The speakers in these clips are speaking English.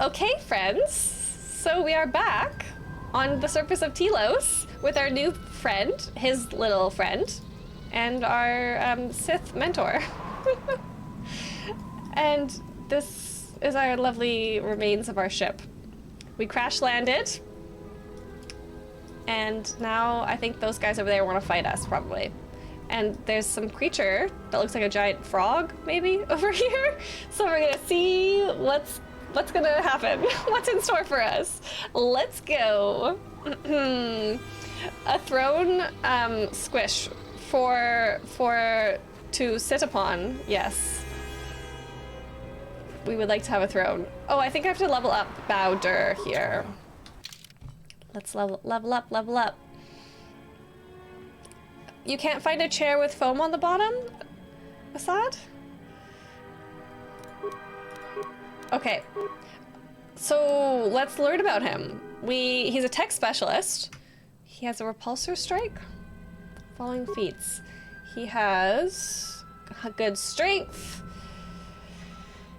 Okay, friends. So we are back on the surface of Telos with our new friend, his little friend, and our Sith mentor. And this is our lovely remains of our ship. We crash landed, and now I think those guys over there want to fight us, probably. And there's some creature that looks like a giant frog, maybe, over here. So we're gonna see what's gonna happen, what's in store for us. Let's go. A throne squish to sit upon, yes. We would like to have a throne. Oh, I think I have to level up Bowder here. Let's level up. You can't find a chair with foam on the bottom, Assad? Okay, so let's learn about him. He's a tech specialist. He has a repulsor strike. Following feats. He has a good strength.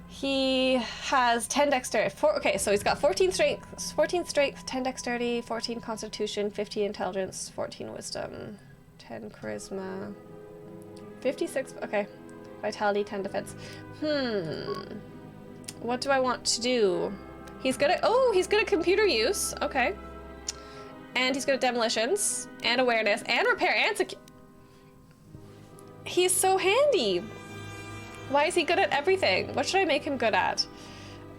He has 10 dexterity. Okay, so he's got 14 strength, 10 dexterity, 14 constitution, 15 intelligence, 14 wisdom, 10 charisma, 56, okay. Vitality, 10 defense. What do I want to do? He's good at computer use, okay. And he's good at demolitions, and awareness, and repair, and he's so handy. Why is he good at everything? What should I make him good at?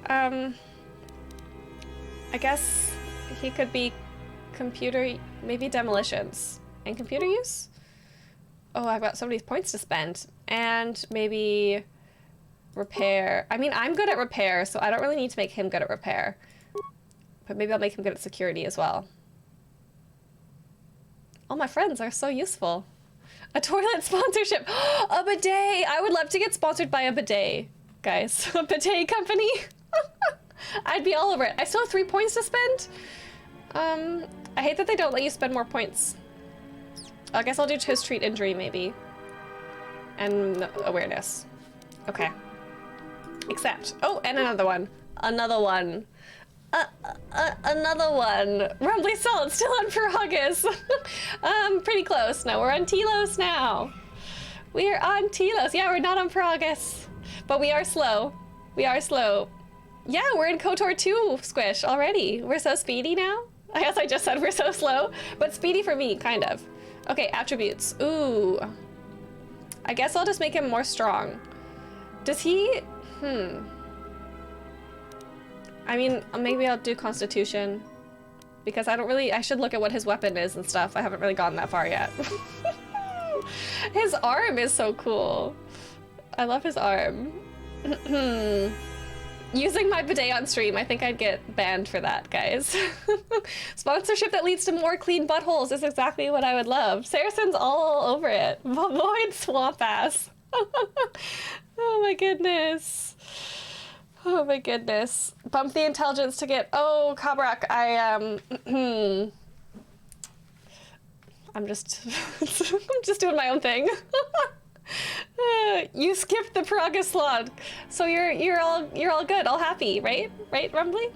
I guess he could be computer, maybe demolitions. And computer use? Oh, I've got so many points to spend. And maybe repair. I mean, I'm good at repair, so I don't really need to make him good at repair. But maybe I'll make him good at security as well. All my friends are so useful. A toilet sponsorship. A bidet. I would love to get sponsored by a bidet, guys. A bidet company. I'd be all over it. I still have 3 points to spend. I hate that they don't let you spend more points. I guess I'll do his treat injury maybe. And awareness. Okay. Accept. Oh, and another one. Another one. Another one. Rumbly Salt, still on Peragus. Pretty close. No, we're on Telos now. We are on Telos. Yeah, we're not on Peragus. But we are slow. We are slow. Yeah, we're in KOTOR 2 squish already. We're so speedy now. I guess I just said we're so slow, but speedy for me, kind of. Okay, attributes. Ooh. I guess I'll just make him more strong. Does he? I mean, maybe I'll do Constitution, because I should look at what his weapon is and stuff. I haven't really gotten that far yet. His arm is so cool. I love his arm. Using my bidet on stream, I think I'd get banned for that, guys. Sponsorship that leads to more clean buttholes is exactly what I would love. Saracen's all over it. Void swamp ass. Oh my goodness. Oh my goodness. Bump the intelligence to get... Oh, Kabrak, I'm just... I'm just doing my own thing. You skipped the Peragus slot, so you're all good, all happy, right? Right, Rumbly?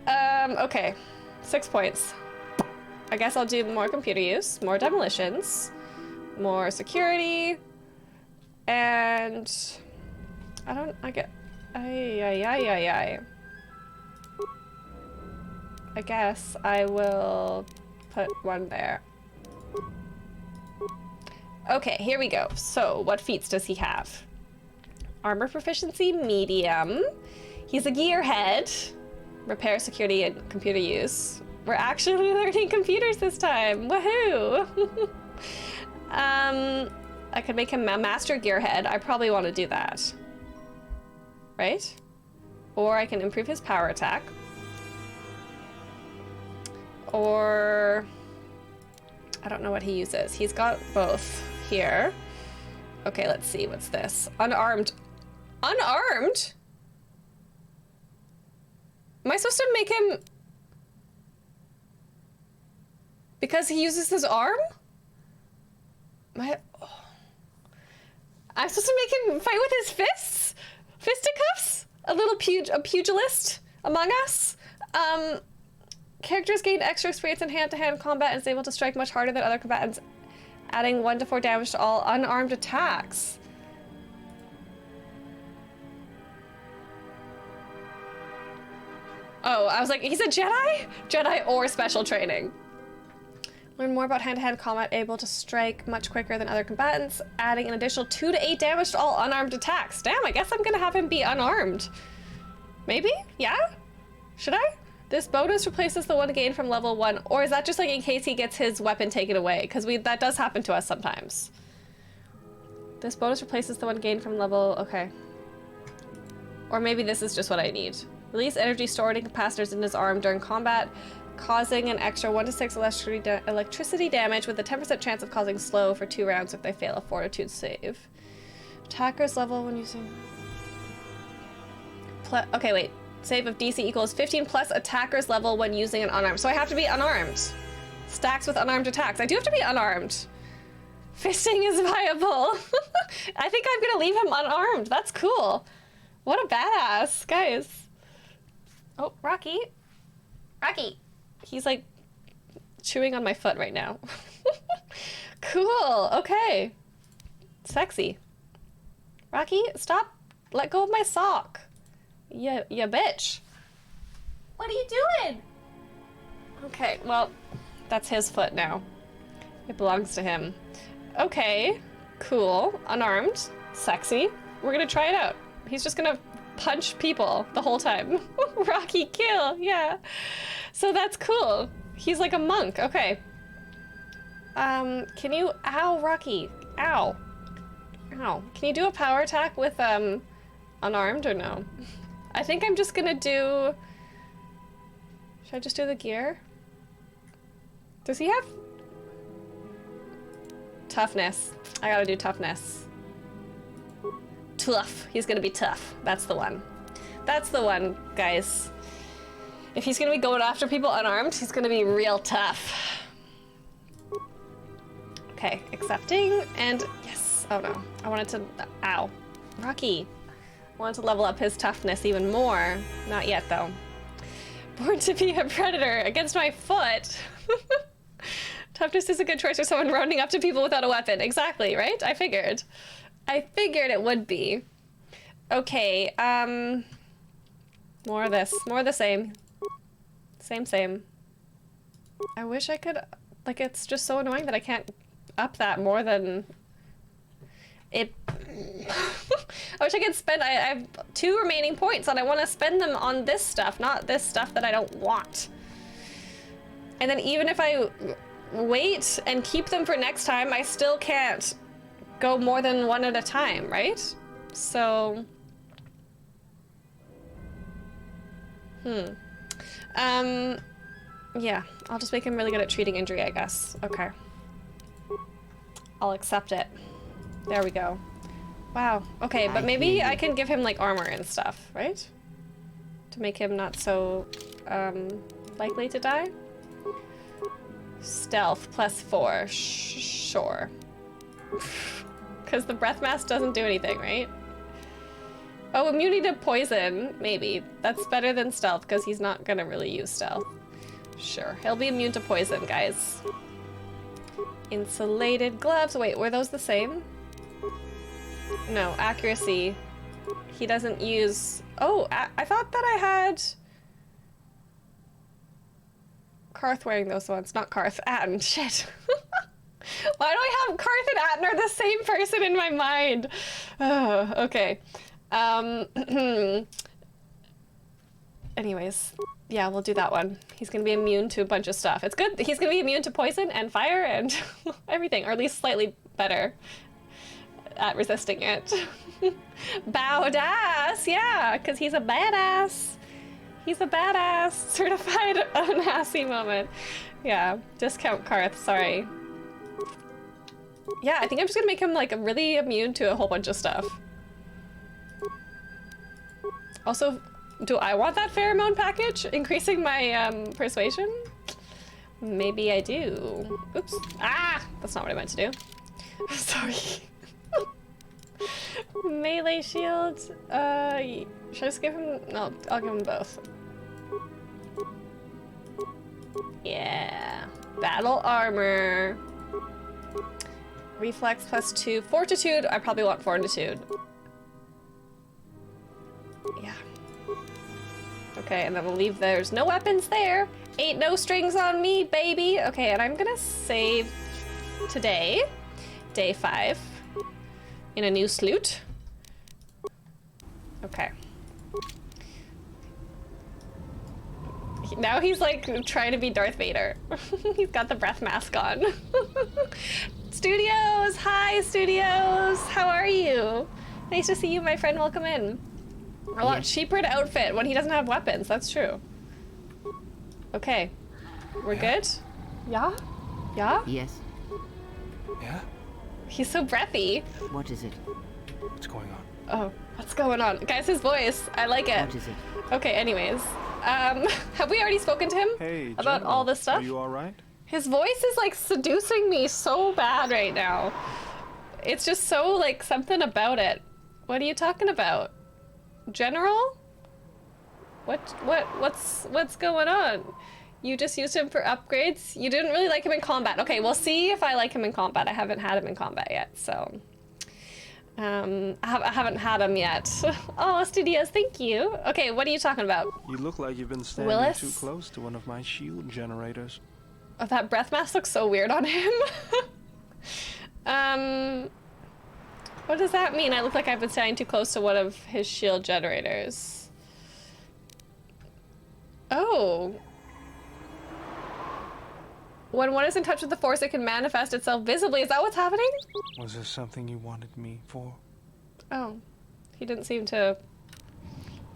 Okay. 6 points. I guess I'll do more computer use, more demolitions, more security, and... I guess I will put one there. Okay, here we go. So, what feats does he have? Armor proficiency, medium. He's a gearhead. Repair, security, and computer use. We're actually learning computers this time. Woohoo! I could make him a master gearhead. I probably want to do that. Right? Or I can improve his power attack. Or... I don't know what he uses. He's got both here. Okay, let's see. What's this? Unarmed. Unarmed? Am I supposed to make him... Because he uses his arm? I'm supposed to make him fight with his fists? Fisticuffs? A little a pugilist among us. Characters gain extra experience in hand-to-hand combat and is able to strike much harder than other combatants, adding 1 to 4 damage to all unarmed attacks. Oh, I was like, he's a Jedi? Jedi or special training. Learn more about hand-to-hand combat, able to strike much quicker than other combatants, adding an additional 2 to 8 damage to all unarmed attacks. Damn, I guess I'm gonna have him be unarmed. Maybe? Yeah? Should I? This bonus replaces the one gained from level 1, or is that just like in case he gets his weapon taken away? Because that does happen to us sometimes. This bonus replaces the one gained from level, okay. Or maybe this is just what I need. Release energy stored in capacitors in his arm during combat, causing an extra 1 to 6 electricity damage with a 10% chance of causing slow for 2 rounds if they fail a fortitude save. Attacker's level when using... okay, wait. Save of DC equals 15 plus attacker's level when using an unarmed. So I have to be unarmed. Stacks with unarmed attacks. I do have to be unarmed. Fisting is viable. I think I'm gonna leave him unarmed. That's cool. What a badass, guys. Oh, Rocky. Rocky. He's like chewing on my foot right now. Cool. Okay. Sexy. Rocky, stop. Let go of my sock. You bitch. What are you doing? Okay, well, that's his foot now. It belongs to him. Okay. Cool. Unarmed. Sexy. We're gonna try it out. He's just gonna punch people the whole time. Rocky kill. Yeah. So that's cool. He's like a monk. Okay. Can you... Ow, Rocky. Ow. Ow. Can you do a power attack with, unarmed or no? I think I'm just gonna do... Should I just do the gear? Does he have... Toughness. I gotta do toughness. Tough. He's gonna be tough. That's the one. That's the one, guys. If he's gonna be going after people unarmed, he's gonna be real tough. Okay, accepting, and yes. Oh no, I wanted to, ow. Rocky. I wanted to level up his toughness even more. Not yet though. Born to be a predator against my foot. Toughness is a good choice for someone rounding up to people without a weapon. Exactly, right? I figured it would be. Okay, more of this, more of the same. Same. I wish I could, like, it's just so annoying that I can't up that more than it. I wish I could spend, I have 2 remaining points and I want to spend them on this stuff, not this stuff that I don't want. And then even if I wait and keep them for next time, I still can't go more than 1 at a time, right? So, yeah, I'll just make him really good at treating injury, I guess. Okay. I'll accept it. There we go. Wow. Okay, but maybe I can give him, like, armor and stuff, right? To make him not so, likely to die? Stealth +4. Sure. Because the breath mask doesn't do anything, right? Oh, immunity to poison, maybe. That's better than stealth, because he's not gonna really use stealth. Sure, he'll be immune to poison, guys. Insulated gloves. Wait, were those the same? No, accuracy. He doesn't use... Oh, I thought that I had... Karth wearing those ones. Not Karth, Atten. Shit. Why do I have Karth and Atten are the same person in my mind? Oh, okay. Anyways, yeah, we'll do that one. He's gonna be immune to a bunch of stuff. It's good. He's gonna be immune to poison and fire and everything, or at least slightly better at resisting it. Badass, yeah, because he's a badass. He's a badass. Certified Onassi moment. Yeah, discount Karth, sorry. Yeah, I think I'm just gonna make him like really immune to a whole bunch of stuff. Also, do I want that pheromone package? Increasing my persuasion? Maybe I do. Oops. Ah! That's not what I meant to do. Sorry. Melee shield. Should I just give him? No, I'll give him both. Yeah. Battle armor. Reflex +2. Fortitude. I probably want fortitude. Yeah. Okay, and then we'll leave there's no weapons there. Ain't no strings on me, baby. Okay, and I'm gonna save today, day 5, in a new sloot. Okay. Now he's like trying to be Darth Vader. He's got the breath mask on. Studios! Hi, Studios! How are you? Nice to see you, my friend. Welcome in. A lot cheaper to outfit when he doesn't have weapons. That's true. Okay. We're good? Yeah? Yeah? Yes. Yeah? He's so breathy. What is it? What's going on? Oh, what's going on? Guys, his voice. I like it. What is it? Okay, anyways. Have we already spoken to him Hey, about all this stuff? Are you alright? His voice is like seducing me so bad right now. It's just so like something about it. What are you talking about? General? What's going on? You just used him for upgrades? You didn't really like him in combat. Okay, we'll see if I like him in combat. I haven't had him in combat yet, so. I haven't had him yet. Oh, Studios, thank you. Okay, what are you talking about? You look like you've been standing Willis? too close to one of my shield generators. Oh, that breath mask looks so weird on him. What does that mean? I look like I've been standing too close to one of his shield generators. Oh. When one is in touch with the Force, it can manifest itself visibly. Is that what's happening? Was there something you wanted me for? Oh. He didn't seem to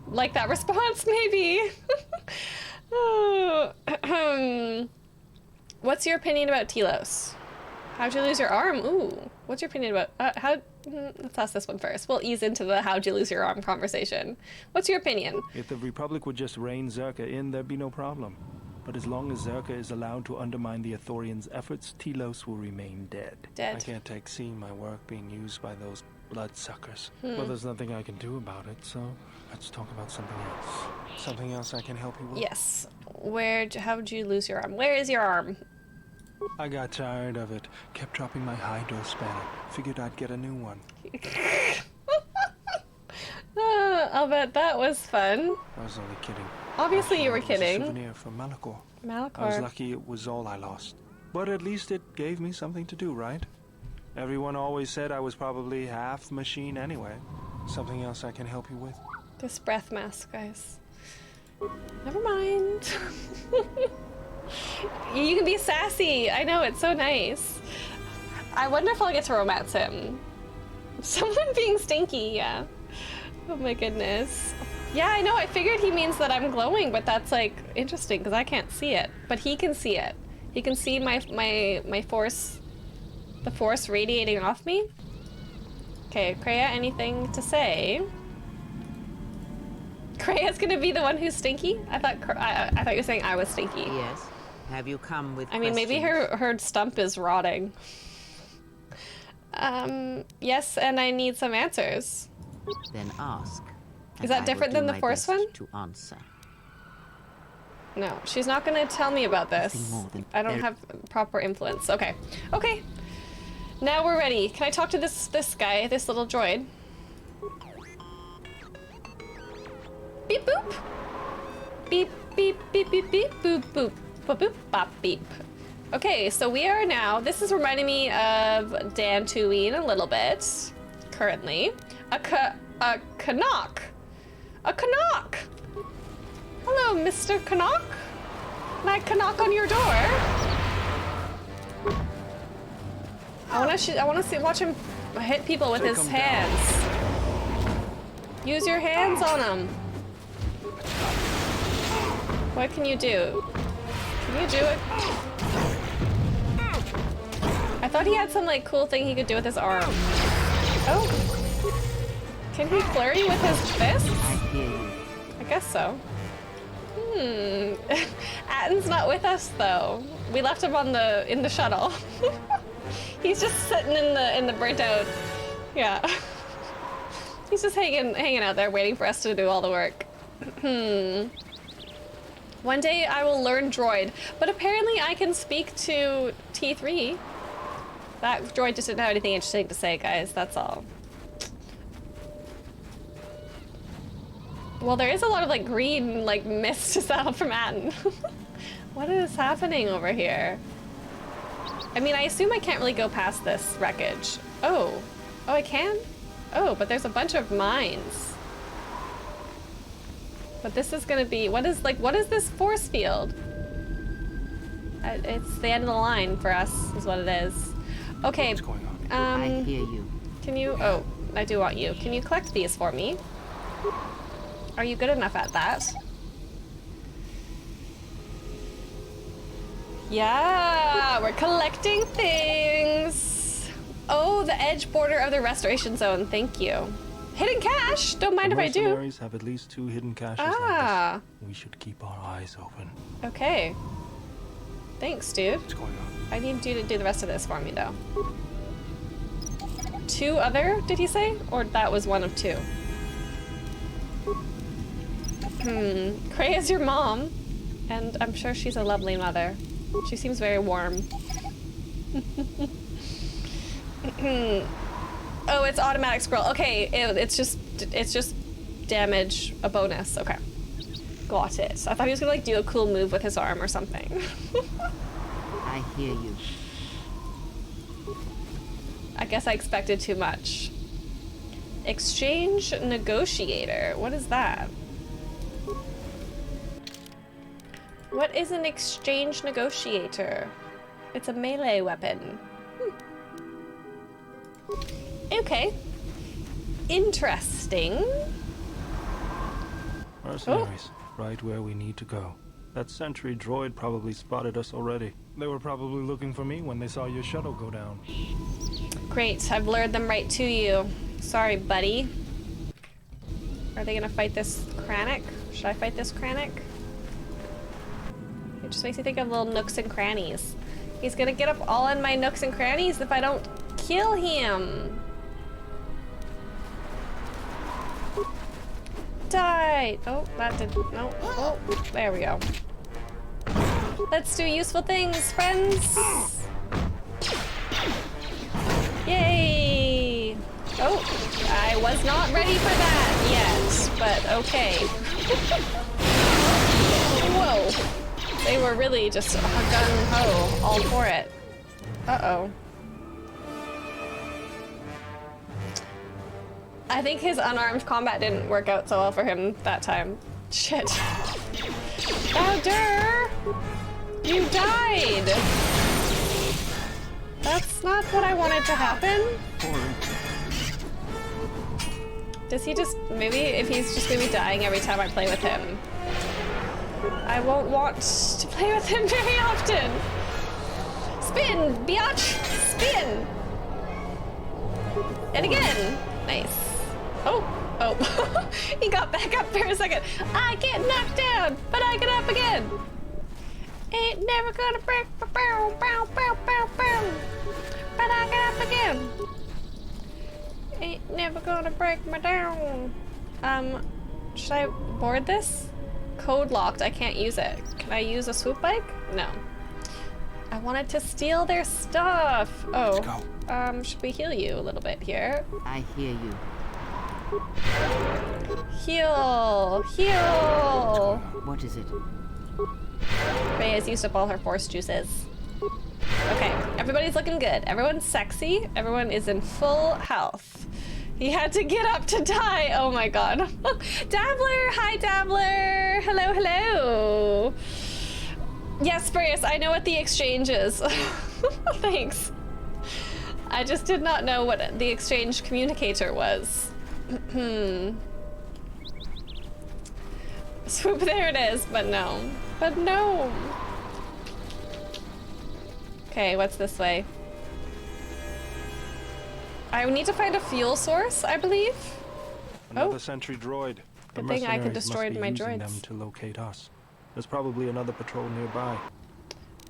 like that response, maybe. Oh. What's your opinion about Telos? How'd you lose your arm? Ooh. What's your opinion about... let's ask this one first. We'll ease into the how'd you lose your arm conversation. What's your opinion? If the Republic would just rein Zerka in, there'd be no problem. But as long as Zerka is allowed to undermine the Ithorians' efforts, Telos will remain dead. Dead. I can't take seeing my work being used by those bloodsuckers. Well, there's nothing I can do about it, so let's talk about something else. Something else I can help you with? Yes. How'd you lose your arm? Where is your arm? I got tired of it. Kept dropping my high-dose spanner. Figured I'd get a new one. I'll bet that was fun. I was only kidding. Obviously you were It was a kidding. souvenir from Malachor. I was Malachor. lucky it was all I lost. But at least it gave me something to do, right? Everyone always said I was probably half machine anyway. Something else I can help you with? This breath mask, guys. Never mind. You can be sassy. I know, it's so nice. I wonder if I'll get to romance him. Someone being stinky, yeah. Oh my goodness. Yeah, I know, I figured he means that I'm glowing, but that's like interesting because I can't see it. But he can see it. He can see my force, the force radiating off me. Okay, Kreia, anything to say? Kreia's gonna be the one who's stinky? I thought you were saying I was stinky. Yes. Have you come with I mean, maybe her stump is rotting. Yes, and I need some answers. Then ask. Is that different than the Force one? To answer. No, she's not gonna tell me about this. Nothing more than I don't have proper influence. Okay. Okay. Now we're ready. Can I talk to this guy, this little droid? Beep boop. Beep beep beep beep beep boop boop. Boop boop bop beep. Okay, so we are now, this is reminding me of Dantooine a little bit, currently. A Canuck. A Canuck! Hello, Mr. Canuck. Can I knock on your door? I wanna watch him hit people with his hands. Use your hands on him. What can you do? Can you do it? I thought he had some like cool thing he could do with his arm. Oh. Can he flurry with his fists? I guess so. Atton's not with us though. We left him in the shuttle. He's just sitting in the burnt out. Yeah. He's just hanging out there waiting for us to do all the work. One day I will learn droid, but apparently I can speak to T3. That droid just didn't have anything interesting to say, guys, that's all. Well, there is a lot of like green like mist out from Atten. What is happening over here? I mean, I assume I can't really go past this wreckage. Oh, I can? Oh, but there's a bunch of mines. But this is gonna be, what is this force field? It's the end of the line for us, is what it is. Okay. What's going on? I hear you. Can you, oh, I do want you. Can you collect these for me? Are you good enough at that? Yeah, we're collecting things. Oh, the edge border of the restoration zone. Thank you. Hidden cache. Don't mind if I do. Mercenaries have at least 2 hidden caches like this. We should keep our eyes open. Okay. Thanks, dude. What's going on? I need you to do the rest of this for me, though. 2 other, did he say? Or that was 1 of 2? Cray is your mom, and I'm sure she's a lovely mother. She seems very warm. Oh, it's automatic scroll. Okay, it's just damage, a bonus. Okay, got it. I thought he was gonna like do a cool move with his arm or something. I hear you. I guess I expected too much. Exchange negotiator. What is that? What is an exchange negotiator? It's a melee weapon. Okay. Interesting. Mercenaries, right where we need to go. That sentry droid probably spotted us already. They were probably looking for me when they saw your shuttle go down. Great, I've lured them right to you. Sorry, buddy. Are they gonna fight this Kranich? Should I fight this Kranich? It just makes me think of little nooks and crannies. He's gonna get up all in my nooks and crannies if I don't kill him. Die! Oh, that didn't, no. Oh, there we go. Let's do useful things, friends! Yay! Oh, I was not ready for that yet, but okay. Whoa! They were really just gung-ho, all for it. Uh-oh. I think his unarmed combat didn't work out so well for him that time. Shit. Bowder! You died! That's not what I wanted to happen. Does he just, maybe if he's just gonna be dying every time I play with him, I won't want to play with him very often. Spin, biatch! Spin! And again! Nice. Oh, oh. He got back up for a second. I get knocked down, but I get up again. Ain't never gonna break my bow, bow, bow, bow, bow. But I get up again. Ain't never gonna break my down. Should I board this? Code locked, I can't use it. Can I use a swoop bike? No. I wanted to steal their stuff. Oh. Let's go. Should we heal you a little bit here? I hear you. Heal! Heal! What is it? Ray has used up all her force juices. Okay, everybody's looking good. Everyone's sexy. Everyone is in full health. He had to get up to die. Oh my god. Dabbler! Hi, Dabbler! Hello, hello! Yes, Spurious, I know what the exchange is. Thanks. I just did not know what the exchange communicator was. Swoop, there it is, but no. But no! Okay, what's this way? I need to find a fuel source, I believe. Another sentry droid. Good thing I could Mercenaries destroy must be my using droids. them to locate us. There's probably another patrol nearby.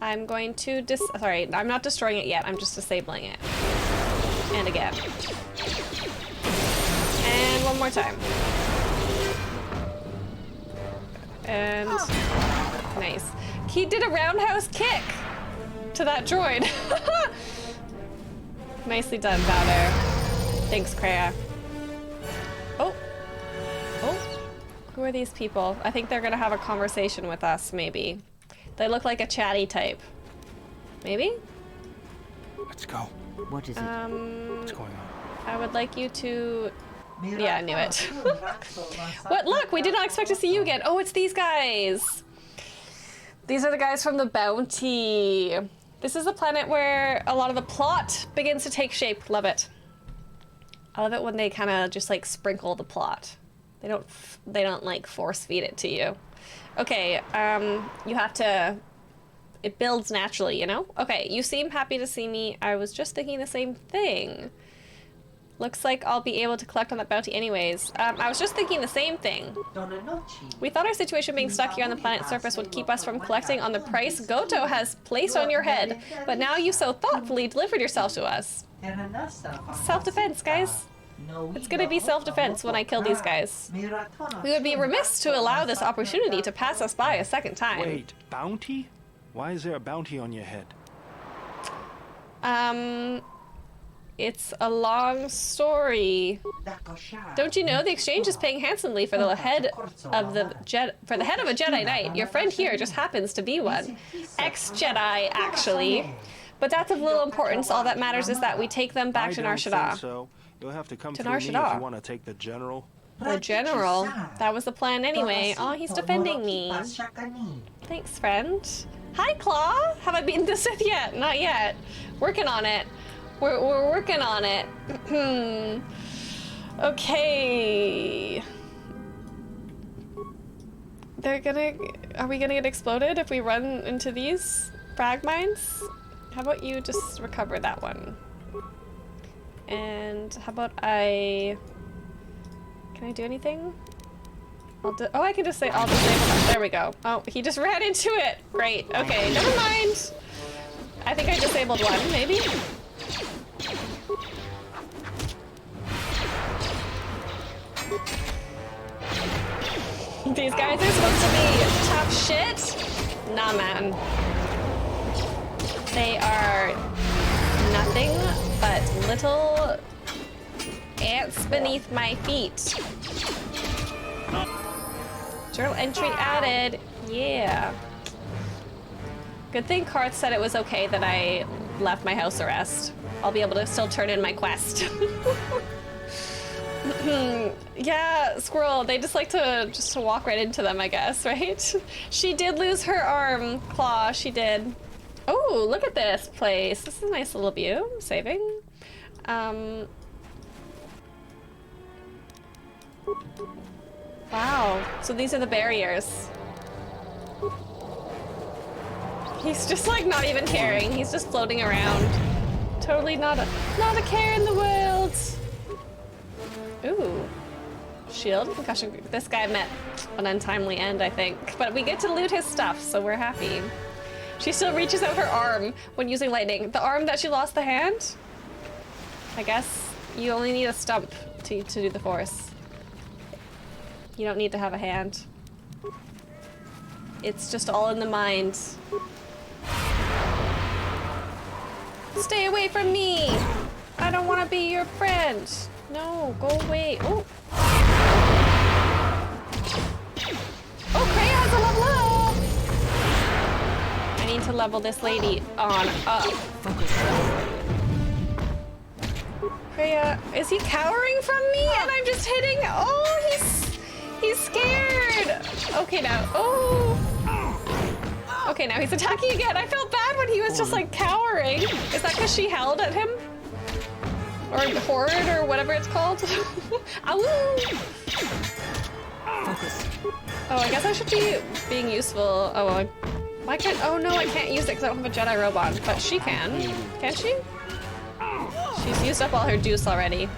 I'm going to sorry, I'm not destroying it yet, I'm just disabling it. And again. And one more time. And nice. He did a roundhouse kick to that droid. Nicely done, Bowder. Thanks, Kreia. Oh. Oh. Who are these people? I think they're gonna have a conversation with us, maybe. They look like a chatty type. Maybe? Let's go. What is it? What's going on? I would like you to... Yeah, I knew it. What? Look, we did not expect to see you again. Oh, it's these guys. These are the guys from the Bounty. This is a planet where a lot of the plot begins to take shape. Love it. I love it when they kind of just like sprinkle the plot. They don't like force feed it to you. Okay, you have to... It builds naturally, you know? Okay, you seem happy to see me. I was just thinking the same thing. Looks like I'll be able to collect on that bounty anyways. I was just thinking the same thing. We thought our situation being stuck here on the planet's surface would keep us from collecting on the price Goto has placed on your head, but now you so thoughtfully delivered yourself to us. Self-defense, guys. It's gonna be self-defense when I kill these guys. We would be remiss to allow this opportunity to pass us by a second time. Wait, bounty? Why is there a bounty on your head? It's a long story. Don't you know the exchange is paying handsomely for the head of a Jedi Knight? Your friend here just happens to be one. Ex-Jedi, actually. But that's of little importance. All that matters is that we take them back to Nar Shaddaa. So you'll have to come To through Nar me if Shaddaa. you want to take the general. The general. That was the plan anyway. Oh, he's defending me. Thanks, friend. Hi, Claw. Have I beaten the Sith yet? Not yet. Working on it. We're working on it. Okay. Are we gonna get exploded if we run into these frag mines? How about you just recover that one? And how about can I do anything? Oh, I can just say I'll disable that. There we go. Oh, he just ran into it. Great. Okay, never mind. I think I disabled one, maybe? These guys are supposed to be tough shit? Nah, man. They are nothing but little ants beneath my feet. Journal entry added. Yeah. Good thing Karth said it was okay that I left my house arrest. I'll be able to still turn in my quest. Yeah, Squirrel, they just like to walk right into them, I guess, right? She did lose her arm, Claw, she did. Oh, look at this place. This is a nice little view. I'm saving. Wow, so these are the barriers. He's just like not even caring. He's just floating around. Totally not a care in the world. Ooh. Shield, concussion. This guy met an untimely end, I think. But we get to loot his stuff, so we're happy. She still reaches out her arm when using lightning. The arm that she lost the hand? I guess you only need a stump to do the force. You don't need to have a hand. It's just all in the mind. Stay away from me! I don't want to be your friend. No, go away. Oh. Oh, Kreia has a level up! I need to level this lady on up. Kreia, is he cowering from me and I'm just hitting? Oh, he's scared. Okay, now. Oh. Okay, now he's attacking again. I felt bad when he was just like cowering. Is that because she howled at him? Or horde or whatever it's called? Ow! Focus. Oh, I guess I should be being useful. Oh, well, why can't? Oh no, I can't use it because I don't have a Jedi robot. But she can. Can she? She's used up all her juice already.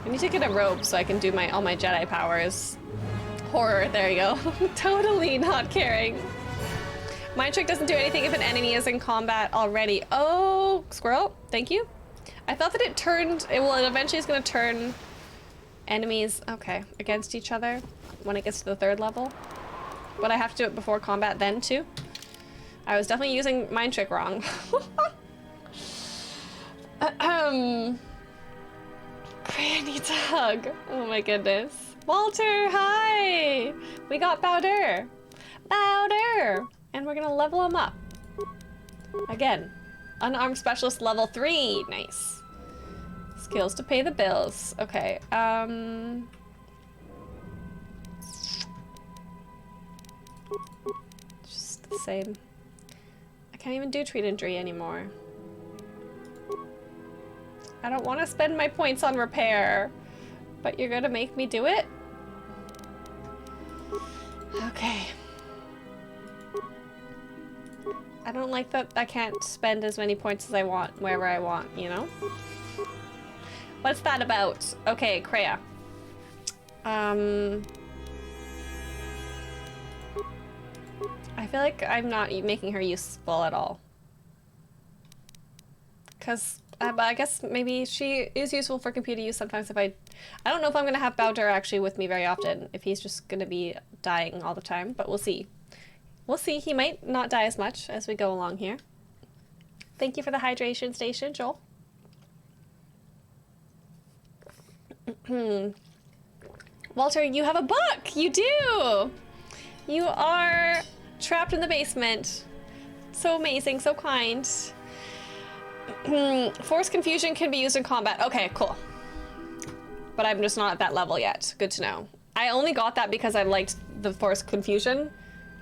I need to get a robe so I can do all my Jedi powers. Horror, there you go. Totally not caring. Mind Trick doesn't do anything if an enemy is in combat already. Oh, Squirrel, thank you. I thought that it turned, well, it eventually is gonna turn Enemies, okay, against each other when it gets to the 3rd level. But I have to do it before combat then too. I was definitely using Mind Trick wrong. Freya needs a hug. Oh my goodness. Walter, hi! We got Bowder. Bowder! And we're gonna level him up. Again. Unarmed Specialist level 3. Nice. Skills to pay the bills. Okay, just the same. I can't even do treat injury anymore. I don't want to spend my points on repair, but you're gonna make me do it? Okay. I don't like that I can't spend as many points as I want wherever I want, you know? What's that about? Okay, Kreia. I feel like I'm not making her useful at all. Because I guess maybe she is useful for computer use sometimes if I don't know if I'm going to have Bowder actually with me very often, if he's just going to be dying all the time, but we'll see. We'll see. He might not die as much as we go along here. Thank you for the hydration station, Joel. Walter, you have a book! You do! You are trapped in the basement. So amazing, so kind. Force confusion can be used in combat. Okay, cool. But I'm just not at that level yet. Good to know. I only got that because I liked the force confusion.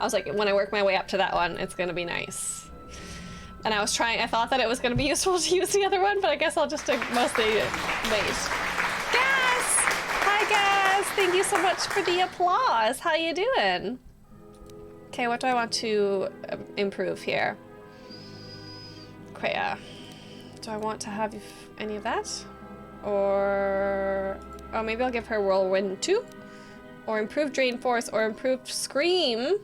I was like, when I work my way up to that one, it's gonna be nice. And I thought that it was gonna be useful to use the other one, but I guess I'll just mostly wait. Gas! Hi, Gas! Thank you so much for the applause. How you doing? Okay, what do I want to improve here? Kreia. Do I want to have any of that? Or... oh, maybe I'll give her Whirlwind 2? Or improved Drain Force, or improved Scream.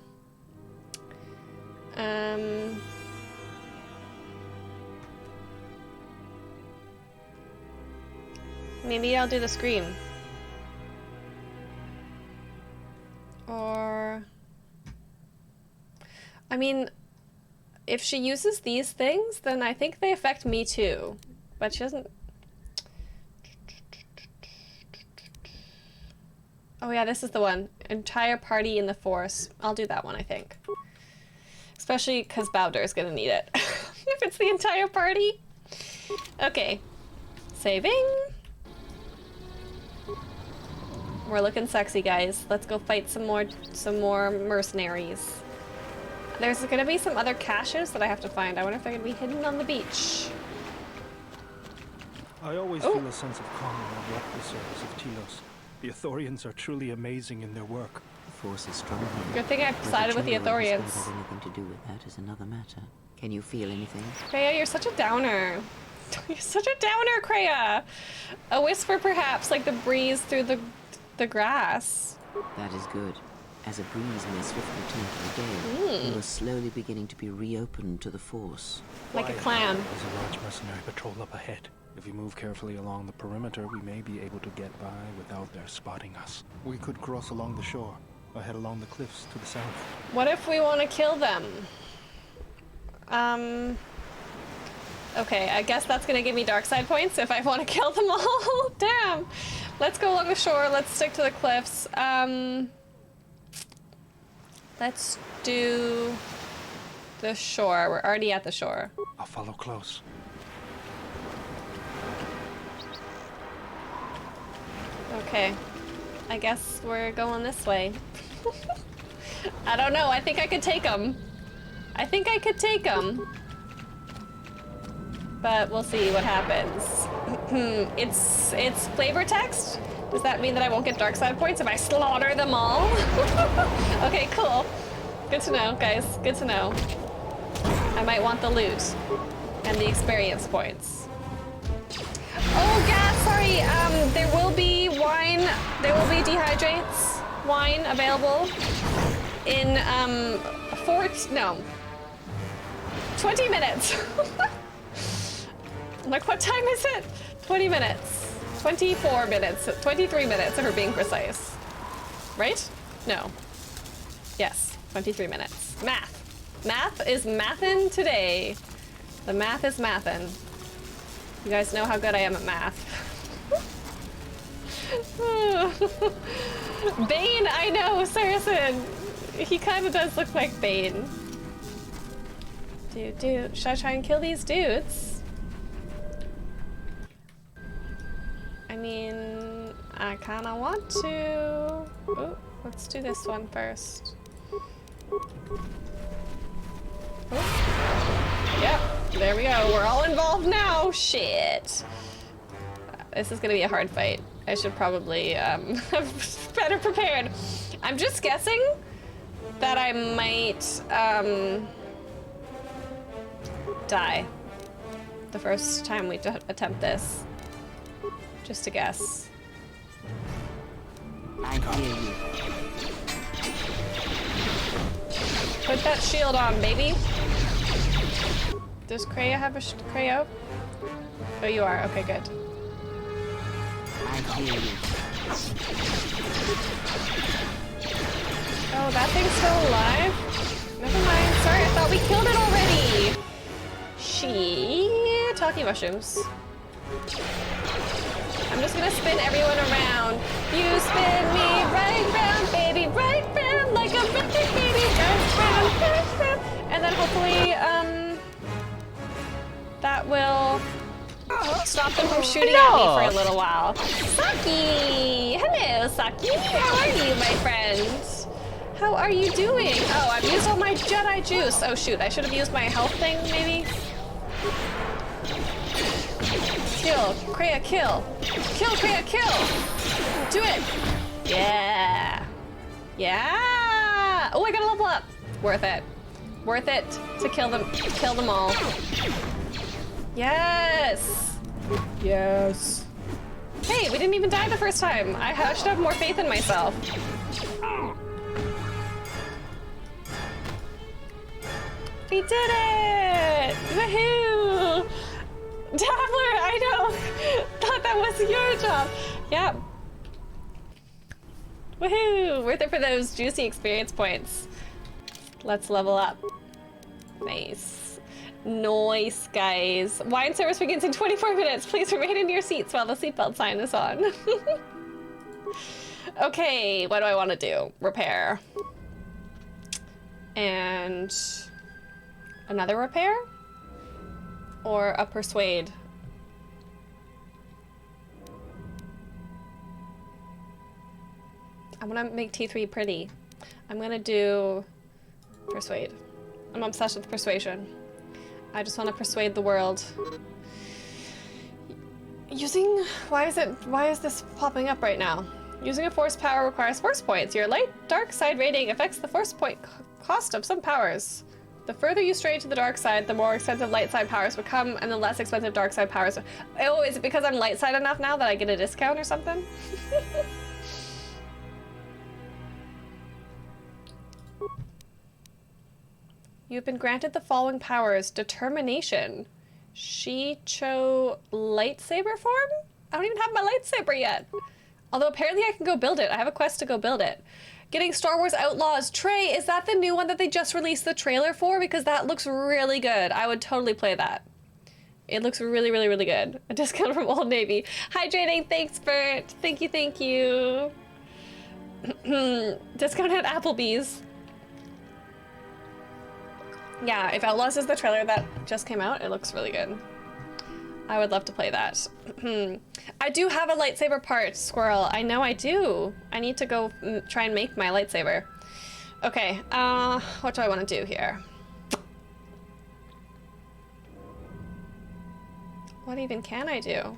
Maybe I'll do the Scream. Or... I mean, if she uses these things, then I think they affect me too. But she doesn't... oh yeah, this is the one. Entire party in the force. I'll do that one, I think. Especially because Bowder is gonna need it. If it's the entire party. Okay. Saving. We're looking sexy, guys. Let's go fight some more mercenaries. There's gonna be some other caches that I have to find. I wonder if they're gonna be hidden on the beach. I always feel a sense of calm when I walk the surface of Telos. The Ithorians are truly amazing in their work. The force is strong here. Good thing I sided with the Ithorians. Whether have anything to do with that is another matter. Can you feel anything? Kreia, you're such a downer. You're such a downer, Kreia. A whisper, perhaps, like the breeze through the grass. That is good. As a breeze may swiftly turn to the gale, you are slowly beginning to be reopened to the force. Like a clam. There's a large mercenary patrol up ahead. If we move carefully along the perimeter, we may be able to get by without their spotting us. We could cross along the shore, or head along the cliffs to the south. What if we want to kill them? Okay, I guess that's gonna give me dark side points if I want to kill them all. Damn. Let's go along the shore. Let's stick to the cliffs. Let's do the shore. We're already at the shore. I'll follow close. Okay. I guess we're going this way. I don't know. I think I could take them. I think I could take them. But we'll see what happens. It's flavor text? Does that mean that I won't get dark side points if I slaughter them all? Okay, cool. Good to know, guys. Good to know. I might want the loot and the experience points. Oh, gas, sorry. There will be wine. There will be dehydrates wine available in 20 minutes. Like, what time is it? 20 minutes. 24 minutes, 23 minutes if we're being precise. Right? No. Yes, 23 minutes. Math. Math is mathin' today. The math is mathin'. You guys know how good I am at math. Bane, I know, Saracen. He kind of does look like Bane. Should I try and kill these dudes? I mean, I kind of want to. Ooh, let's do this one first. Ooh. Yep, there we go. We're all involved now. Shit. This is gonna be a hard fight. I should probably have better prepared. I'm just guessing that I might die the first time we attempt this. Just a guess. I hear you. Put that shield on, baby. Does Kreia have a Kreia? Oh, you are. Okay, good. I hear you. Oh, that thing's still alive? Never mind. Sorry, I thought we killed it already. Talkie mushrooms. I'm just gonna spin everyone around. You spin me right round, baby, right round, like a record, baby, right round, right round. And then hopefully, that will stop them from shooting at me for a little while. Saki! Hello, Saki. How are you, my friend? How are you doing? Oh, I've used all my Jedi juice. Oh, shoot. I should have used my health thing, maybe? Kill. Kreia, kill. Kill, Kreia, kill! Do it! Yeah! Yeah! Oh, I gotta level up. Worth it. Worth it to kill them all. Yes! Yes. Hey, we didn't even die the first time. I should have more faith in myself. We did it! Woohoo! Dabbler, I know! Thought that was your job. Yep. Woohoo! Worth it for those juicy experience points. Let's level up. Nice. Nice, guys. Wine service begins in 24 minutes. Please remain in your seats while the seatbelt sign is on. Okay, what do I want to do? Repair. And another repair? Or a persuade? I'm gonna make T3 pretty. I'm gonna do persuade. I'm obsessed with persuasion. I just want to persuade the world. Using... Why is this popping up right now? Using a force power requires force points. Your light dark side rating affects the force point cost of some powers. The further you stray to the dark side, the more expensive light side powers become, and the less expensive dark side powers. Oh, is it because I'm light side enough now that I get a discount or something? You've been granted the following powers. Determination. Shicho lightsaber form? I don't even have my lightsaber yet. Although apparently I can go build it. I have a quest to go build it. Getting Star Wars Outlaws. Trey, is that the new one that they just released the trailer for? Because that looks really good. I would totally play that. It looks really, really, really good. A discount from Old Navy. Hydrating, thanks, Bert. Thank you, thank you. Discount at Applebee's. Yeah, if Outlaws is the trailer that just came out, it looks really good. I would love to play that. I do have a lightsaber part, Squirrel. I know I do. I need to go try and make my lightsaber. Okay, what do I want to do here? What even can I do?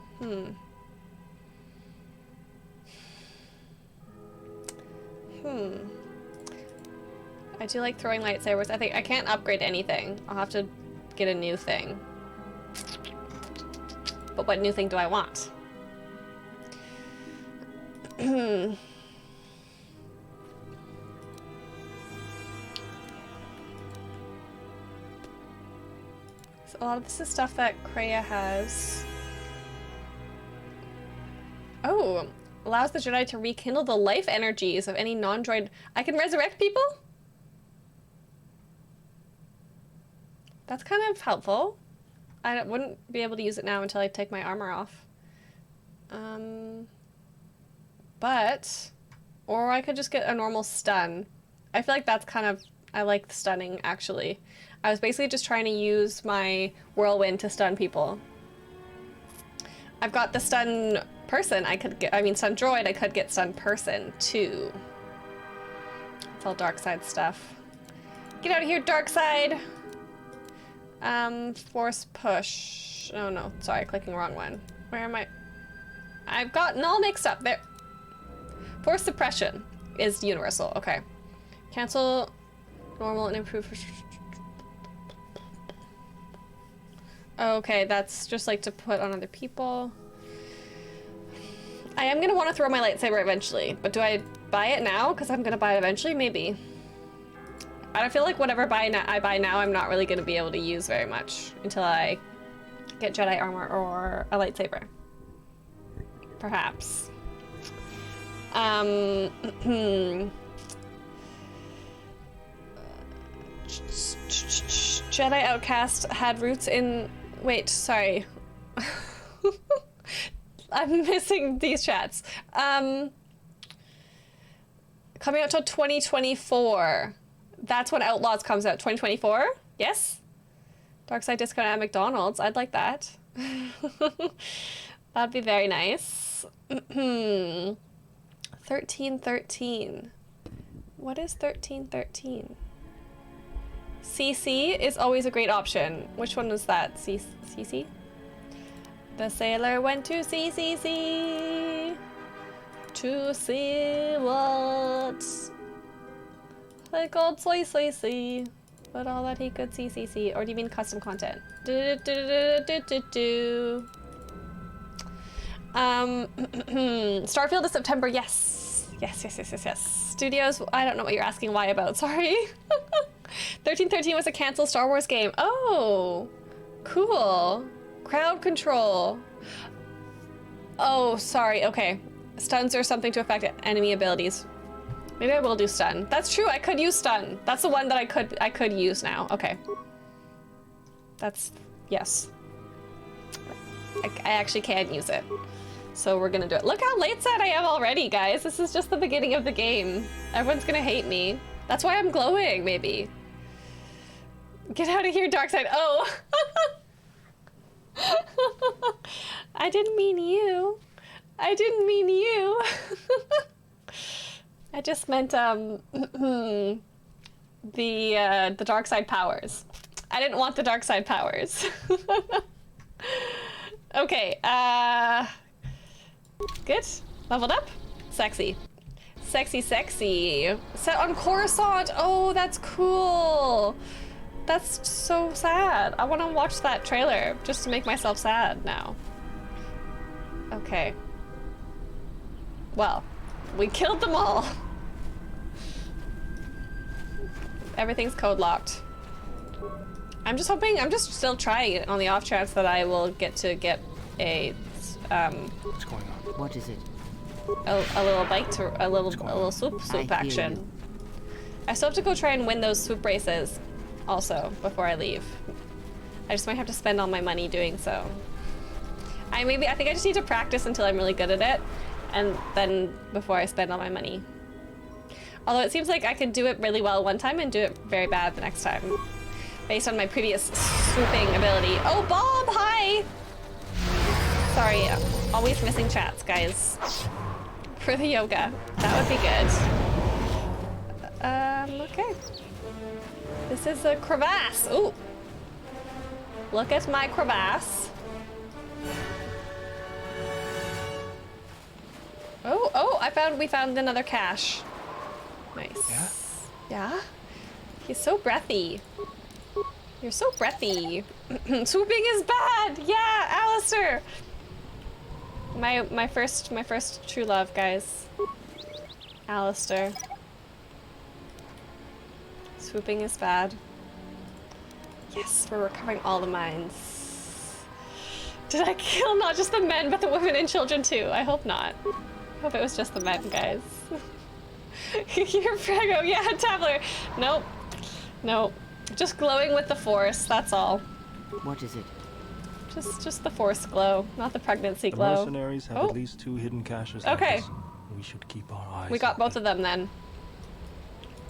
I do like throwing lightsabers. I think I can't upgrade anything. I'll have to get a new thing. But what new thing do I want? So a lot of this is stuff that Kreia has. Ooh, allows the Jedi to rekindle the life energies of any non-droid. I can resurrect people? That's kind of helpful. I wouldn't be able to use it now until I take my armor off. Or I could just get a normal stun. I feel like that's kind of, I like the stunning, actually. I was basically just trying to use my whirlwind to stun people. I've got the stun person I could get, stun droid, I could get stun person, too. It's all dark side stuff. Get out of here, dark side! Force push. Oh no, sorry, clicking the wrong one. Where am I? I've gotten all mixed up. There. Force suppression is universal. Okay. Cancel normal and improve. Okay, that's just like to put on other people. I am gonna want to throw my lightsaber eventually, but do I buy it now? Because I'm gonna buy it eventually, maybe. I feel like whatever I buy now, I'm not really gonna be able to use very much until I get Jedi armor or a lightsaber. Perhaps. Jedi Outcast had roots in... Wait, sorry. I'm missing these chats. Coming out till 2024. That's when Outlaws comes out. 2024? Yes? Dark side discount at McDonald's. I'd like that. That'd be very nice. 1313. What is 1313? CC is always a great option. Which one was that? CC? The sailor went to CCC to see what like old see, but all that he could CCC. Or do you mean custom content? Starfield is September. Yes. Studios. I don't know what you're asking why about. Sorry. 1313 was a canceled Star Wars game. Oh, cool. Crowd control. Oh, sorry. Okay. Stuns or something to affect enemy abilities. Maybe I will do stun. That's true. I could use stun. That's the one that I could use now. Okay. That's yes. I actually can use it. So we're gonna do it. Look how late set I am already, guys. This is just the beginning of the game. Everyone's gonna hate me. That's why I'm glowing, maybe. Get out of here, dark side. Oh. I didn't mean you. I didn't mean you. I just meant the dark side powers. I didn't want the dark side powers. Okay, good. Leveled up. Sexy. Sexy. Set on Coruscant. Oh, that's cool. That's so sad. I want to watch that trailer just to make myself sad now. Okay. Well, we killed them all. Everything's code locked. I'm just hoping, I'm just still trying it on the off chance that I will get a, What's going on? What is it? a little bike to, a little swoop action. I still have to go try and win those swoop races also before I leave. I just might have to spend all my money doing so. I think I just need to practice until I'm really good at it, and then before I spend all my money. Although it seems like I could do it really well one time and do it very bad the next time, based on my previous swooping ability. Oh, Bob, hi! Sorry, always missing chats, guys. For the yoga, that would be good. Okay. This is a crevasse. Ooh. Look at my crevasse. Oh, we found another cache. Nice. Yeah? Yeah? He's so breathy. You're so breathy. Swooping is bad! Yeah, Alistair! My first true love, guys. Alistair. Swooping is bad. Yes, we're recovering all the mines. Did I kill not just the men, but the women and children too? I hope not. I hope it was just the men, guys. You're Prego, yeah, Tabler. Nope. Nope. Just glowing with the force, that's all. What is it? Just the force glow, not the pregnancy The glow. mercenaries have at least 2 hidden caches like Okay. this. We should keep our eyes We got open. both of them then.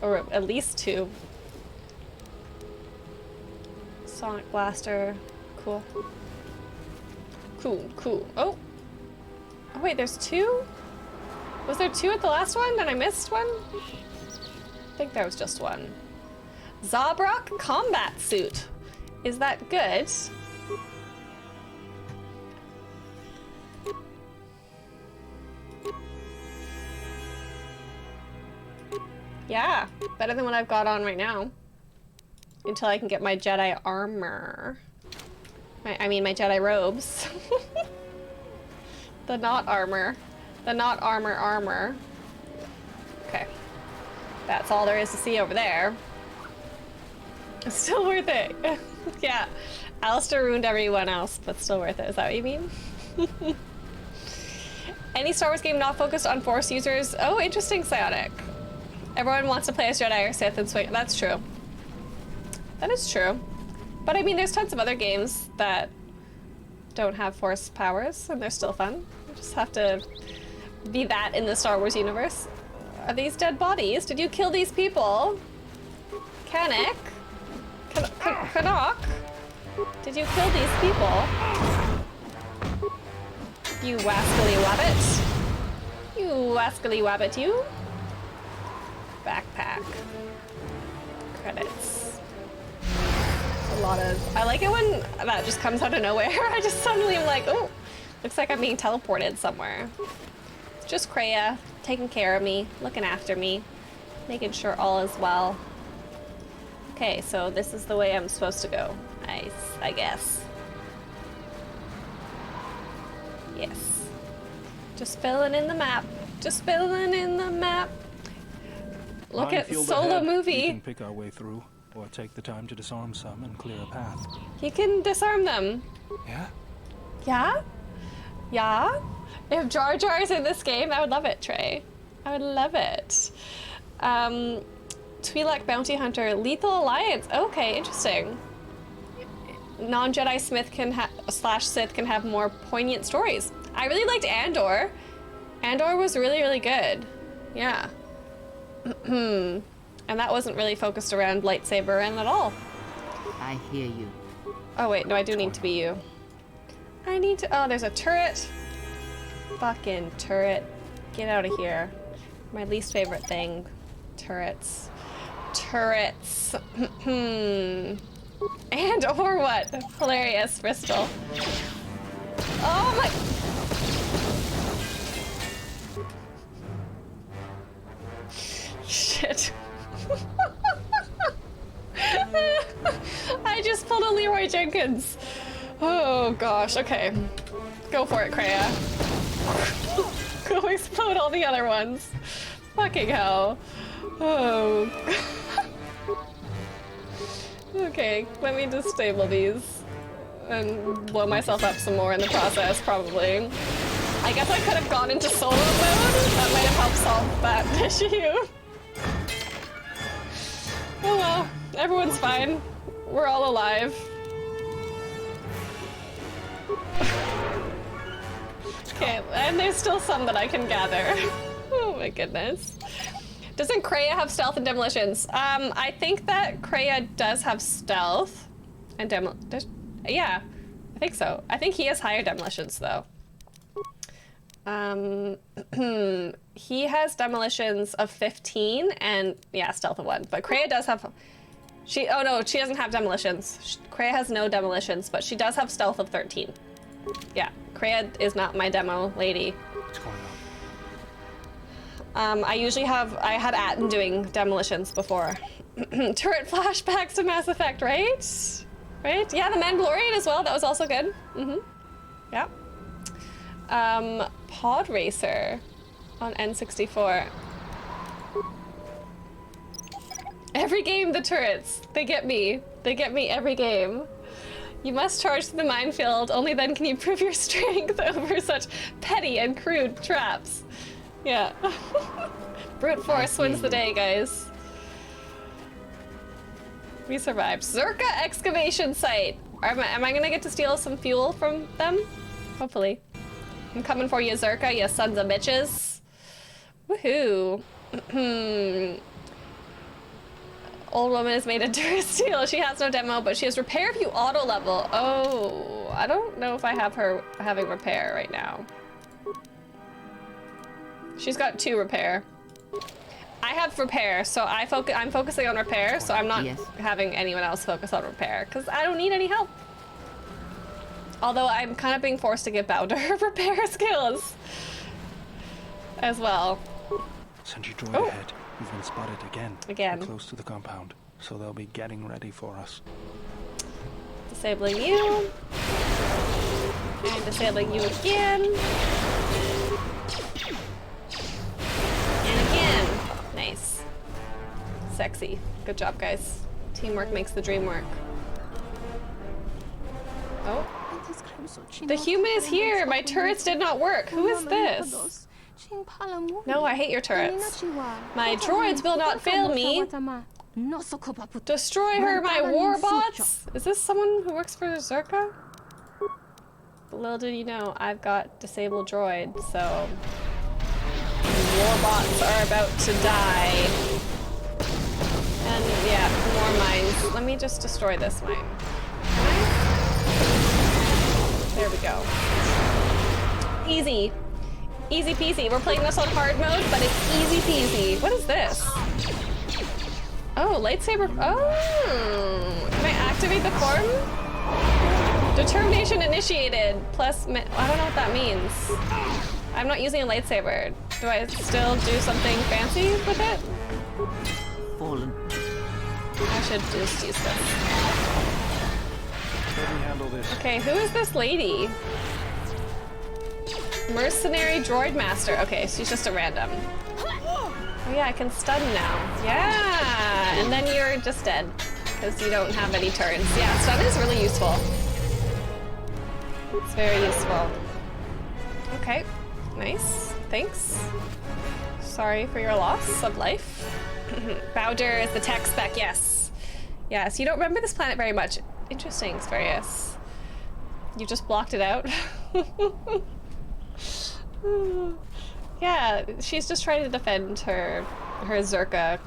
Or at least 2. Sonic Blaster. Cool. Cool, cool. Oh! Oh wait, there's 2? Was there 2 at the last one? And I missed one? I think there was just 1. Zabrak combat suit. Is that good? Yeah, better than what I've got on right now. Until I can get my Jedi armor. I mean my Jedi robes. The not armor. The not armor. Okay. That's all there is to see over there. It's still worth it. Yeah. Alistair ruined everyone else, but still worth it. Is that what you mean? Any Star Wars game not focused on Force users? Oh, interesting, Psionic. Everyone wants to play as Jedi or Sith and swing. That's true. That is true. But I mean, there's tons of other games that don't have Force powers, and they're still fun. You just have to be that in the Star Wars universe. Are these dead bodies? Did you kill these people? Kanek? Canuck? Did you kill these people? You wascally wabbit. You wascally wabbit, you. Backpack. Credits. A lot of... I like it when that just comes out of nowhere. I just suddenly am like, oh, looks like I'm being teleported somewhere. It's just Kreia taking care of me, looking after me, making sure all is well. Okay, so this is the way I'm supposed to go. Nice, I guess. Yes. Just filling in the map. Just filling in the map. Look at Minefield Solo ahead. We Movie. can pick our way through, or take the time to disarm some and clear a path. You can disarm them. Yeah? Yeah? Yeah? If Jar Jar's in this game, I would love it, Trey. I would love it. Twi'lek Bounty Hunter, Lethal Alliance. Okay, interesting. Non-Jedi Smith slash Sith can have more poignant stories. I really liked Andor. Andor was really, really good. Yeah. And that wasn't really focused around lightsaber and at all. I hear you. Oh wait, no, I do need to be you. I need to, oh, there's a turret. Fucking turret. Get out of here. My least favorite thing. Turrets. Turrets. And or what? Hilarious, Bristol. Oh my... Shit. I just pulled a Leroy Jenkins. Oh gosh, okay. Go for it, Kreia. Go explode all the other ones. Fucking hell. Oh. Okay, let me disable these and blow myself up some more in the process, probably. I guess I could have gone into solo mode. That might have helped solve that issue. Oh well, everyone's fine. We're all alive. Okay, and there's still some that I can gather. Oh my goodness. Doesn't Kreia have stealth and demolitions? I think that Kreia does have stealth and yeah, I think so. I think he has higher demolitions though. He has demolitions of 15 and yeah, stealth of 1. But Kreia does have, oh no, she doesn't have demolitions. Kreia has no demolitions, but she does have stealth of 13. Yeah, Kreia is not my demo lady. What's going on? I had Atten doing demolitions before. Turret flashbacks to Mass Effect, right? Right? Yeah, the Mandalorian as well, that was also good. Yeah. Pod Racer on N64. Every game, the turrets, they get me. They get me every game. You must charge through the minefield. Only then can you prove your strength over such petty and crude traps. Yeah. Brute force wins the day, guys. We survived. Zerka excavation site. Am I gonna get to steal some fuel from them? Hopefully. I'm coming for you, Zerka, you sons of bitches. Woohoo. Old woman is made of durasteel. She has no demo, but she has repair view auto level. Oh, I don't know if I have her having repair right now. She's got 2 repair. I have repair, so I'm focusing on repair, so I'm not having anyone else focus on repair, because I don't need any help. Although I'm kind of being forced to give Bowder repair skills as well. Sentry droid ahead. We've been spotted again. We're close to the compound, so they'll be getting ready for us. Disabling you. And disabling you again. And again. Nice. Sexy. Good job, guys. Teamwork makes the dream work. Oh. The human is here! My turrets did not work! Who is this? No, I hate your turrets. My droids will not fail me! Destroy her, my warbots! Is this someone who works for Zerka? Little did you know, I've got disabled droid, so... warbots are about to die. And yeah, more mines. Let me just destroy this mine. There we go. Easy. Easy peasy. We're playing this on hard mode, but it's easy peasy. What is this? Oh, lightsaber. Oh! Can I activate the form? Determination initiated. Plus, I don't know what that means. I'm not using a lightsaber. Do I still do something fancy with it? Fallen. I should just use this. Let me handle this. Okay, who is this lady? Mercenary droid master. Okay, she's just a random. Oh yeah, I can stun now. Yeah, and then you're just dead because you don't have any turns. Yeah, stun is really useful. It's very useful. Okay, nice. Thanks. Sorry for your loss of life. Bowder is the tech spec. Yes. Yes, you don't remember this planet very much. Interesting, Spurious. You just blocked it out? Yeah, she's just trying to defend her Zerka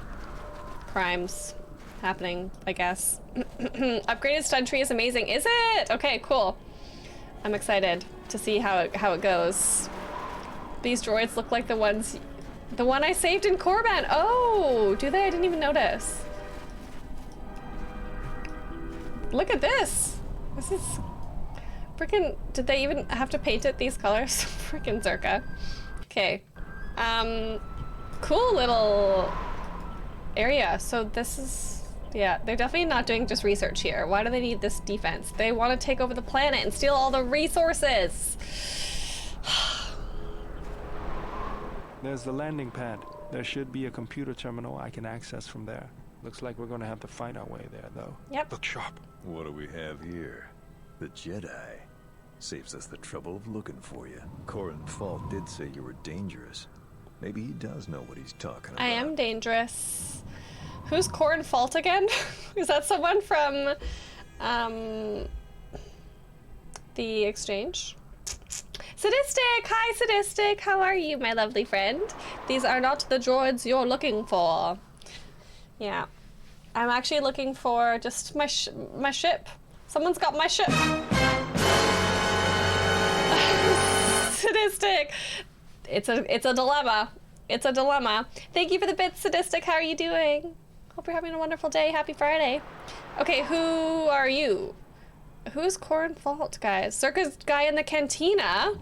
crimes happening, I guess. Upgraded stun tree is amazing. Is it? Okay, cool. I'm excited to see how it goes. These droids look like the one I saved in Korban. Oh, do they? I didn't even notice. Look at this. This is freaking. Did they even have to paint it these colors? Freaking Zerka. Okay. Cool little area. So this is, yeah, they're definitely not doing just research here. Why do they need this defense? They want to take over the planet and steal all the resources. There's the landing pad. There should be a computer terminal I can access from there. Looks like we're gonna have to find our way there, though. Yep. Look sharp. What do we have here? The Jedi. Saves us the trouble of looking for you. Corin Fault did say you were dangerous. Maybe he does know what he's talking about. I am dangerous. Who's Corin Fault again? Is that someone from the exchange? Sadistic! Hi, Sadistic! How are you, my lovely friend? These are not the droids you're looking for. Yeah. I'm actually looking for just my ship. Someone's got my ship. Sadistic! It's a dilemma. It's a dilemma. Thank you for the bits, Sadistic. How are you doing? Hope you're having a wonderful day. Happy Friday. Okay, who are you? Who's Corin Fault, guys? Circus guy in the cantina.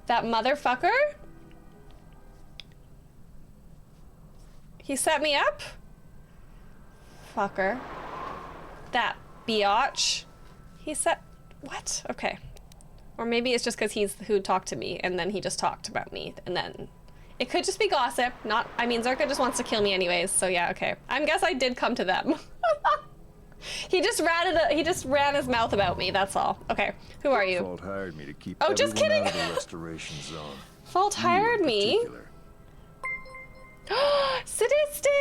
That motherfucker? He set me up? Fucker. That biatch. He set... What? Okay. Or maybe it's just because he's who talked to me, and then he just talked about me, and then It could just be gossip, not, I mean, Zerka just wants to kill me anyways, so yeah, okay. I guess I did come to them. He just ran his mouth about me, that's all. Okay, who are you? Fault hired me to keep Oh, just everyone kidding. out of the restoration zone. Fault hired me? Sadistic!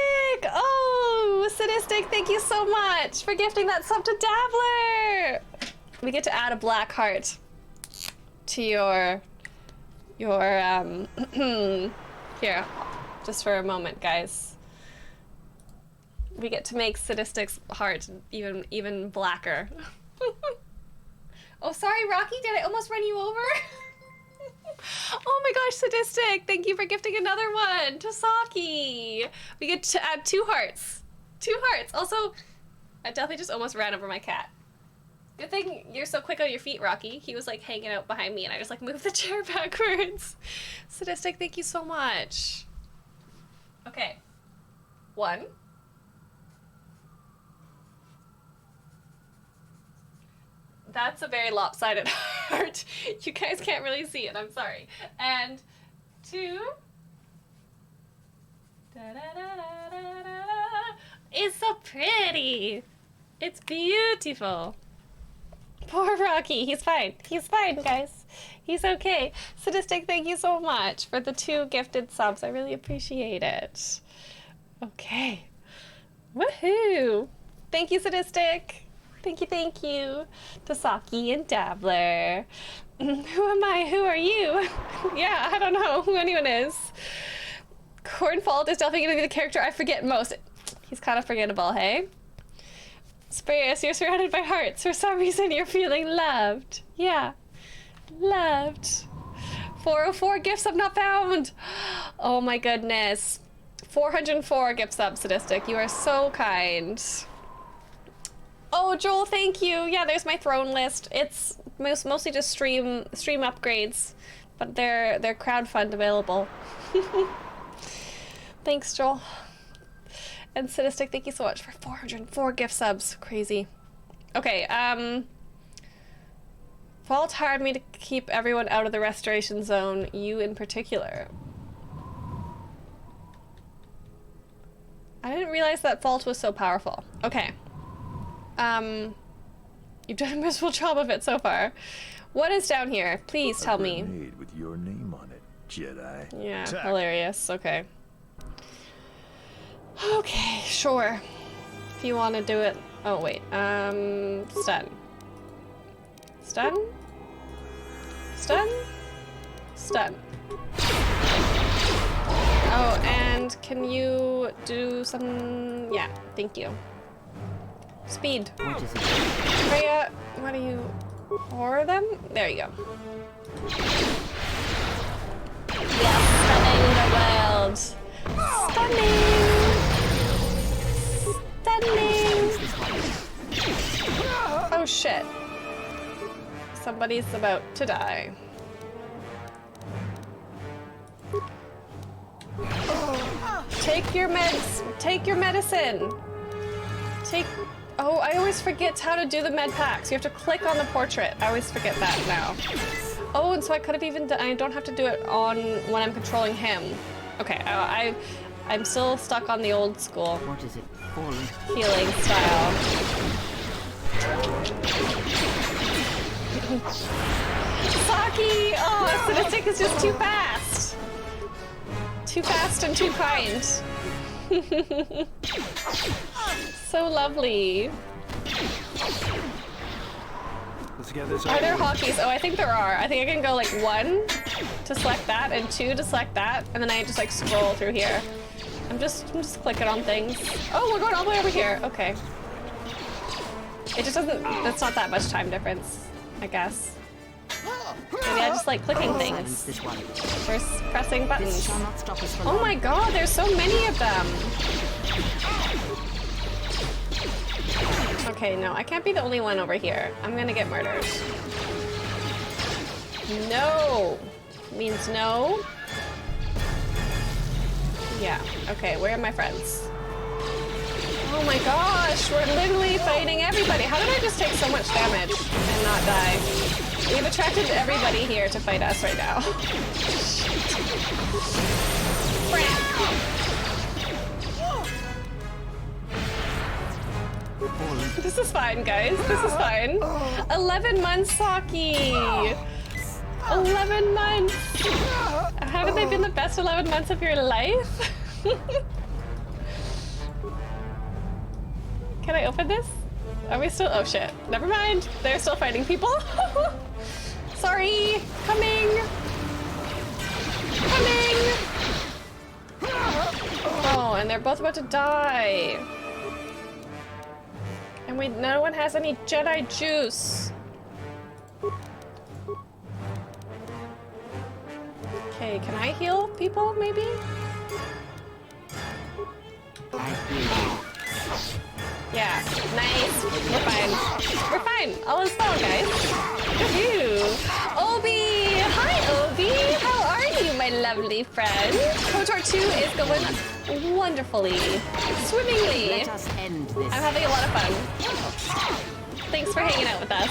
Oh, Sadistic, thank you so much for gifting that sub to Dabbler! We get to add a black heart to your here, just for a moment, guys. We get to make Sadistic's heart even blacker. Oh, sorry, Rocky, did I almost run you over? Oh my gosh, Sadistic, thank you for gifting another one to Saki. We get to add 2 hearts. 2 hearts. Also, I definitely just almost ran over my cat. Good thing you're so quick on your feet, Rocky. He was like hanging out behind me and I just like moved the chair backwards. Sadistic, thank you so much. Okay. 1. That's a very lopsided heart. You guys can't really see it, I'm sorry. And 2. It's so pretty. It's beautiful. Poor Rocky, he's fine. He's fine, guys. He's okay. Sadistic, thank you so much for the 2 gifted subs. I really appreciate it. Okay. Woohoo! Thank you, Sadistic. Thank you. To Saki and Dabbler. Who am I? Who are you? Yeah, I don't know who anyone is. Cornfault is definitely gonna be the character I forget most. He's kind of forgettable, hey? Spurious, you're surrounded by hearts. For some reason, you're feeling loved. Yeah, loved. 404 gifts I've not found. Oh my goodness. 404 gift subs, Sadistic. You are so kind. Oh, Joel, thank you. Yeah, there's my throne list. It's mostly just stream upgrades, but they're crowdfund available. Thanks, Joel. And Sadistic, thank you so much for 404 gift subs. Crazy. Okay, Fault hired me to keep everyone out of the restoration zone, you in particular. I didn't realize that Fault was so powerful. Okay. You've done a miserable job of it so far. What is down here? Please tell me. A grenade with your name on it, Jedi. Yeah, Attack. hilarious. Okay. Okay, sure. If you want to do it. Oh, wait. Stun. Stun? Stun? Stun. Oh, and can you do some... Yeah, thank you. Speed. What is it? Freya, what do you... Or them? There you go. Yes, stunning the world. Stunning! Stunning! Oh shit. Somebody's about to die. Take your meds. Take your medicine. Take... Oh, I always forget how to do the med packs. You have to click on the portrait. I always forget that now. Oh, and so I could have even done... I don't have to do it on when I'm controlling him. Okay, I'm still stuck on the old school What is it? Fallen. healing style. Saki! Oh, Sadistic is just too fast. Too fast and too kind. So lovely. Let's get this Are there over with. hotkeys? Oh, I think there are. I think I can go like 1 to select that and 2 to select that, and then I just like scroll through here. I'm just clicking on things. Oh, we're going all the way over here. Okay. It just doesn't. That's not that much time difference, I guess. Maybe I just like clicking Silence things this one. versus pressing This buttons. shall not stop us for Oh long. my god, there's so many of them. Okay, no, I can't be the only one over here. I'm gonna get murdered. No means no. Yeah, okay, where are my friends? Oh my gosh, we're literally fighting everybody. How did I just take so much damage and not die? We've attracted everybody here to fight us right now. This is fine, guys. This is fine. 11 months, Saki. 11 months. Haven't they been the best 11 months of your life? Can I open this? Are we still? Oh shit. Never mind. They're still fighting people. Sorry. Coming. Coming. Oh, and they're both about to die. And no one has any Jedi juice. Okay, can I heal people, maybe? Yeah, nice. We're fine. We're fine. All is well, guys. Woohoo! Obi! Hi, Obi! How are you, my lovely friend? KOTOR 2 is going wonderfully. Swimmingly. Let us end this. I'm having a lot of fun. Thanks for hanging out with us.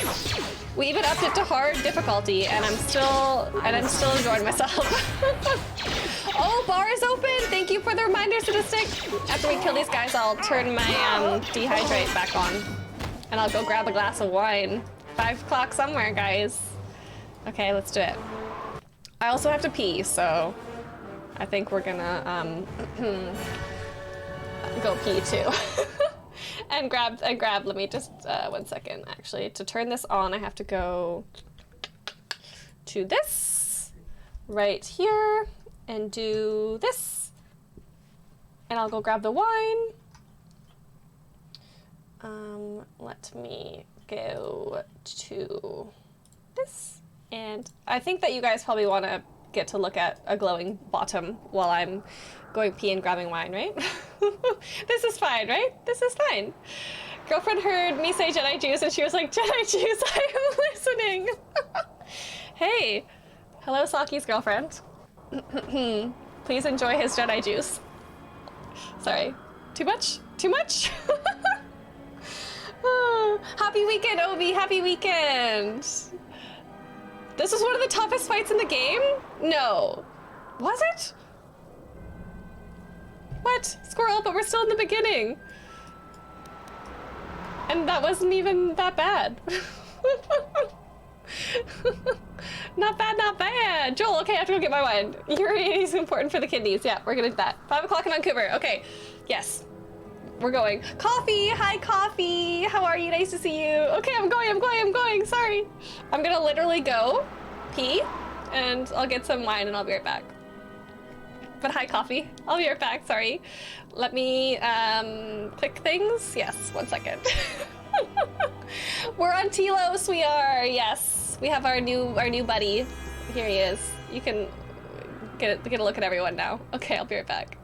We even upped it to hard difficulty, and I'm still enjoying myself. Oh, bar is open! Thank you for the reminder, Sadistic. After we kill these guys, I'll turn my dehydrate back on, and I'll go grab a glass of wine. 5 o'clock somewhere, guys. Okay, let's do it. I also have to pee, so I think we're gonna go pee too. and grab. Let me just 1 second. Actually, to turn this on, I have to go to this right here and do this, and I'll go grab the wine. Let me go to this, and I think that you guys probably want to get to look at a glowing bottom while I'm going pee and grabbing wine, right? This is fine, right? This is fine. Girlfriend heard me say Jedi juice and she was like, Jedi juice, I am listening. Hey, hello Saki's girlfriend. Please enjoy his Jedi juice. Sorry, too much? Too much? Happy weekend, Obi, happy weekend. This was one of the toughest fights in the game? No. Was it? What? Squirrel, but we're still in the beginning. And that wasn't even that bad. Not bad, not bad. Joel, okay, I have to go get my wine. Urine is important for the kidneys. Yeah, we're gonna do that. 5 o'clock in Vancouver. Okay, yes. We're going. Coffee, hi Coffee. How are you? Nice to see you. Okay, I'm going. Sorry. I'm gonna literally go pee and I'll get some wine and I'll be right back. But hi Coffee. I'll be right back, sorry. Let me click things. Yes, 1 second. We're on Telos, we are. Yes, we have our new buddy. Here he is. You can get a look at everyone now. Okay, I'll be right back.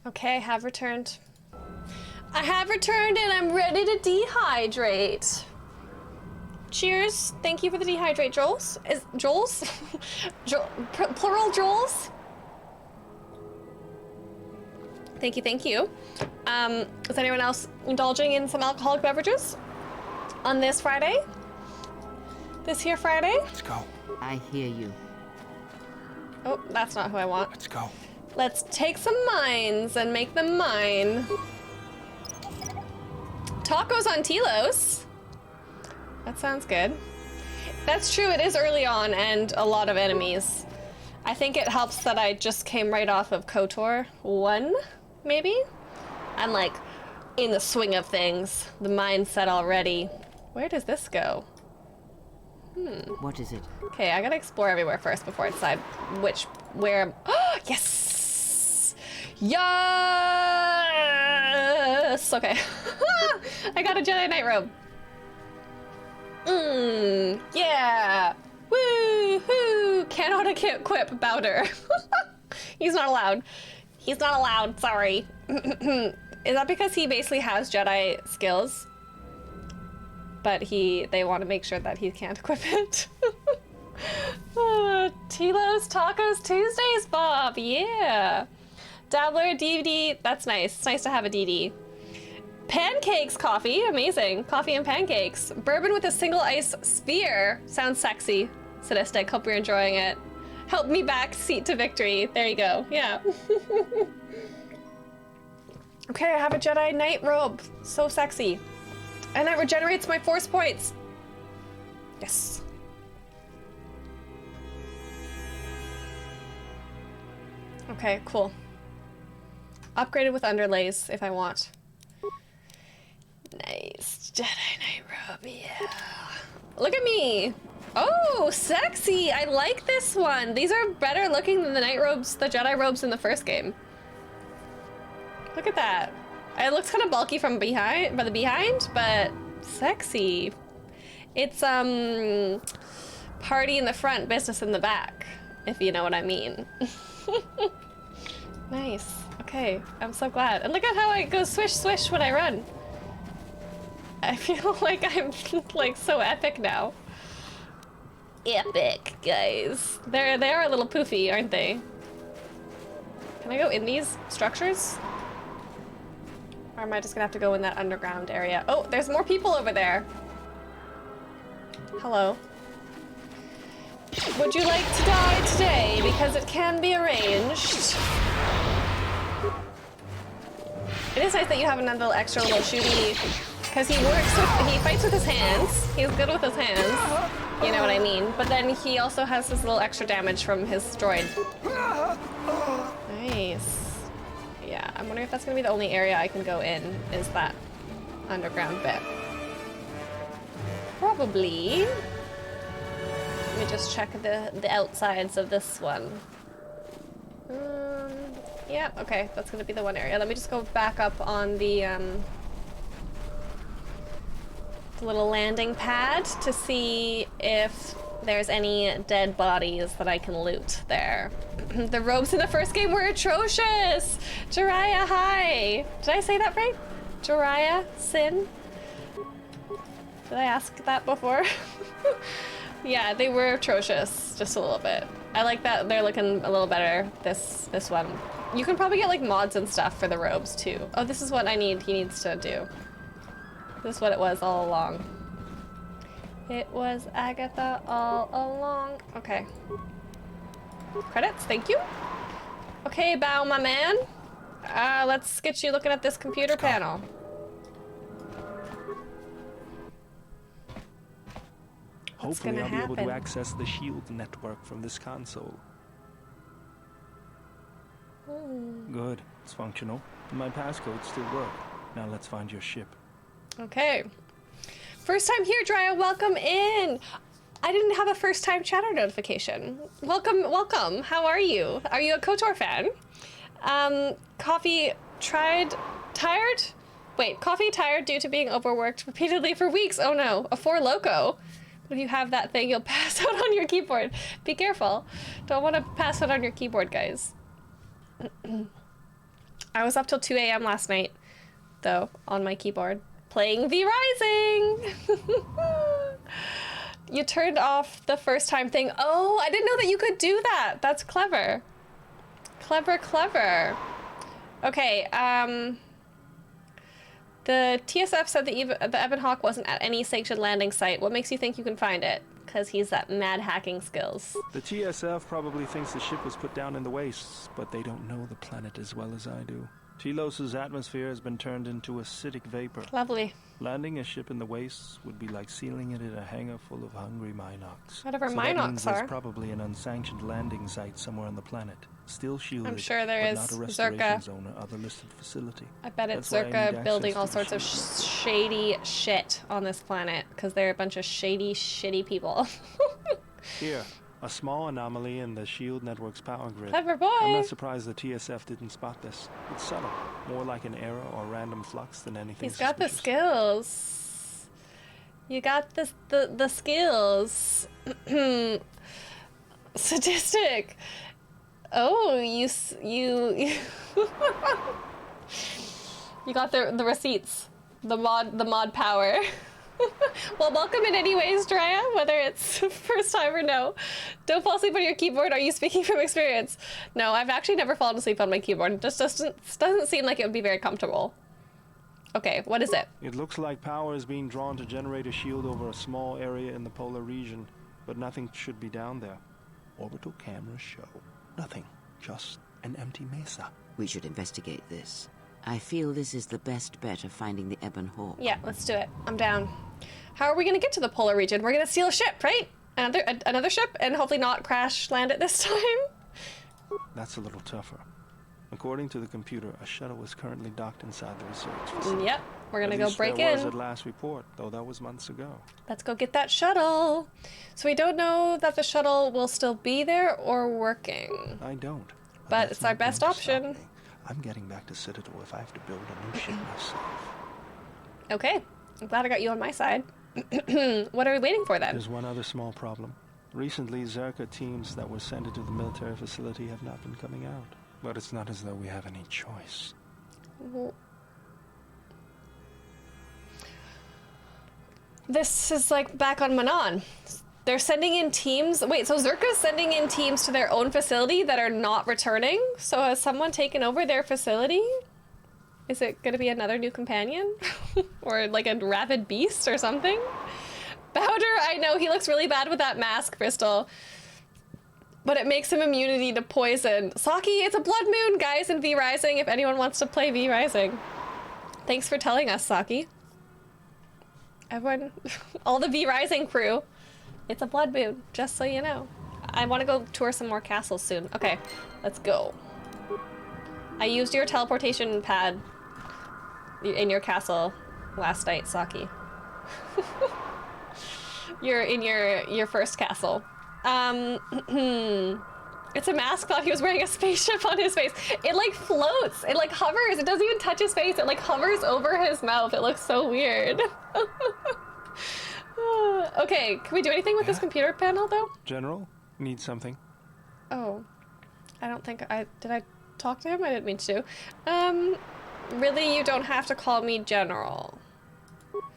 Okay, I have returned. I have returned and I'm ready to dehydrate. Cheers. Thank you for the dehydrate, Joels. Is Joels? Plural Joels? Thank you, thank you. Is anyone else indulging in some alcoholic beverages on this Friday? This here Friday? Let's go. I hear you. Oh, that's not who I want. Let's go. Let's take some mines and make them mine. Tacos on Telos. That sounds good. That's true, it is early on and a lot of enemies. I think it helps that I just came right off of KOTOR 1, maybe? I'm like in the swing of things, the mindset already. Where does this go? What is it? Okay, I gotta explore everywhere first before I decide where. Oh, yes! Yes! Okay. I got a Jedi Knight robe. Yeah! Woo-hoo! Cannot equip Bowder. He's not allowed. He's not allowed, sorry. Is that because he basically has Jedi skills? But they want to make sure that he can't equip it. Tilo's Tacos Tuesdays, Bob, yeah. Dabbler, DD, that's nice. It's nice to have a DD. Pancakes coffee, amazing. Coffee and pancakes. Bourbon with a single ice sphere. Sounds sexy. Sadistic, hope you're enjoying it. Help me back seat to victory. There you go, yeah. Okay, I have a Jedi Knight robe. So sexy. And it regenerates my force points. Yes. Okay, cool. Upgraded with underlays if I want. Nice. Jedi Knight robe, yeah. Look at me. Oh, sexy. I like this one. These are better looking than the Knight robes, the Jedi robes in the first game. Look at that. It looks kind of bulky from behind, but sexy. It's party in the front, business in the back, if you know what I mean. Nice. Okay, I'm so glad. And look at how I go swish swish when I run. I feel like I'm like so epic now. Epic, guys. They are a little poofy, aren't they? Can I go in these structures? Or am I just gonna have to go in that underground area? Oh, there's more people over there. Hello. Would you like to die today? Because it can be arranged. It is nice that you have another extra little shooty, because he fights with his hands. He's good with his hands. You know what I mean? But then he also has this little extra damage from his droid. Nice. Yeah, I'm wondering if that's gonna be the only area I can go in, is that underground bit. Probably. Let me just check the outsides of this one. Yeah, okay, that's gonna be the one area. Let me just go back up on the little landing pad to see if there's any dead bodies that I can loot there. The robes in the first game were atrocious! Jiraiya, hi! Did I say that right? Jiraiya, Sin? Did I ask that before? Yeah, they were atrocious, just a little bit. I like that they're looking a little better, this one. You can probably get like mods and stuff for the robes too. Oh, this is what he needs to do. This is what it was all along. It was Agatha all along. Okay. Credits, thank you. Okay, Bao, my man. Let's get you looking at this computer panel. Hopefully I'll be able to access the shield network from this console. Good, it's functional. My passcodes still work. Now let's find your ship. Okay. First time here, Drya, welcome in. I didn't have a first time chatter notification. Welcome, welcome. How are you? Are you a KOTOR fan? Coffee tired due to being overworked repeatedly for weeks. Oh no, a 4 Loco. If you have that thing, you'll pass out on your keyboard. Be careful. Don't want to pass out on your keyboard, guys. I was up till 2 a.m. last night, though, on my keyboard, playing V Rising! You turned off the first time thing. Oh, I didn't know that you could do that. That's clever. Clever, clever. Okay, the TSF said the Ebon Hawk wasn't at any sanctioned landing site. What makes you think you can find it? Because he's that mad hacking skills. The TSF probably thinks the ship was put down in the wastes, but they don't know the planet as well as I do. Telos' atmosphere has been turned into acidic vapor. Lovely. Landing a ship in the wastes would be like sealing it in a hangar full of hungry Minocs. Whatever so Minocs that means are. There's probably an unsanctioned landing site somewhere on the planet. Still shielded, I'm sure there but is. not a restoration Zerka. zone or other listed facility. I bet it's That's why I need Zerka building access all to the sorts of shield. shady shit on this planet, because they're a bunch of shady, shitty people. Here, a small anomaly in the shield network's power grid. Clever boy! I'm not surprised the TSF didn't spot this. It's subtle, more like an error or random flux than anything He's got the suspicious. skills. You got the skills. Sadistic. Oh, you you got the receipts. The mod power. Well, welcome in anyways, Drea, whether it's first time or no. Don't fall asleep on your keyboard. Are you speaking from experience? No, I've actually never fallen asleep on my keyboard. It just doesn't seem like it would be very comfortable. Okay, what is it? It looks like power is being drawn to generate a shield over a small area in the polar region, but nothing should be down there. Orbital cameras show nothing, just an empty mesa. We should investigate this. I feel this is the best bet of finding the Ebon Hawk. Yeah, let's do it. I'm down. How are we gonna get to the polar region? We're gonna steal a ship, right? Another ship, and hopefully not crash land it this time? That's a little tougher. According to the computer, a shuttle is currently docked inside the research facility. Yep, we're gonna At go least break there was in. at last report, though that was months ago. Let's go get that shuttle. So we don't know that the shuttle will still be there or working. I don't. But that's it's our not going best to stop option. me. I'm getting back to Citadel if I have to build a new ship myself. Okay, I'm glad I got you on my side. What are we waiting for then? There's one other small problem. Recently, Zerka teams that were sent into the military facility have not been coming out. But it's not as though we have any choice. This is like back on Manon. They're sending in teams. Wait, so Zerka's sending in teams to their own facility that are not returning? So has someone taken over their facility? Is it going to be another new companion? Or like a rabid beast or something? Bowder, I know, he looks really bad with that mask, Crystal. But it makes him immunity to poison. Saki, it's a blood moon, guys, in V Rising, if anyone wants to play V Rising. Thanks for telling us, Saki. Everyone, all the V Rising crew, it's a blood moon, just so you know. I want to go tour some more castles soon. Okay, let's go. I used your teleportation pad in your castle last night, Saki. You're in your first castle. It's a mask. Thought he was wearing a spaceship on his face. It like floats. It like hovers. It doesn't even touch his face. It like hovers over his mouth. It looks so weird. Okay, can we do anything with this computer panel though? General, need something? Oh, I don't think did I talk to him? I didn't mean to. Really, you don't have to call me General.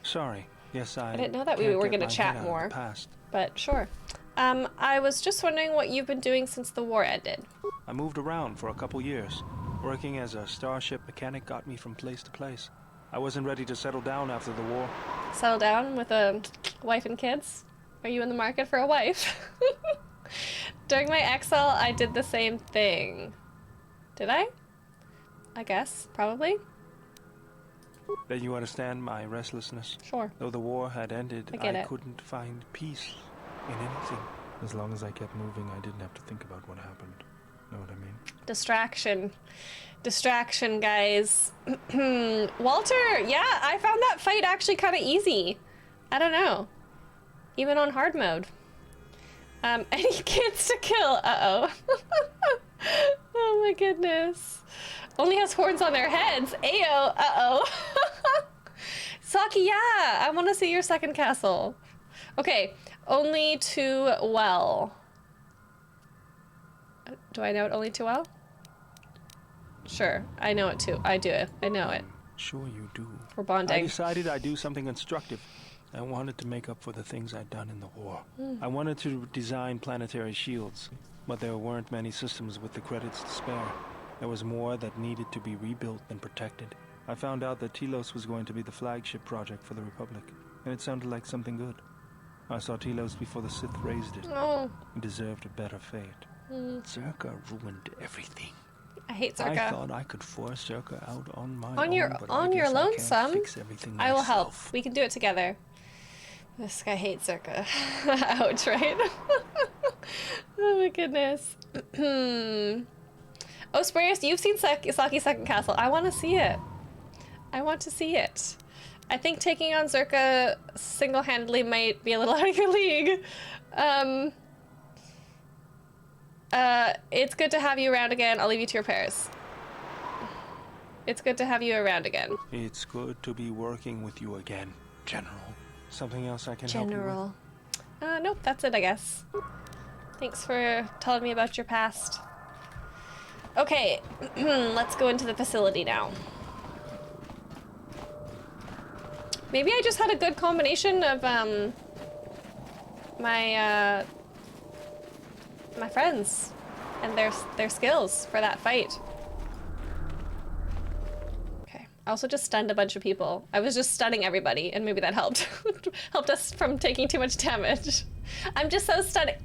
Sorry. Yes, I didn't know that we can't were get gonna my chat head out of the more. past. But sure. I was just wondering what you've been doing since the war ended. I moved around for a couple years. Working as a starship mechanic got me from place to place. I wasn't ready to settle down after the war. Settle down with a wife and kids? Are you in the market for a wife? During my exile, I did the same thing. Did I? I guess, probably. Then you understand my restlessness. Sure. Though the war had ended, I get it. couldn't find peace in anything. As long as I kept moving, I didn't have to think about what happened. Know what I mean? Distraction. Distraction, guys. Walter, yeah, I found that fight actually kind of easy. I don't know. Even on hard mode. Any kids to kill? Uh-oh. Oh my goodness. Only has horns on their heads. Ayo, uh-oh. Saki, yeah, I want to see your second castle. Okay, only too well. Do I know it only too well? Sure, I know it too. I do it. I know it. Sure you do. We're I bonding. decided I'd do something constructive. I wanted to make up for the things I'd done in the war. I wanted to design planetary shields, but there weren't many systems with the credits to spare. There was more that needed to be rebuilt and protected. I found out that Telos was going to be the flagship project for the Republic, and it sounded like something good. I saw Telos before the Sith raised it. Oh, It deserved a better fate. Zerka ruined everything. I hate I Zerka. thought I could force Zerka out on my On own, your but I on your guess I can't lonesome. fix everything I will help. myself. We can do it together. This guy hates Zerka. Ouch, right? Oh my goodness. Oh, Spurious, you've seen Saki's Second Castle. I want to see it. I want to see it. I think taking on Zerka single-handedly might be a little out of your league. It's good to have you around again. I'll leave you to your prayers. It's good to have you around again. It's good to be working with you again, General. Something else I can help you General. Nope, that's it, I guess. Thanks for telling me about your past. Okay, let's go into the facility now. Maybe I just had a good combination of, my friends and their skills for that fight. Okay, I also just stunned a bunch of people. I was just stunning everybody, and maybe that helped. Helped us from taking too much damage. I'm just so stunning.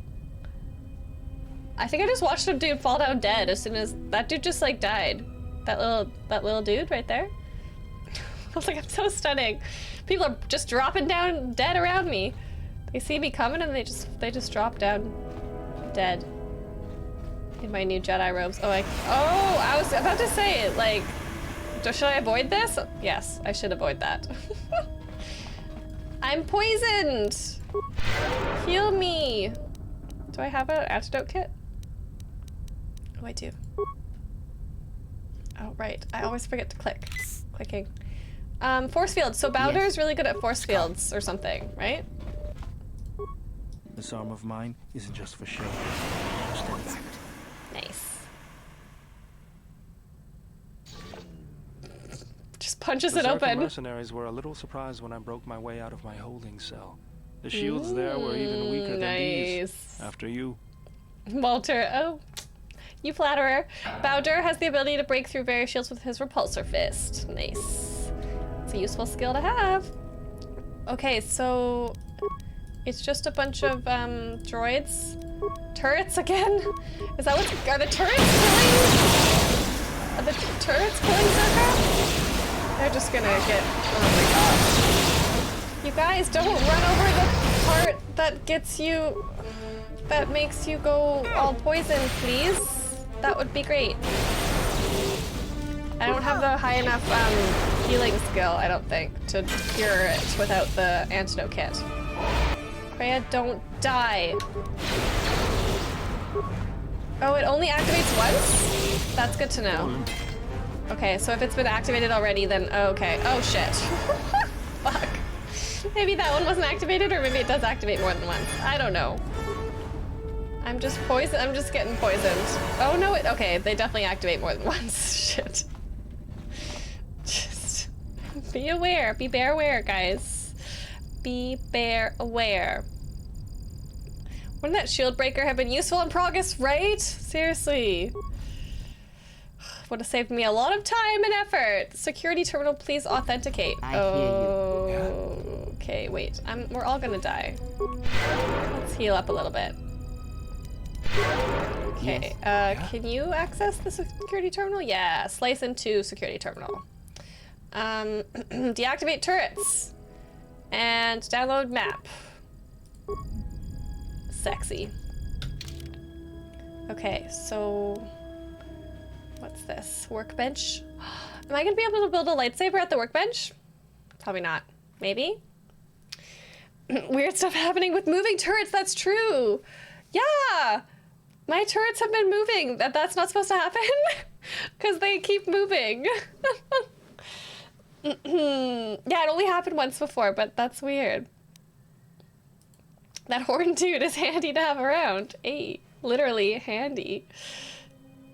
I think I just watched a dude fall down dead as soon as that dude just like died. That little dude right there. I was like, I'm so stunning. People are just dropping down dead around me. They see me coming and they just drop down dead. In my new Jedi robes. I was about to say, like, should I avoid this? Yes, I should avoid that. I'm poisoned! Heal me! Do I have an antidote kit? Oh, I do. Oh, right. I always forget to click. Clicking. Force fields. So Bowder's really good at force fields or something, right? This arm of mine isn't just for show. Stand back. Nice. Just punches The it Zerka open. mercenaries were a little surprised when I broke my way out of my holding cell. The shields there were even weaker than these. Nice. After you. Walter, oh, you flatterer. Bowder has the ability to break through various shields with his repulsor fist. Nice. It's a useful skill to have. Okay, so it's just a bunch of droids. Turrets again? Is that what? Are the turrets killing? Are the turrets killing Zerka? They're just gonna get. Oh my gosh! You guys, don't run over the part that gets you. That makes you go all poisoned, please. That would be great. I don't have the high enough healing skill, I don't think, to cure it without the antidote kit. Freya, don't die. Oh, it only activates once? That's good to know. Okay, so if it's been activated already, then okay. Oh shit. Fuck. Maybe that one wasn't activated, or maybe it does activate more than once. I don't know. I'm just poisoned. I'm just getting poisoned. Oh no, okay, they definitely activate more than once. Shit. Just be aware. Be bear aware, guys. Be bear aware. Wouldn't that shield breaker have been useful in progress, right? Seriously. Would have saved me a lot of time and effort. Security terminal, please authenticate. I hear you. Okay, wait. We're all gonna die. Let's heal up a little bit. Okay, can you access the security terminal? Yeah, slice into security terminal. Deactivate turrets. And download map. Sexy. Okay, so what's this? Workbench? Am I gonna be able to build a lightsaber at the workbench? Probably not. Maybe? Weird stuff happening with moving turrets, that's true! Yeah! My turrets have been moving. That's not supposed to happen? Because they keep moving. Yeah, it only happened once before, but that's weird. That horn dude is handy to have around. Hey, literally handy.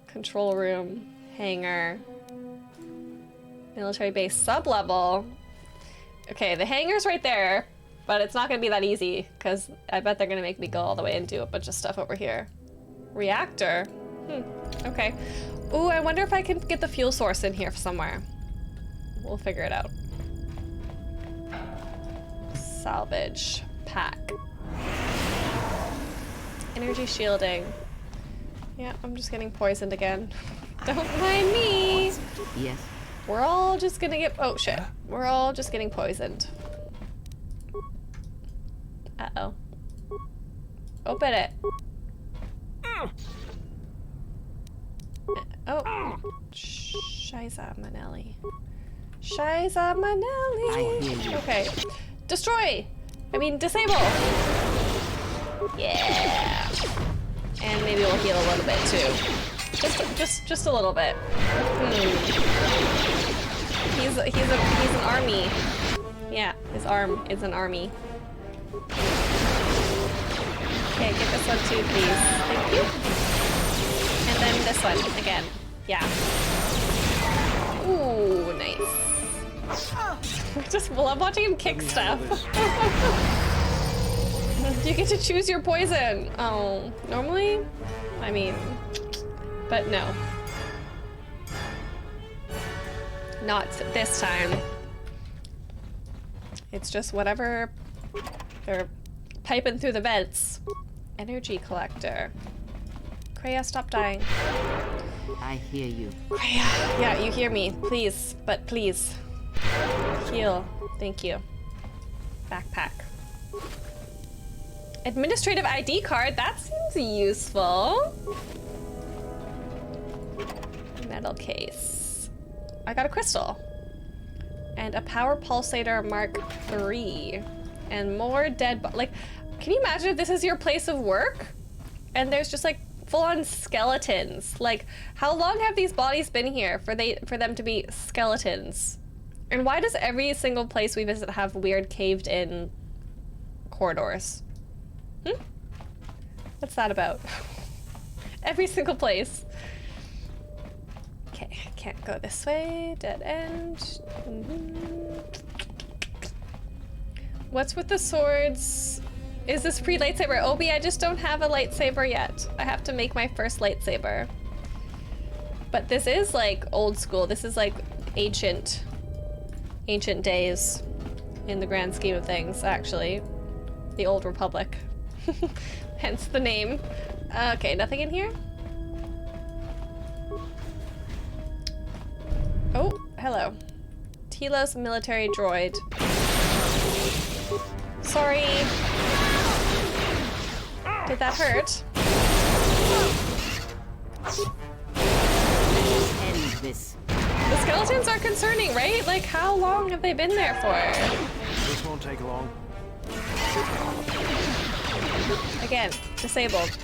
Control room. Hangar. Military base sub-level. Okay, the hangar's right there, but it's not gonna be that easy, because I bet they're gonna make me go all the way and do a bunch of stuff over here. Reactor? Okay. Ooh, I wonder if I can get the fuel source in here somewhere. We'll figure it out. Salvage. Pack. Energy shielding. Yeah, I'm just getting poisoned again. Don't mind me! Yes. We're all just gonna get- oh shit. We're all just getting poisoned. Uh-oh. Open it. Oh. Shiza Manelli. Shiza Manelli! I hear you. Okay. Destroy! I mean, disable! Yeah! And maybe we'll heal a little bit too. Just a little bit. He's an army. Yeah, his arm is an army. Okay, get this one too, please. Thank you. And then this one again. Yeah. Ooh, nice. Just love watching him kick stuff. You get to choose your poison. Oh, normally? I mean, but no. Not this time. It's just whatever they're piping through the vents. Energy collector. Kreia, stop dying. I hear you. Kreia, yeah, you hear me. Please, but please. Heal. Thank you. Backpack. Administrative ID card, that seems useful. Metal case. I got a crystal. And a power pulsator Mark III. And more dead like, can you imagine if this is your place of work? And there's just like full-on skeletons. Like, how long have these bodies been here for them to be skeletons? And why does every single place we visit have weird caved-in corridors? What's that about? Every single place. Okay, can't go this way. Dead end. What's with the swords? Is this pre-lightsaber? Obi, I just don't have a lightsaber yet. I have to make my first lightsaber. But this is like old school. This is like ancient days in the grand scheme of things, actually. The Old Republic. Hence the name. Okay, nothing in here? Oh, hello. Telos military droid. Sorry. Did that hurt? End this. The skeletons are concerning, right? Like, how long have they been there for? This won't take long. Again, disabled.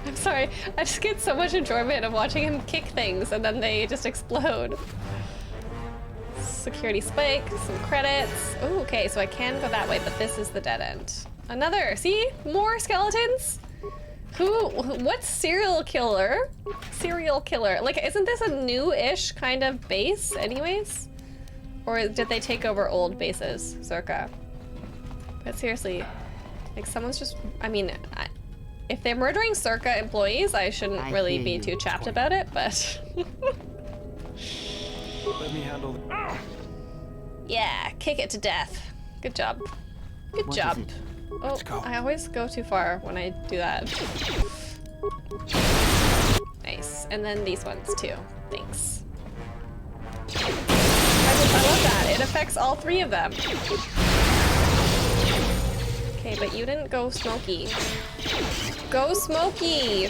I'm sorry, I just get so much enjoyment of watching him kick things and then they just explode. Security spike, some credits. Oh, okay, so I can go that way, but this is the dead end. Another, see? More skeletons? What's serial killer? Serial killer. Like, isn't this a new-ish kind of base anyways? Or did they take over old bases, circa? But seriously, like someone's just, I mean, if they're murdering circa employees, I shouldn't really be too chapped about it, but. Let me handle it. Yeah, kick it to death. Good job. Good What job. is it? Oh, go. I always go too far when I do that. Nice. And then these ones too. Thanks. I love that. It affects all three of them. Okay, but you didn't go smoky. Go smoky!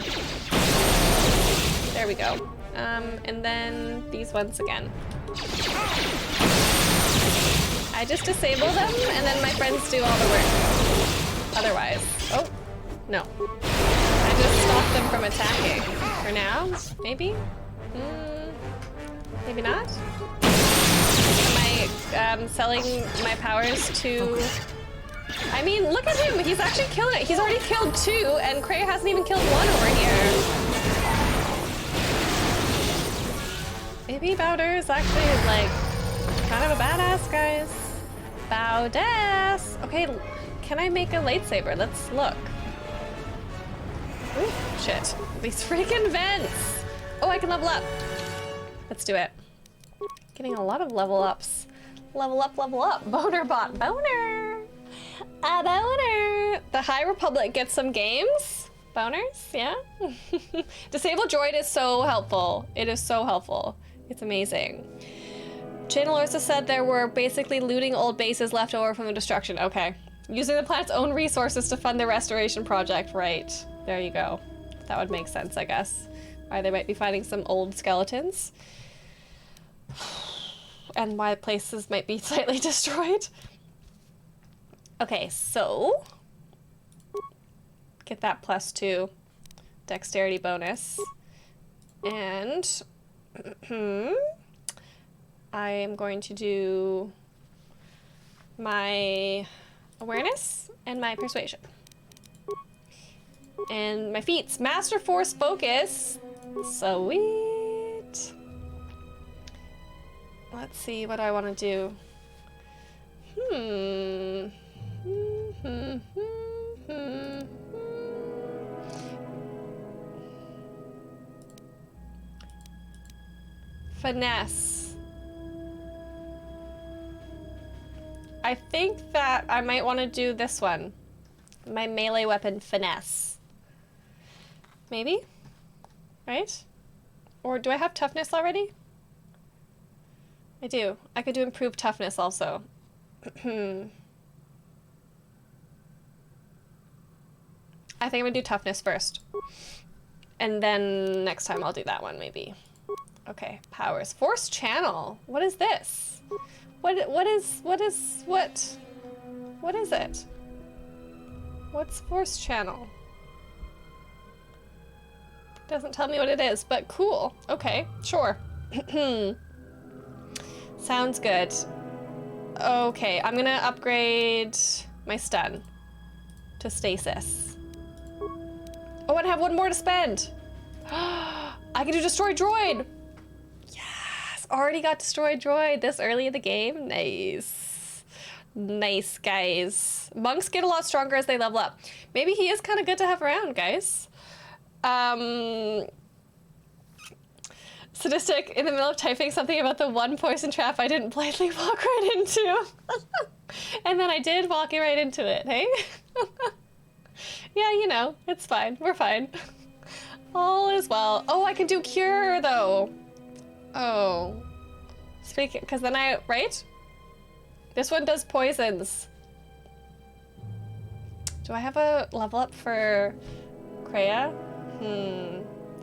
There we go. And then these ones again. I just disable them, and then my friends do all the work. Otherwise. Oh, no. I just stop them from attacking. For now, maybe? Maybe not? Am I selling my powers to I mean, look at him. He's actually killing it. He's already killed 2, and Kreia hasn't even killed 1 over here. Maybe Bowder is actually, like, kind of a badass, guys. Bowdass. Okay, can I make a lightsaber? Let's look. Ooh, shit. These freaking vents. Oh, I can level up. Let's do it. Getting a lot of level ups. Level up, level up. Boner bot. Boner. A boner. The High Republic gets some games. Boners, yeah. Disable droid is so helpful. It is so helpful. It's amazing. Channel Orsa said there were basically looting old bases left over from the destruction. Okay. Using the planet's own resources to fund the restoration project. Right. There you go. That would make sense, I guess. Why they might be finding some old skeletons. And why places might be slightly destroyed. Okay, so... get that +2 dexterity bonus. And... I am going to do my awareness and my persuasion. And my feats. Master Force Focus. Sweet. Let's see what I want to do. Finesse. I think that I might want to do this one. My melee weapon, Finesse. Maybe? Right? Or do I have toughness already? I do. I could do improved toughness also. I think I'm gonna do toughness first. And then next time I'll do that one, maybe. Okay, powers. Force channel. What is this? What is it? What's force channel? Doesn't tell me what it is, but cool. Okay, sure. Sounds good. Okay, I'm gonna upgrade my stun to stasis. Oh, and I have 1 more to spend. I can do destroy droid. Yes, already got destroy droid this early in the game. Nice. Nice, guys. Monks get a lot stronger as they level up. Maybe he is kind of good to have around, guys. Sadistic, in the middle of typing something about the 1 poison trap I didn't blindly walk right into. And then I did walk right into it, hey? Yeah, you know, it's fine. We're fine. All is well. Oh, I can do cure, though. Oh. Speaking, because then right? This one does poisons. Do I have a level up for Kreia?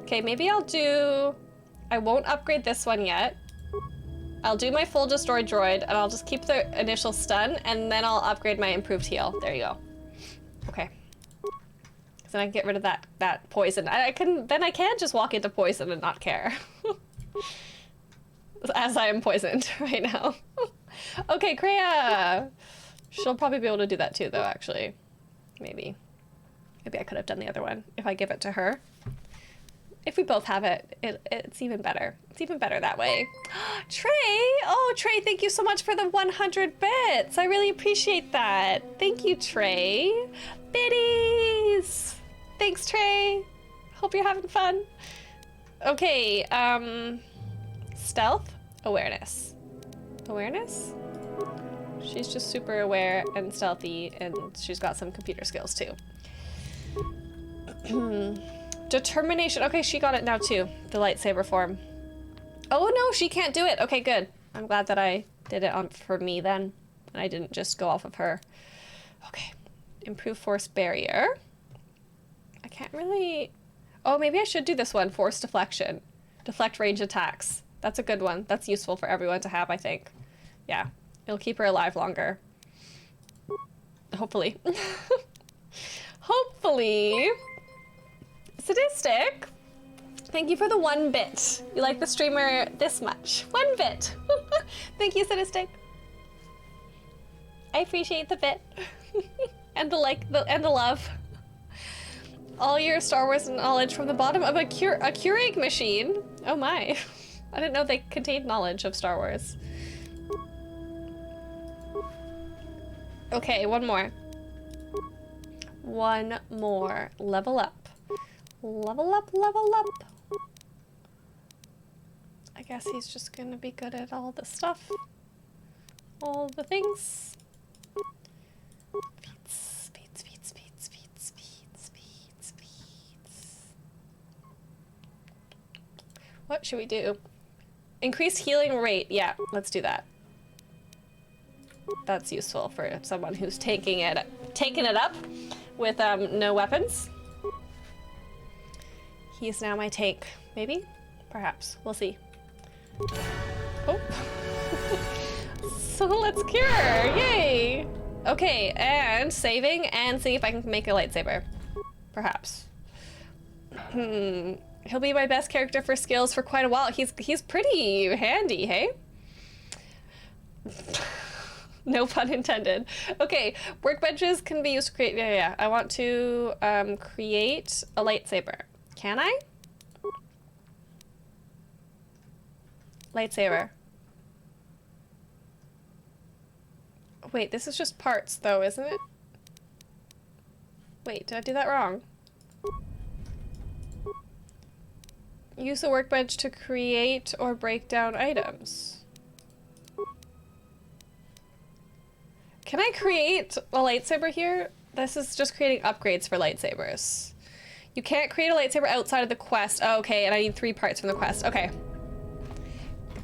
Okay, maybe I'll do... I won't upgrade this one yet. I'll do my full destroy droid, and I'll just keep the initial stun, and then I'll upgrade my improved heal. There you go. Okay. So then I can get rid of that poison. I can just walk into poison and not care. As I am poisoned right now. Okay, Kreia! She'll probably be able to do that too, though, actually. Maybe. Maybe I could have done the other one if I give it to her. If we both have it, it's even better. It's even better that way. Trey! Oh, Trey, thank you so much for the 100 bits. I really appreciate that. Thank you, Trey. Biddies! Thanks, Trey. Hope you're having fun. Okay, stealth, awareness. Awareness? She's just super aware and stealthy, and she's got some computer skills too. Determination. Okay, she got it now too. The lightsaber form. Oh no, she can't do it. Okay, good. I'm glad that I did it for me then, and I didn't just go off of her. Okay. Improve force barrier. I can't really... Oh, maybe I should do this one. Force deflection. Deflect range attacks. That's a good one. That's useful for everyone to have, I think. Yeah. It'll keep her alive longer. Hopefully. Hopefully. Sadistic. Thank you for the 1 bit. You like the streamer this much. 1 bit. Thank you, Sadistic. I appreciate the bit. And the and the love. All your Star Wars knowledge from the bottom of a Keurig machine. Oh my. I didn't know they contained knowledge of Star Wars. Okay, one more. One more. Level up. Level up, level up. I guess he's just gonna be good at all the stuff. All the things. What should we do? Increased healing rate. Yeah, let's do that. That's useful for someone who's taking it up with no weapons. He's now my tank. Maybe? Perhaps. We'll see. Oh. So let's cure! Yay! Okay, and saving and see if I can make a lightsaber. Perhaps. He'll be my best character for skills for quite a while. He's pretty handy, hey? No pun intended. Okay, workbenches can be used to create... Yeah. I want to create a lightsaber. Can I? Lightsaber. Wait, this is just parts though, isn't it? Wait, did I do that wrong? Use a workbench to create or break down items. Can I create a lightsaber here? This is just creating upgrades for lightsabers. You can't create a lightsaber outside of the quest. Oh, okay, and I need 3 parts from the quest. Okay.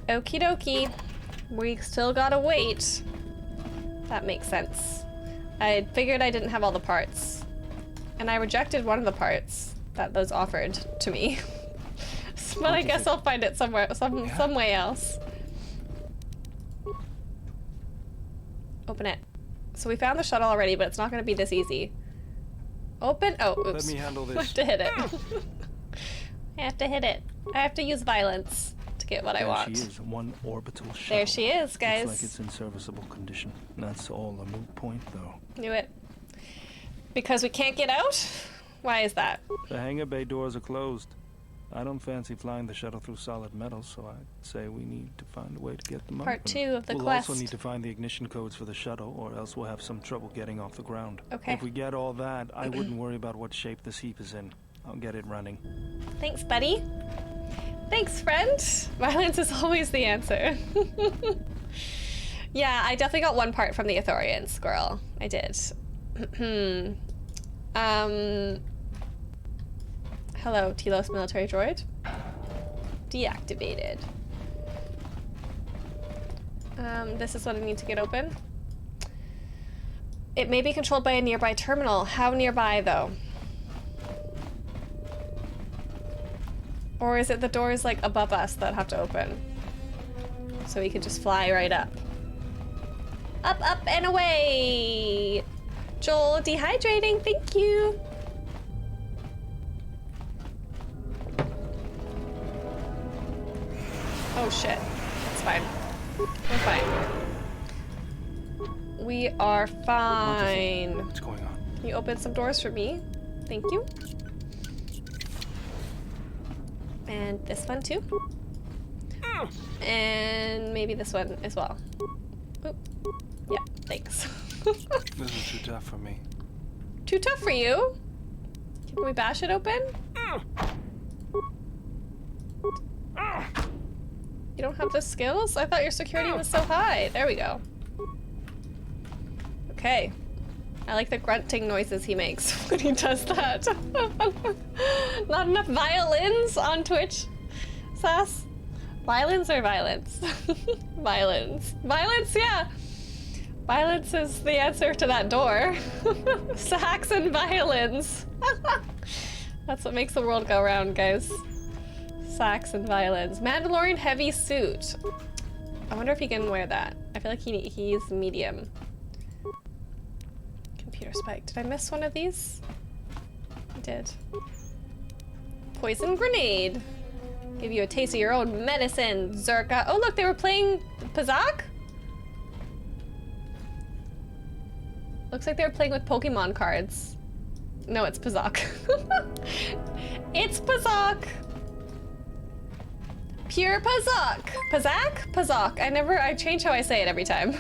Okie dokie. We still gotta wait. That makes sense. I figured I didn't have all the parts. And I rejected one of the parts that was offered to me. But I guess I'll find it somewhere, some way else. Open it. So we found the shuttle already, but it's not going to be this easy. Open. Oh, oops. Let me handle this. I have to hit it. I have to hit it. I have to use violence to get what I want. There she is, one orbital shuttle. There she is, guys. Looks like it's in serviceable condition. That's all a moot point, though. Knew it. Because we can't get out? Why is that? The hangar bay doors are closed. I don't fancy flying the shuttle through solid metal, so I'd say we need to find a way to get them Part open. 2 of the we'll quest. We'll also need to find the ignition codes for the shuttle, or else we'll have some trouble getting off the ground. Okay. If we get all that, I wouldn't worry about what shape this heap is in. I'll get it running. Thanks, buddy. Thanks, friend. Violence is always the answer. Yeah, I definitely got 1 part from the Ithorian squirrel. I did. Hello, Telos military droid. Deactivated. This is what I need to get open. It may be controlled by a nearby terminal. How nearby, though? Or is it the doors, like, above us that have to open? So we could just fly right up. Up, up, and away! Joel, dehydrating, thank you! Oh shit. It's fine. We're fine. We are fine. What's going on? Can you open some doors for me? Thank you. And this one too. And maybe this one as well. Oop. Yeah, thanks. This is too tough for me. Too tough for you? Can we bash it open? You don't have the skills? I thought your security was so high. There we go. Okay. I like the grunting noises he makes when he does that. Not enough violins on Twitch, Sass. Violins or violence? Violence. Violence, yeah. Violence is the answer to that door. Sax and violins. That's what makes the world go round, guys. Sax and violins. Mandalorian heavy suit. I wonder if he can wear that. I feel like he's medium. Computer spike. Did I miss one of these? I did. Poison grenade. Give you a taste of your own medicine, Zerka. Oh look, they were playing Pazak? Looks like they're playing with Pokemon cards. No, it's Pazak. It's Pazak! Pure Pazak! Pazak? Pazak. I change how I say it every time.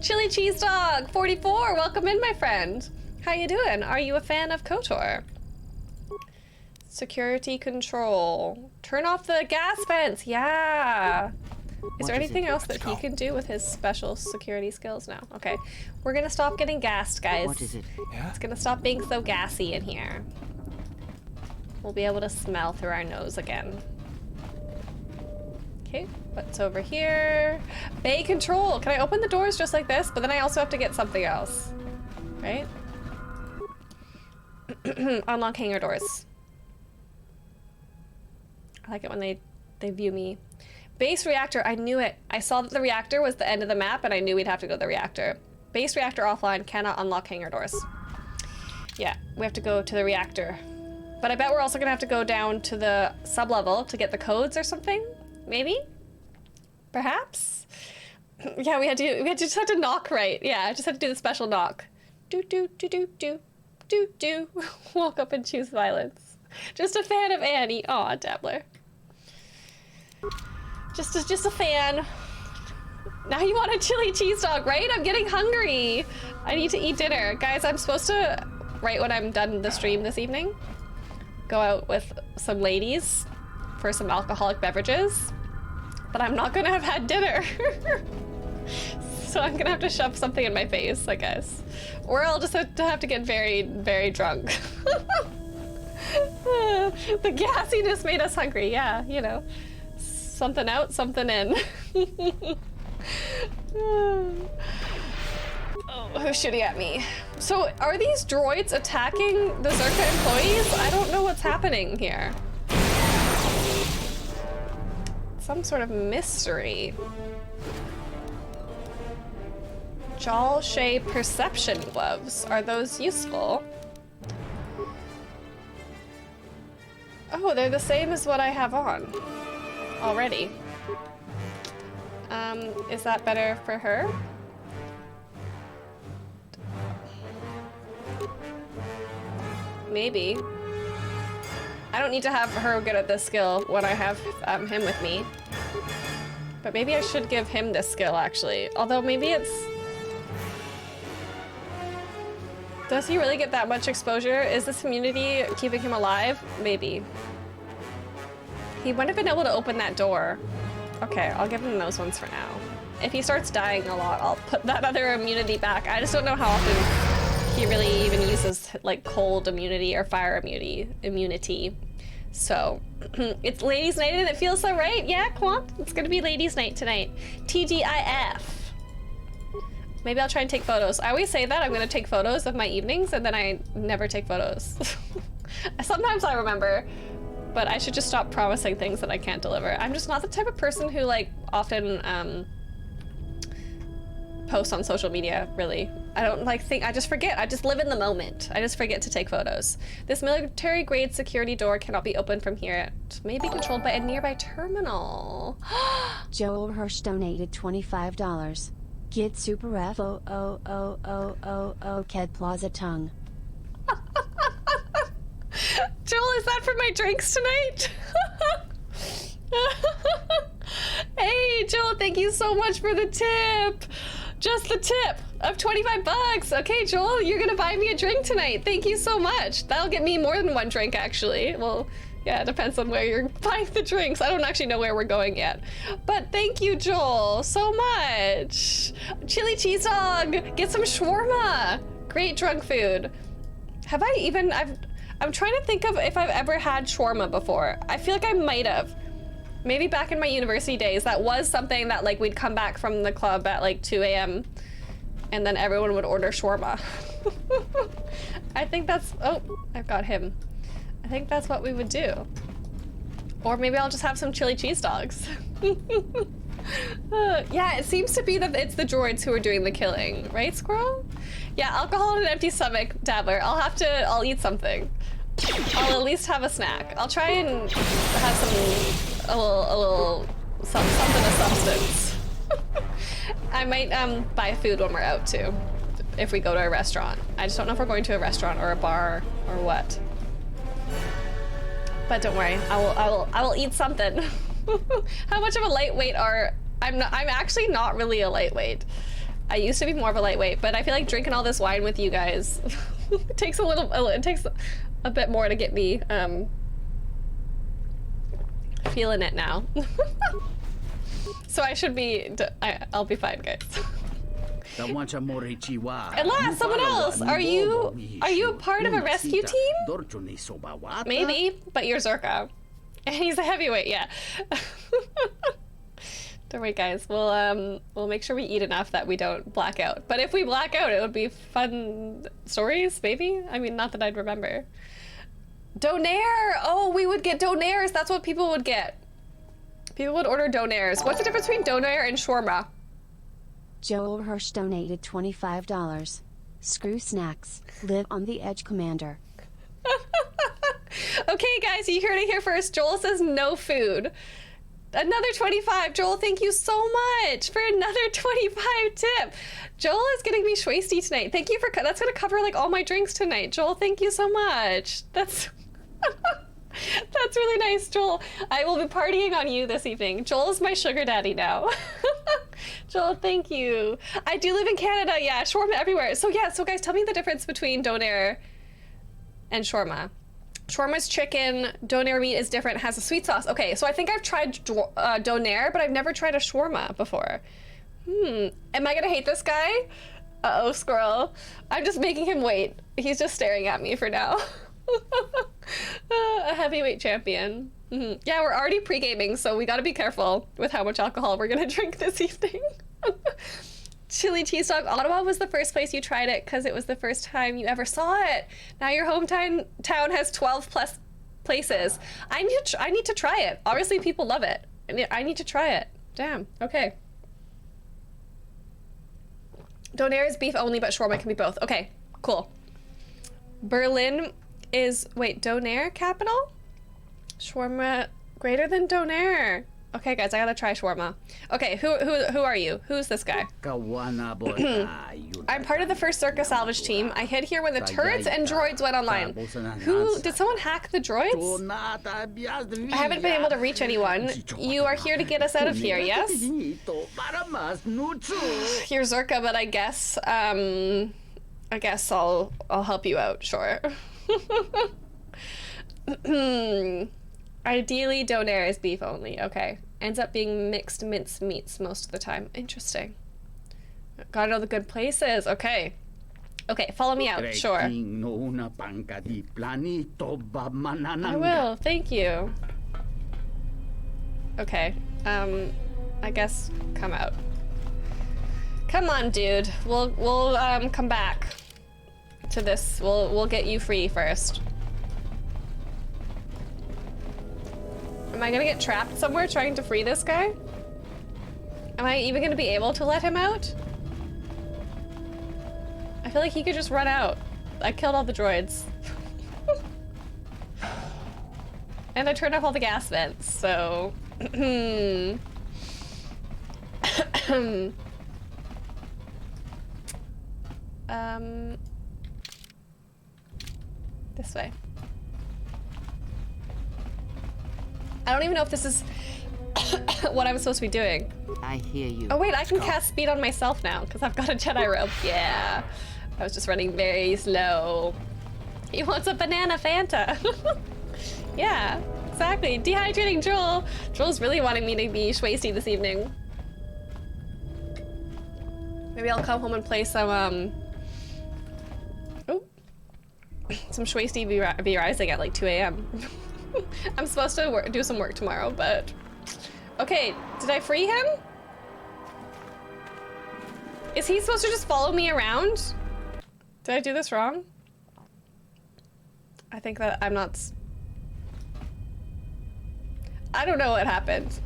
Chili Cheese Dog, 44, welcome in, my friend. How you doing? Are you a fan of KOTOR? Security control. Turn off the gas vents, yeah! Is there anything else that he can do with his special security skills? No. Okay. We're gonna stop getting gassed, guys. What is it? It's gonna stop being so gassy in here. We'll be able to smell through our nose again. Okay, what's over here? Bay control. Can I open the doors just like this? But then I also have to get something else. Right? Unlock hangar doors. I like it when they view me. Base reactor, I knew it. I saw that the reactor was the end of the map and I knew we'd have to go to the reactor. Base reactor offline, cannot unlock hangar doors. Yeah, we have to go to the reactor. But I bet we're also gonna have to go down to the sub-level to get the codes or something? Maybe? Perhaps? Yeah, we just had to knock right. Yeah, I just had to do the special knock. Do do do do do do do. Walk up and choose violence. Just a fan of Annie. Aw, Dabbler. Just a fan. Now you want a chili cheese dog, right? I'm getting hungry. I need to eat dinner. Guys, I'm supposed to, right when I'm done the stream this evening, go out with some ladies for some alcoholic beverages, but I'm not gonna have had dinner. So I'm gonna have to shove something in my face, I guess. Or I'll just have to get very, very drunk. The gassiness made us hungry, yeah, you know. Something out, something in. Oh, who's shooting at me? So are these droids attacking the Zerka employees? I don't know what's happening here. Some sort of mystery. Jalshay perception gloves. Are those useful? Oh, they're the same as what I have on already. Is that better for her? Maybe. I don't need to have her good at this skill when I have him with me. But maybe I should give him this skill, actually. Although maybe it's... Does he really get that much exposure? Is this immunity keeping him alive? Maybe. He wouldn't have been able to open that door. Okay, I'll give him those ones for now. If he starts dying a lot, I'll put that other immunity back. I just don't know how often he really even uses like cold immunity or fire immunity. So, it's ladies' night and it feels so right. Yeah, Quant, it's gonna be ladies' night tonight. TGIF. Maybe I'll try and take photos. I always say that I'm gonna take photos of my evenings and then I never take photos. Sometimes I remember, but I should just stop promising things that I can't deliver. I'm just not the type of person who like often posts on social media, really. I don't like think, I just forget. I just live in the moment. I just forget to take photos. This military grade security door cannot be opened from here. It may be controlled by a nearby terminal. Joel Hirsch donated $25. Get super F O O O O O O Ked Plaza tongue. Joel, is that for my drinks tonight? Hey, Joel, thank you so much for the tip. Just the tip of 25 bucks. Okay, Joel, you're gonna buy me a drink tonight. Thank you so much. That'll get me more than one drink, actually. Well, yeah, it depends on where you're buying the drinks. I don't actually know where we're going yet. But thank you, Joel, so much. Chili cheese dog, get some shawarma. Great drunk food. Have I even, I'm trying to think of if I've ever had shawarma before. I feel like I might have. Maybe back in my university days, that was something that like we'd come back from the club at like 2 a.m. and then everyone would order shawarma. I think that's, oh, I've got him. I think that's what we would do. Or maybe I'll just have some chili cheese dogs. Yeah, it seems to be that it's the droids who are doing the killing, right, Squirrel? Yeah, alcohol and an empty stomach, Dabbler. I'll eat something. I'll at least have a snack. I'll try and have a little something of substance. I might buy food when we're out too, if we go to a restaurant. I just don't know if we're going to a restaurant or a bar or what. But don't worry, I will eat something. How much of a lightweight are... I'm actually not really a lightweight. I used to be more of a lightweight, but I feel like drinking all this wine with you guys it takes a bit more to get me feeling it now. So I should be, I'll be fine, guys. Alas, someone else, are you a part of a rescue team? Maybe, but you're Zurka. And he's a heavyweight, yeah. Don't worry, guys. We'll make sure we eat enough that we don't black out. But if we black out, it would be fun stories, maybe? I mean, not that I'd remember. Donaire! Oh, we would get donaires. That's what people would get. People would order donaires. What's the difference between donaire and shawarma? Joel Hirsch donated $25. Screw snacks. Live on the edge, Commander. Okay, guys, you heard it here first. Joel says no food. Another 25. Joel, thank you so much for another 25 tip. Joel is getting me schwasty tonight. Thank you for... That's going to cover, like, all my drinks tonight. Joel, thank you so much. That's... That's really nice, Joel. I will be partying on you this evening. Joel is my sugar daddy now. Joel, thank you. I do live in Canada. Yeah, shawarma everywhere. So, yeah, so, guys, tell me the difference between donaire and shawarma. Shawarma's chicken, donaire meat is different, has a sweet sauce. Okay, so I think I've tried donaire, but I've never tried a shawarma before. Am I gonna hate this guy? Uh-oh, squirrel. I'm just making him wait. He's just staring at me for now. A heavyweight champion. Yeah, we're already pre-gaming, so we gotta be careful with how much alcohol we're gonna drink this evening. Chili cheese dog. Ottawa was the first place you tried it because it was the first time you ever saw it. Now your hometown has 12 plus places. I need to try it. Obviously people love it. I need to try it. Damn. Okay. Donaire is beef only, but shawarma can be both. Okay, cool. Berlin is, wait, donaire capital? Shawarma greater than donaire. Okay, guys, I gotta try shawarma. Okay, who are you? Who's this guy? I'm part of the first Circus salvage team. I hid here when the turrets and droids went online. Did someone hack the droids? I haven't been able to reach anyone. You are here to get us out of here, yes? You're Zurka, but I guess I'll help you out, sure. Ideally, donaire is beef only. Okay. Ends up being mixed minced meats most of the time. Interesting. Gotta know the good places. Okay. Okay, follow me out. Sure. I will. Thank you. Okay. I guess come out. Come on, dude. We'll come back to this. We'll get you free first. Am I gonna get trapped somewhere trying to free this guy? Am I even gonna be able to let him out? I feel like he could just run out. I killed all the droids. And I turned off all the gas vents, so... This way. I don't even know if this is what I'm supposed to be doing. I hear you. Oh wait, I can cast speed on myself now because I've got a Jedi robe. Yeah. I was just running very slow. He wants a banana Fanta. Yeah, exactly. Dehydrating Joel. Joel's really wanting me to be schwasty this evening. Maybe I'll come home and play some some schwasty be rising at like 2 a.m. I'm supposed to do some work tomorrow, but... Okay, did I free him? Is he supposed to just follow me around? Did I do this wrong? I think that I'm not... I don't know what happened.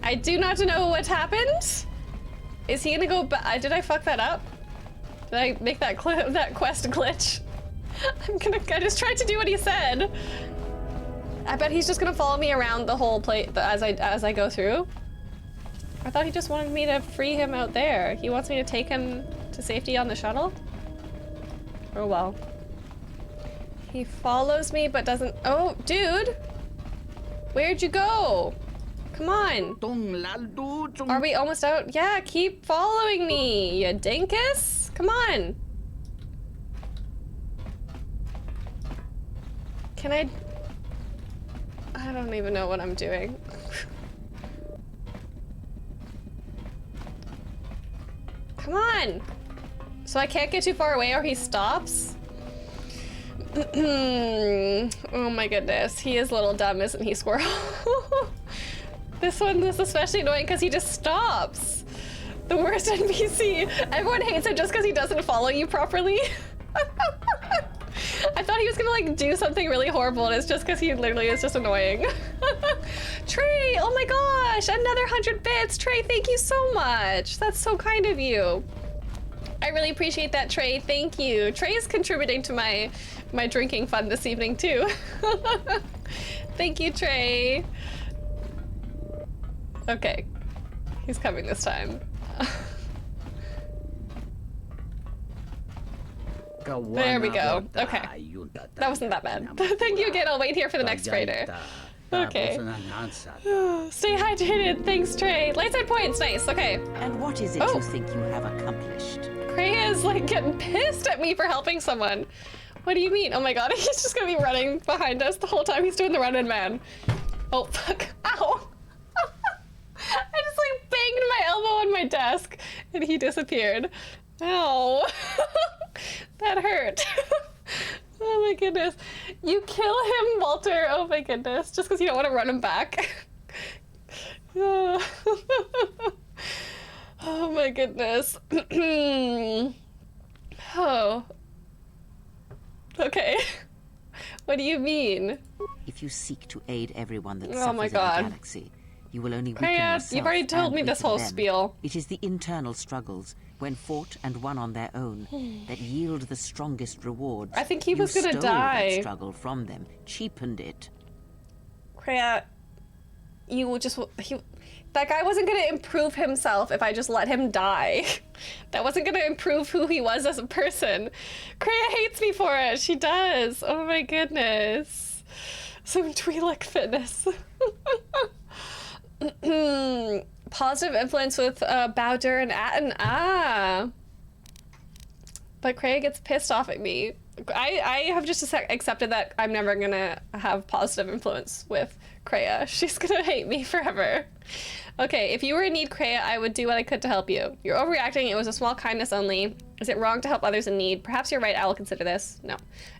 I do not know what happened. Is he gonna go back? Did I fuck that up? Did I make that quest glitch? I just tried to do what he said. I bet he's just gonna follow me around the whole plate as I go through. I thought he just wanted me to free him out there. He wants me to take him to safety on the shuttle? Oh well. He follows me but doesn't- Oh, dude! Where'd you go? Come on. Are we almost out? Yeah, keep following me, you dinkus! Come on! Can I don't even know what I'm doing. Come on! So I can't get too far away or he stops? Oh my goodness, he is a little dumb, isn't he, Squirrel? This one is especially annoying because he just stops. The worst NPC. Everyone hates him just because he doesn't follow you properly. I thought he was gonna like do something really horrible and it's just because he literally is just annoying. Trey, oh my gosh, another 100 bits. Trey, thank you so much. That's so kind of you. I really appreciate that, Trey. Thank you. Trey is contributing to my drinking fun this evening too. Thank you, Trey. Okay, he's coming this time. There we go. Okay, that wasn't that bad. Thank you again. I'll wait here for the next freighter. Okay. Stay hydrated. Thanks, Trey. Light side points. Nice. Okay. And what is it you think you have accomplished? Kreia is like getting pissed at me for helping someone. What do you mean? Oh my god, he's just gonna be running behind us the whole time he's doing the run-in man. Oh fuck. Ow. I just like banged my elbow on my desk and he disappeared. Ow. That hurt. Oh my goodness. You kill him, Walter. Oh my goodness. Just because you don't want to run him back. Oh my goodness. Oh. Okay. What do you mean? If you seek to aid everyone that Oh my suffers in God. the galaxy, you will only weaken Kreia, yourself you've already told and me this weaken whole them. spiel. It is the internal struggles, when fought and won on their own, that yield the strongest rewards. I think he was You gonna stole die. that struggle from them, cheapened it. Kreia, you will just... that guy wasn't gonna improve himself if I just let him die. That wasn't gonna improve who he was as a person. Kreia hates me for it. She does. Oh my goodness. Some Twi'lek fitness. Positive influence with Bowder and Atten. Ah. But Kreia gets pissed off at me. I have just accepted that I'm never gonna have positive influence with Kreia. She's gonna hate me forever. Okay, if you were in need, Kreia, I would do what I could to help you. You're overreacting. It was a small kindness only. Is it wrong to help others in need? Perhaps you're right. I will consider this. No.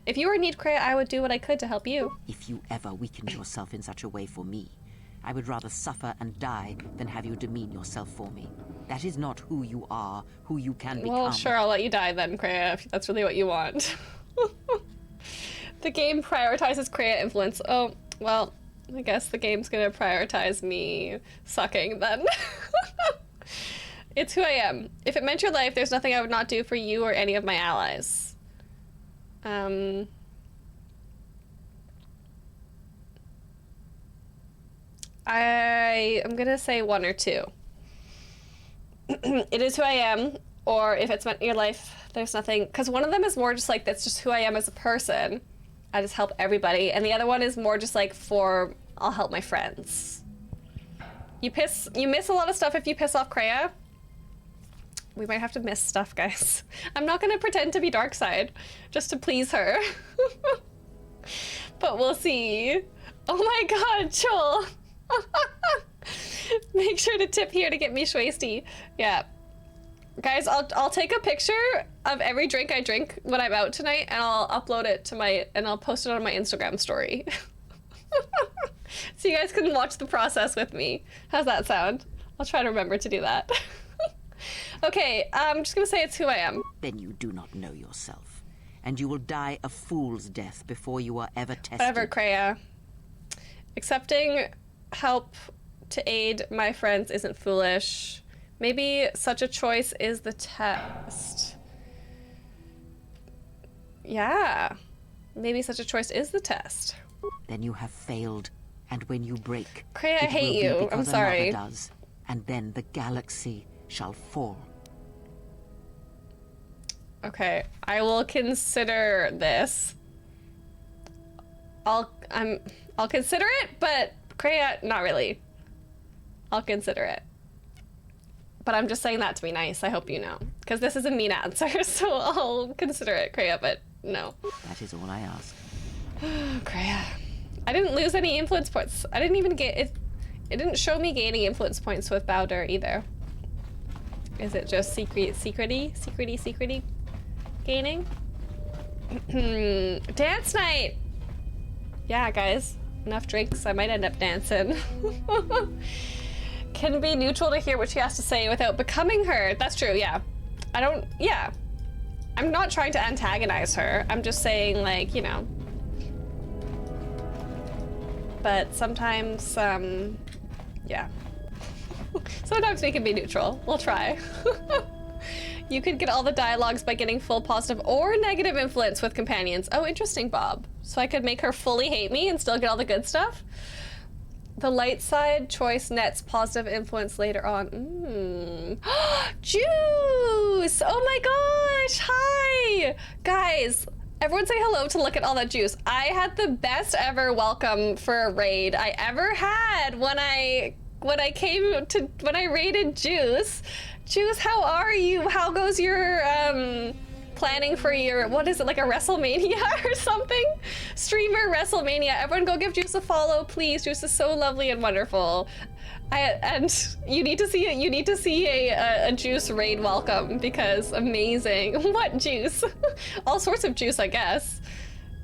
If you were in need, Kreia, I would do what I could to help you. If you ever weakened yourself in such a way for me, I would rather suffer and die than have you demean yourself for me. That is not who you are, who you can become. Well, sure, I'll let you die then, Kreia, if that's really what you want. The game prioritizes Kreia influence. Oh, well, I guess the game's gonna prioritize me sucking then. It's who I am. If it meant your life, there's nothing I would not do for you or any of my allies. I am gonna say one or two. It is who I am, or if it's meant your life, there's nothing, because one of them is more just like, that's just who I am as a person. I just help everybody. And the other one is more just like I'll help my friends. You miss a lot of stuff if you piss off Kreia. We might have to miss stuff, guys. I'm not gonna pretend to be dark side just to please her. But we'll see. Oh my god, Joel. Make sure to tip here to get me schwasty. Yeah. Guys, I'll take a picture of every drink I drink when I'm out tonight and I'll upload it to I'll post it on my Instagram story. So you guys can watch the process with me. How's that sound? I'll try to remember to do that. Okay, I'm just gonna say it's who I am. Then you do not know yourself, and you will die a fool's death before you are ever tested. Whatever, Kreia. Accepting help to aid my friends isn't foolish. Maybe such a choice is the test. Yeah. Maybe such a choice is the test. Then you have failed, and when you break, Kreia, I it hate will be you. I'm because sorry. another does, and then the galaxy shall fall. Okay, I will consider this. I'll consider it, but Kreia, not really. I'll consider it. But I'm just saying that to be nice, I hope you know. Because this is a mean answer, so I'll consider it, Kreia, but no. That is all I ask. Kreia. I didn't lose any influence points. I didn't even get it. It didn't show me gaining influence points with Bowder either. Is it just secrety gaining? Dance night! Yeah, guys. Enough drinks, I might end up dancing. Can be neutral to hear what she has to say without becoming her. That's true, yeah. Yeah. I'm not trying to antagonize her. I'm just saying, like, you know. But sometimes, yeah. Sometimes we can be neutral. We'll try. You could get all the dialogues by getting full positive or negative influence with companions. Oh, interesting, Bob. So I could make her fully hate me and still get all the good stuff? The light side choice nets positive influence later on. Juice! Oh my gosh! Hi! Guys, everyone say hello to look at all that juice. I had the best ever welcome for a raid I ever had when I raided Juice. Juice, how are you? How goes your planning for your, what is it, like a WrestleMania or something? Streamer WrestleMania. Everyone go give Juice a follow, please. Juice is so lovely and wonderful. And you need to see a Juice raid welcome because amazing. What Juice? All sorts of juice, I guess.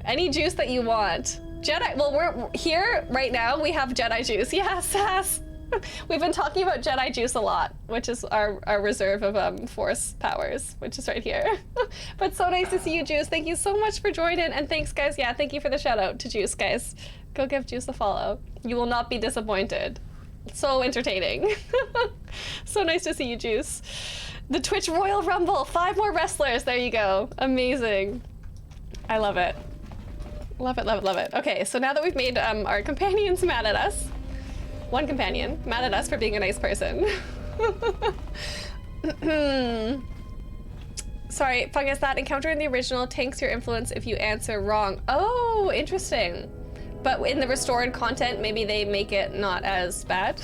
Any juice that you want. Jedi, well, we're here right now. We have Jedi juice. Yes, Sass. We've been talking about Jedi juice a lot, which is our reserve of Force powers, which is right here. But so nice to see you, Juice. Thank you so much for joining, and thanks, guys. Yeah, thank you for the shout out to Juice, guys. Go give Juice a follow. You will not be disappointed. So entertaining. So nice to see you, Juice. The Twitch Royal Rumble, 5 more wrestlers. There you go. Amazing. I love it. Love it, love it, love it. Okay, so now that we've made our companions mad at us, one companion mad at us for being a nice person. Sorry, Fungus, that encounter in the original tanks your influence if you answer wrong. Oh, interesting. But in the restored content, maybe they make it not as bad.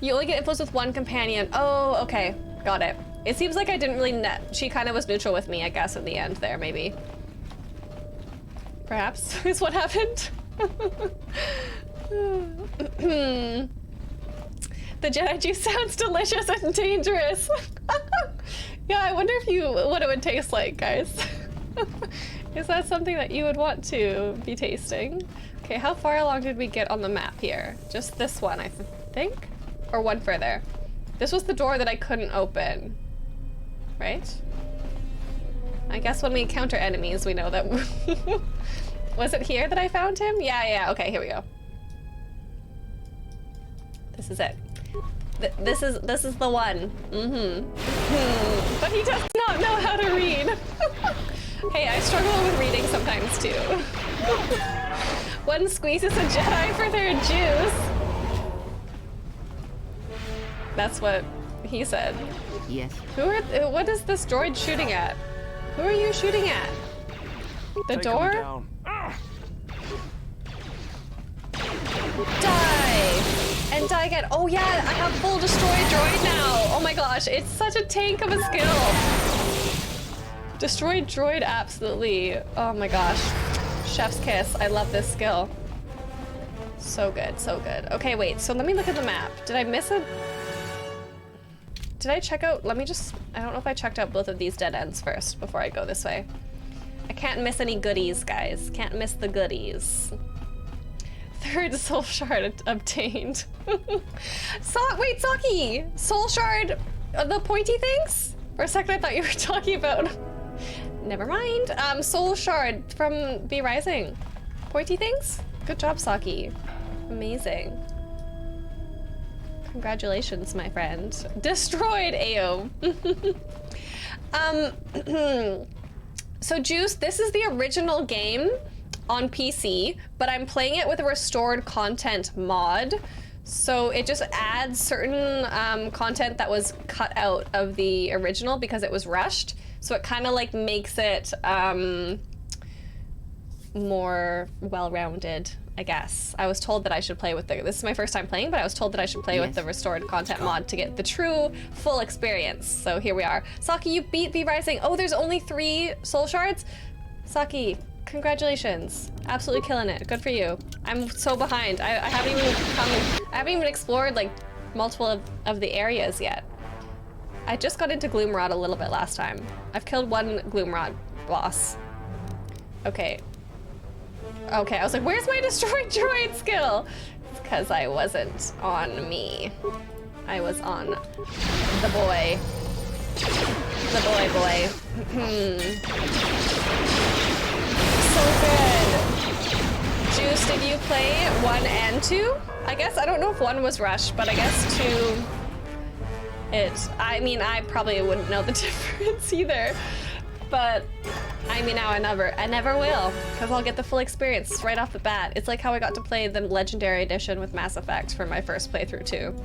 You only get influence with one companion. Oh, okay, got it. It seems like I didn't really she kind of was neutral with me, I guess, in the end there, maybe. Perhaps is what happened. The Jedi juice sounds delicious and dangerous. Yeah, I wonder what it would taste like, guys. Is that something that you would want to be tasting? Okay, how far along did we get on the map here? Just this one, I think? Or one further? This was the door that I couldn't open, right? I guess when we encounter enemies, we know that. Was it here that I found him? Yeah, okay, here we go. This is it. This is the one. But he does not know how to read. Hey, I struggle with reading sometimes too. One squeezes a Jedi for their juice. That's what he said. Yes. What is this droid shooting at? Who are you shooting at? The door? Die! And die again. Oh yeah, I have full destroy droid now. Oh my gosh, it's such a tank of a skill. Destroy droid, absolutely. Oh my gosh. Chef's kiss. I love this skill. So good, so good. Okay, wait, so let me look at the map. Did I miss it? Did I check out? I don't know if I checked out both of these dead ends first before I go this way. I can't miss any goodies, guys. Can't miss the goodies. 3rd soul shard obtained. Wait, Saki! Soul shard, the pointy things? For a second I thought you were talking about... Never mind. Soul shard from Be Rising. Pointy things? Good job, Saki. Amazing. Congratulations, my friend. Destroyed, Ayo. So Juice, this is the original game on PC, but I'm playing it with a restored content mod. So it just adds certain content that was cut out of the original because it was rushed. So it kind of like makes it more well-rounded, I guess. I was told that I should play with this is my first time playing, but I was told that I should play with the restored content mod to get the true full experience. So here we are. Saki, you beat V Rising. Oh, there's only 3 soul shards? Saki, congratulations. Absolutely killing it. Good for you. I'm so behind. I haven't even explored like multiple of the areas yet. I just got into Gloomrod a little bit last time. I've killed 1 Gloomrod boss. Okay. Okay, I was like, where's my destroyed droid skill? It's because I wasn't on me. I was on the boy. The boy. So good. Juice, did you play 1 and 2? I guess, I don't know if 1 was rushed, but I guess 2, I mean, I probably wouldn't know the difference either. But I mean, now I never will, because I'll get the full experience right off the bat. It's like how I got to play the Legendary Edition with Mass Effect for my first playthrough too.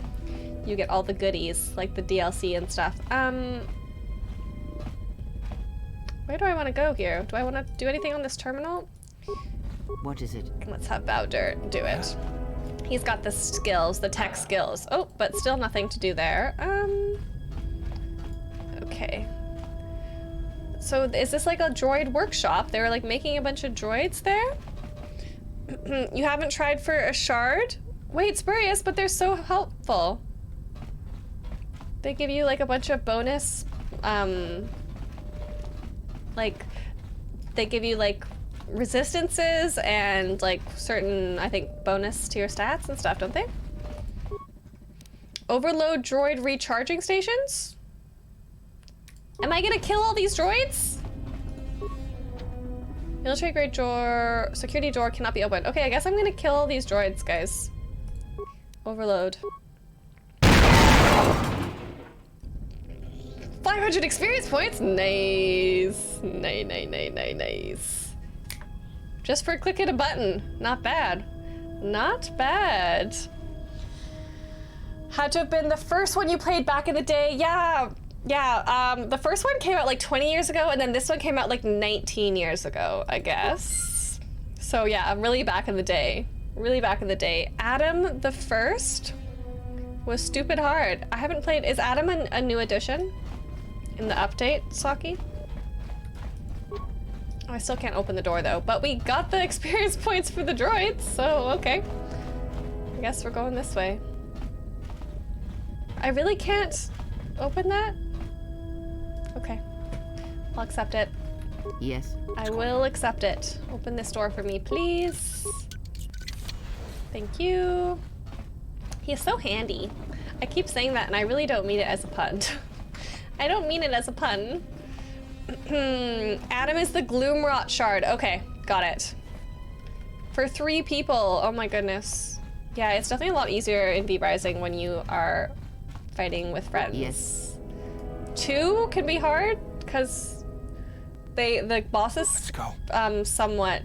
You get all the goodies, like the DLC and stuff. Where do I want to go here? Do I want to do anything on this terminal? What is it? Let's have Bowder do it. He's got the skills, the tech skills. Oh, but still nothing to do there. Okay. So is this like a droid workshop? They were like making a bunch of droids there? You haven't tried for a shard? Wait, Spurious, but they're so helpful. They give you like a bunch of bonus, like, they give you like resistances and like certain, I think, bonus to your stats and stuff, don't they? Overload droid recharging stations? Am I gonna kill all these droids? Military grade door, security door cannot be opened. Okay, I guess I'm gonna kill all these droids, guys. Overload. 500 experience points? Nice. Nice. Just for clicking a button. Not bad. Not bad. Had to have been the first one you played back in the day. Yeah, the first one came out like 20 years ago, and then this one came out like 19 years ago, I guess. So yeah, I'm really back in the day. Really back in the day. Adam the First was stupid hard. I haven't played, is Adam a new addition in the update, Saki? Oh, I still can't open the door though, but we got the experience points for the droids, so okay. I guess we're going this way. I really can't open that? Okay, I'll accept it. Yes. I will accept it. Open this door for me, please. Thank you. He's so handy. I keep saying that and I really don't mean it as a pun. I don't mean it as a pun. Adam is the Gloomrot shard. Okay, got it. For 3 people, oh my goodness. Yeah, it's definitely a lot easier in V Rising when you are fighting with friends. Yes. 2 can be hard because the bosses somewhat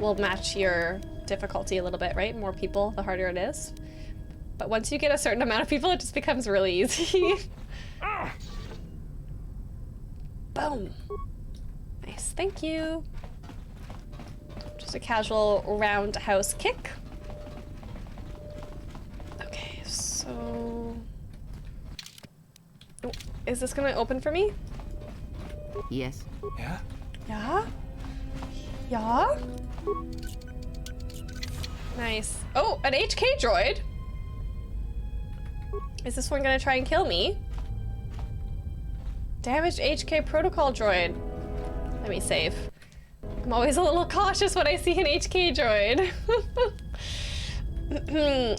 will match your difficulty a little bit, right? More people, the harder it is. But once you get a certain amount of people, it just becomes really easy. Boom. Nice, thank you. Just a casual roundhouse kick. Okay, so... Oh, is this gonna open for me? Yes. Yeah? Yeah? Yeah? Nice. Oh, an HK droid? Is this one gonna try and kill me? Damaged HK protocol droid. Let me save. I'm always a little cautious when I see an HK droid.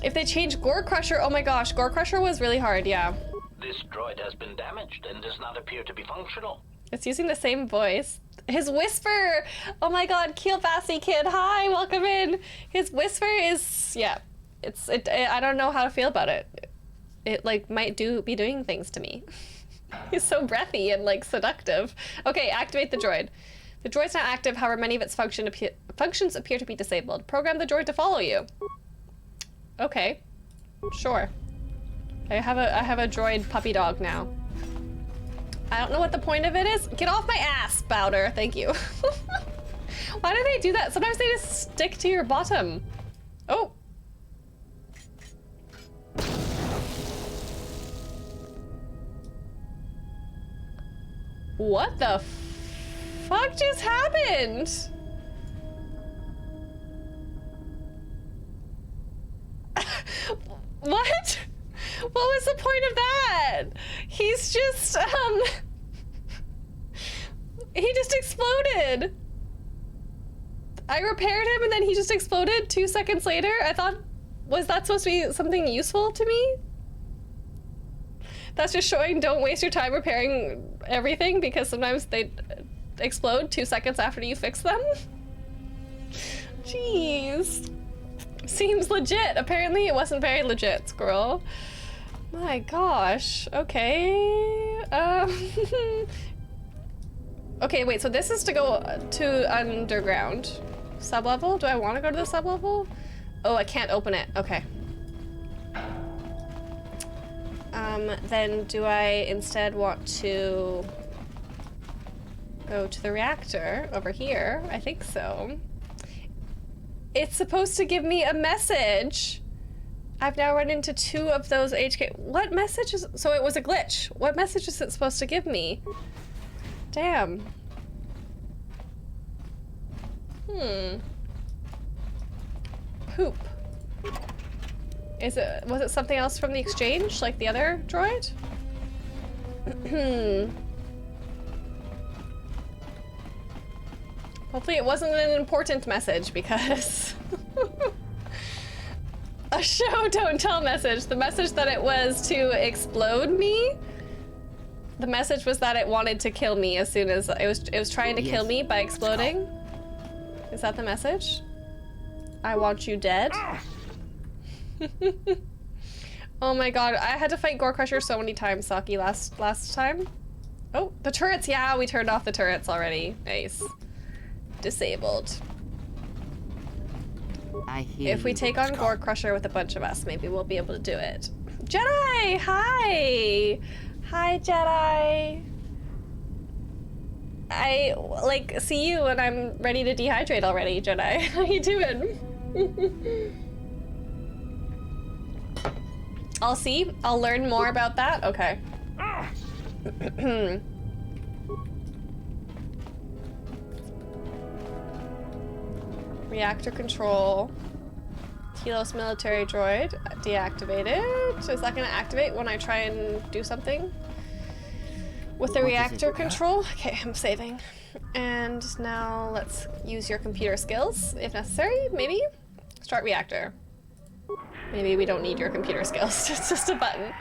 If they change Gore Crusher, oh my gosh, Gore Crusher was really hard, yeah. This droid has been damaged and does not appear to be functional. It's using the same voice. His whisper! Oh my god, Keelbassy kid, hi, welcome in. His whisper is, yeah, I don't know how to feel about it. It like might be doing things to me. He's so breathy and like seductive. Okay, activate the droid. The droid's not active, however many of its functions appear to be disabled. Program the droid to follow you. Okay. Sure. I have a droid puppy dog now. I don't know what the point of it is. Get off my ass, Bowder. Thank you. Why do they do that? Sometimes they just stick to your bottom. Oh. What the fuck just happened? What? What was the point of that? He's just, he just exploded. I repaired him and then he just exploded 2 seconds later. I thought, was that supposed to be something useful to me? That's just showing don't waste your time repairing everything because sometimes they explode 2 seconds after you fix them. Jeez. Seems legit. Apparently it wasn't very legit, squirrel. My gosh. Okay. Okay, wait, so this is to go to underground. Sublevel? Do I want to go to the sublevel? Oh, I can't open it. Okay. Then do I instead want to go to the reactor over here? I think so. It's supposed to give me a message. I've now run into 2 of those HK. What message is, so it was a glitch. What message is it supposed to give me? Damn. Poop. Was it something else from the exchange, like the other droid? Hopefully it wasn't an important message because a show don't tell message. The message that it was to explode me. The message was that it wanted to kill me as soon as it was trying to kill me by exploding. Is that the message? I want you dead. Oh my god, I had to fight Gore Crusher so many times, Saki, last time. Oh, the turrets, yeah, we turned off the turrets already. Nice. Disabled. I hear if we take on Gore Crusher with a bunch of us, maybe we'll be able to do it. Jedi, hi! Hi, Jedi. I, like, see you when I'm ready to dehydrate already, Jedi. How you doing? I'll learn more about that? Okay. Reactor control. Telos military droid deactivated. So is that gonna activate when I try and do something? With the reactor control? Okay, I'm saving. And now let's use your computer skills if necessary, maybe? Start reactor. Maybe we don't need your computer skills, it's just a button.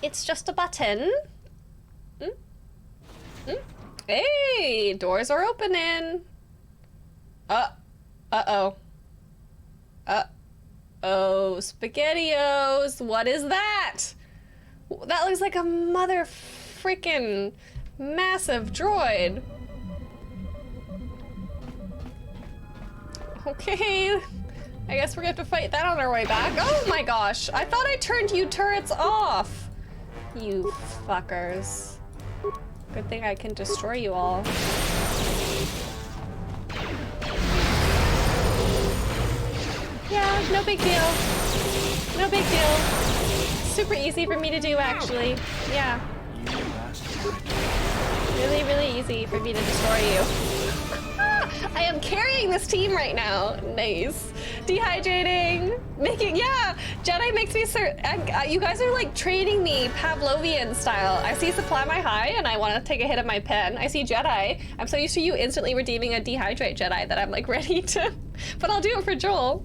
It's just a button. Hey, doors are opening. Uh-oh. Uh-oh, SpaghettiOs, what is that? That looks like a mother freaking massive droid. Okay, I guess we're gonna have to fight that on our way back. Oh my gosh, I thought I turned you turrets off. You fuckers. Good thing I can destroy you all. Yeah, no big deal. No big deal. Super easy for me to do, actually. Yeah. Really, really easy for me to destroy you. I am carrying this team right now. Nice. Dehydrating. Yeah, Jedi makes me you guys are like training me Pavlovian style. I see supply my high and I want to take a hit of my pen. I see Jedi. I'm so used to you instantly redeeming a dehydrate Jedi that I'm like ready to, but I'll do it for Joel.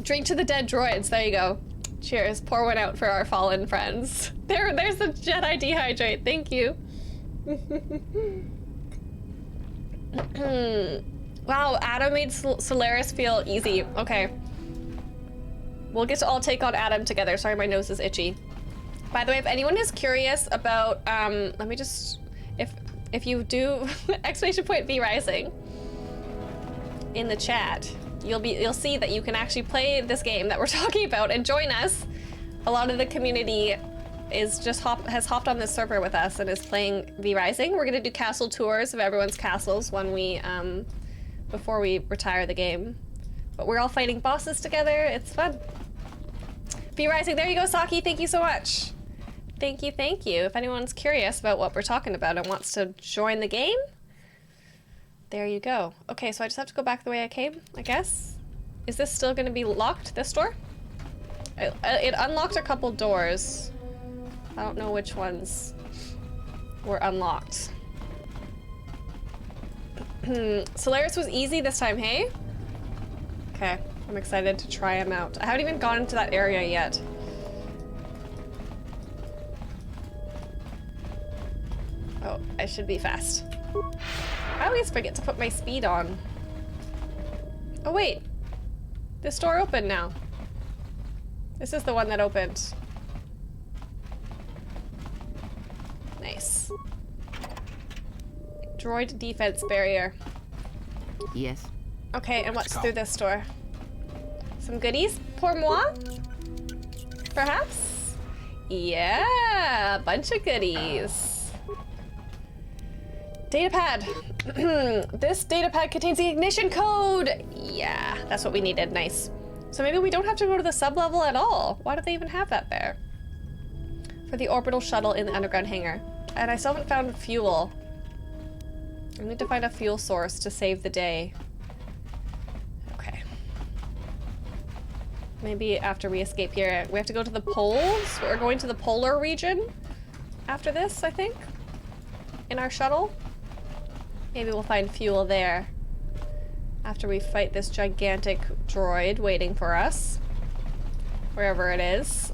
Drink to the dead droids, there you go. Cheers, pour one out for our fallen friends. There's the Jedi dehydrate, thank you. Wow, Adam made Solaris feel easy. Okay. We'll get to all take on Adam together. Sorry, my nose is itchy. By the way, if anyone is curious about, let me just, if you do, exclamation point V rising. in the chat, you'll see that you can actually play this game that we're talking about and join us. A lot of the community is just has hopped on this server with us and is playing V Rising. We're gonna do castle tours of everyone's castles when we before we retire the game. But we're all fighting bosses together. It's fun. V Rising, there you go, Saki. Thank you so much. Thank you, thank you. If anyone's curious about what we're talking about and wants to join the game, there you go. Okay, so I just have to go back the way I came, I guess. Is this still gonna be locked, this door? It unlocked a couple doors. I don't know which ones were unlocked. Solaris was easy this time, hey? Okay, I'm excited to try him out. I haven't even gone into that area yet. Oh, I should be fast. I always forget to put my speed on. Oh wait, this door opened now. This is the one that opened. Nice. Droid defense barrier. Yes. Okay, and what's through this door? Some goodies pour moi? Perhaps? Yeah, a bunch of goodies. Datapad. This datapad contains the ignition code. Yeah, that's what we needed. Nice. So maybe we don't have to go to the sub-level at all. Why do they even have that there? For the orbital shuttle in the underground hangar. And I still haven't found fuel. I need to find a fuel source to save the day. Okay. Maybe after we escape here, we have to go to the poles. We're going to the polar region after this, I think, in our shuttle. Maybe we'll find fuel there after we fight this gigantic droid waiting for us, wherever it is.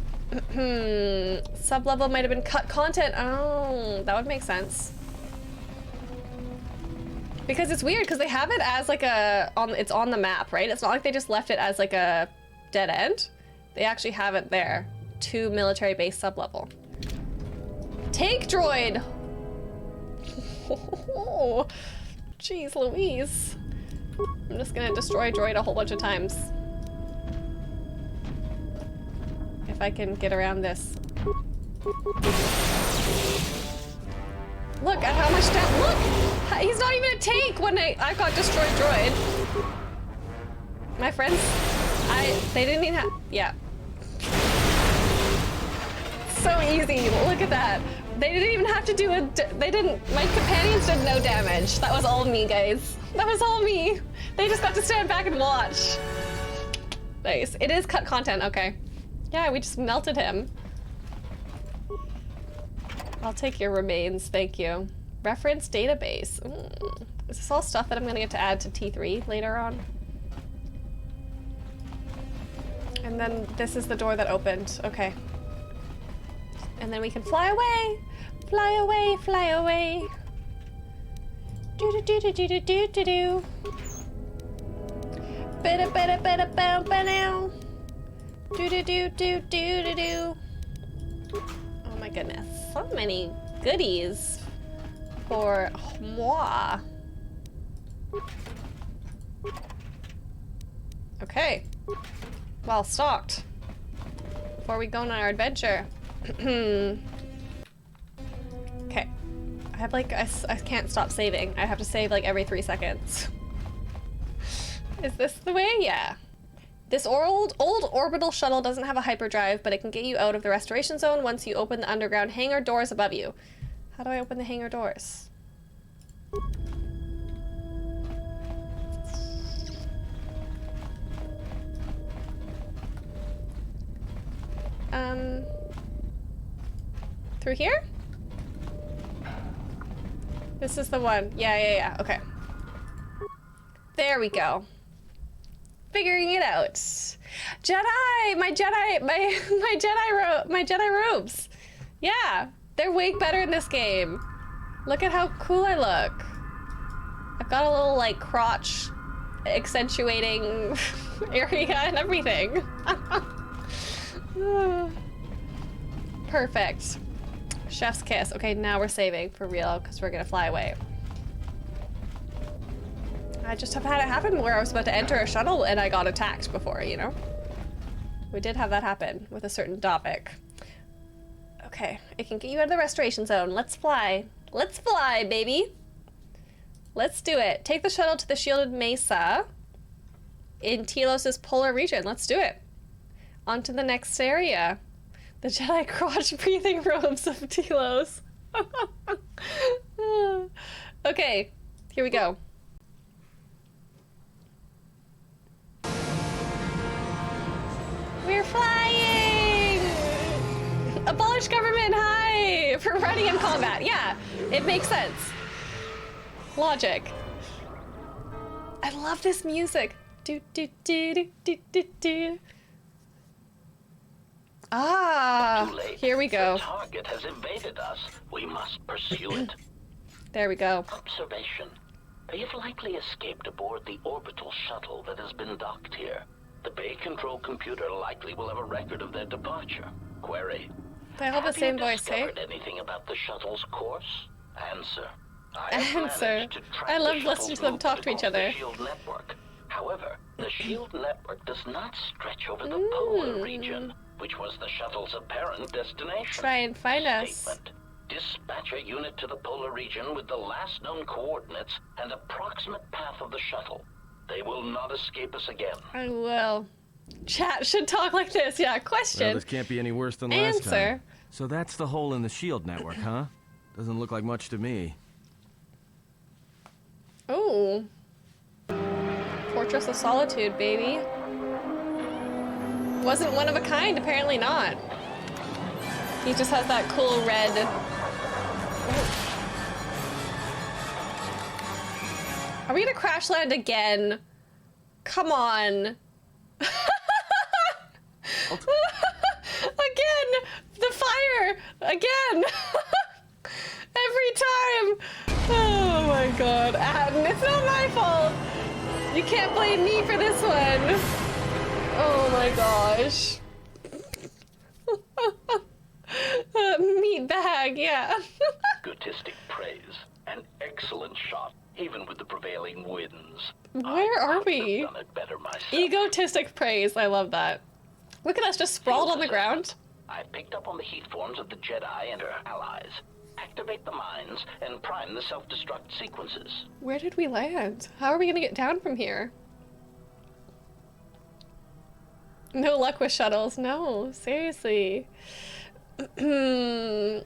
Sub-level might have been cut content. Oh, that would make sense. Because it's weird, because they have it as like it's on the map, right? It's not like they just left it as like a dead end. They actually have it there. 2 military base sub-level. Tank droid! Jeez Louise. I'm just gonna destroy droid a whole bunch of times. If I can get around this. Look at how much damage. Look! He's not even a tank when I got destroyed droid. My friends, they didn't even have, yeah. So easy, look at that. They didn't even have to do my companions did no damage. That was all me, guys. That was all me. They just got to stand back and watch. Nice. It is cut content, okay. Yeah, we just melted him. I'll take your remains, thank you. Reference database. Is this all stuff that I'm gonna get to add to T3 later on? And then this is the door that opened, okay. And then we can fly away! Fly away, fly away! Do-do-do-do-do-do-do-do! Ba-da-ba-da-ba-da-bow-ba-now! Do-do-do-do-do-do-do! Oh my goodness, so many goodies for moi. Okay, well stocked. Before we go on our adventure. Okay, I have like, I can't stop saving. I have to save like every 3 seconds. Is this the way? Yeah. This old orbital shuttle doesn't have a hyperdrive, but it can get you out of the restoration zone once you open the underground hangar doors above you. How do I open the hangar doors? Through here? This is the one. Yeah, okay. There we go. Figuring it out. Jedi! My Jedi robes. Yeah, they're way better in this game. Look at how cool I look. I've got a little like crotch accentuating area and everything. Perfect. Chef's kiss. Okay, now we're saving for real because we're gonna fly away. I just have had it happen where I was about to enter a shuttle and I got attacked before, you know? We did have that happen with a certain topic. Okay, it can get you out of the restoration zone. Let's fly. Let's fly, baby. Let's do it. Take the shuttle to the shielded mesa in Telos's polar region. Let's do it. On to the next area. The Jedi crotch-breathing robes of Telos. Okay, here we go. We're flying! Abolish government, hi! For riding in combat, yeah, it makes sense. Logic. I love this music. Do do do do do do do. Ah, Too late. here we go. The target has evaded us. We must pursue it. There we go. Observation. They have likely escaped aboard the orbital shuttle that has been docked here. The bay control computer likely will have a record of their departure. Query. They all have the same voice, hey? Have you discovered anything about the shuttle's course? Answer. I have Answer. managed to track I the love shuttle's listening to them talk to each movement other. across the shield network. However, the shield network does not stretch over the polar region, which was the shuttle's apparent destination. Try and find us. Statement. Dispatch a unit to the polar region with the last known coordinates and approximate path of the shuttle. They will not escape us again. I will. Chat should talk like this. Yeah, Well, question. this can't be any worse than last time. Answer. So that's the hole in the shield network, huh? Doesn't look like much to me. Ooh. Fortress of Solitude, baby. Wasn't one of a kind, apparently not. He just has that cool red. Are we gonna crash land again? Come on. Again! The fire! Again! Every time! Oh my god. It's not my fault! You can't blame me for this one! Oh my gosh. Meat bag, yeah. Egotistic praise. An excellent shot, even with the prevailing winds. Where are we? Done it better myself. Egotistic praise, I love that. Look at us just sprawled on the ground. I picked up on the heat forms of the Jedi and their allies. Activate the mines and prime the self-destruct sequences. Where did we land? How are we gonna get down from here? No luck with shuttles. No, seriously. Relieved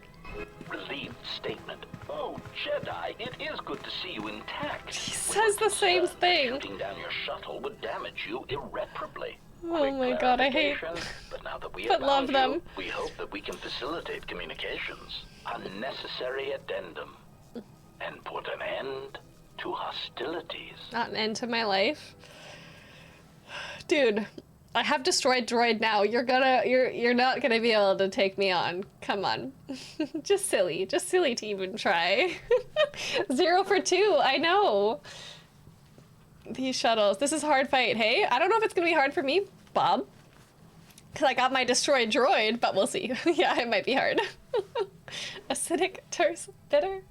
statement. Oh, Jedi, it is good to see you intact. He says the same thing. Shooting down your shuttle would damage you irreparably. Oh Quick my god, I hate. clarification, But now that we but have love found them. you, we hope that we can facilitate communications. Unnecessary addendum. And put an end to hostilities. Not an end to my life. Dude, I have destroyed droid now. You're not gonna be able to take me on. Come on. Just silly to even try. 0 for 2, I know. These shuttles. This is a hard fight, hey? I don't know if it's gonna be hard for me, Bob. Because I got my destroyed droid, but we'll see. Yeah, it might be hard. Acidic, terse, bitter.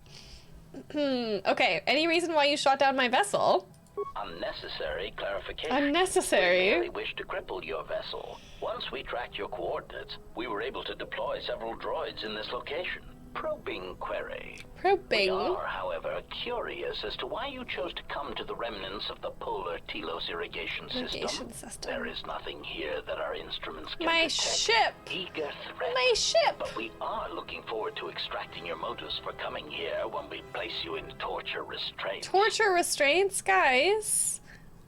Okay, any reason why you shot down my vessel? Unnecessary clarification. Unnecessary? We merely wish to cripple your vessel. Once we tracked your coordinates, we were able to deploy several droids in this location. Probing query. Probing. We are, however, curious as to why you chose to come to the remnants of the polar Telos irrigation system. There is nothing here that our instruments can My detect. ship! Eager threat. My ship! But we are looking forward to extracting your motives for coming here when we place you in torture restraints. Torture restraints, guys.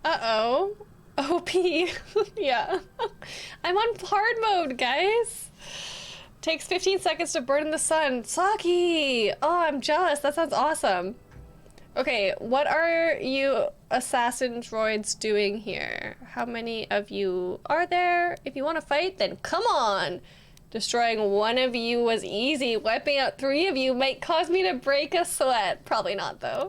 Uh-oh. OP. Yeah. I'm on hard mode, guys. Takes 15 seconds to burn in the sun. Saki! Oh, I'm jealous. That sounds awesome. Okay, what are you assassin droids doing here? How many of you are there? If you want to fight, then come on! Destroying one of you was easy. Wiping out 3 of you might cause me to break a sweat. Probably not, though.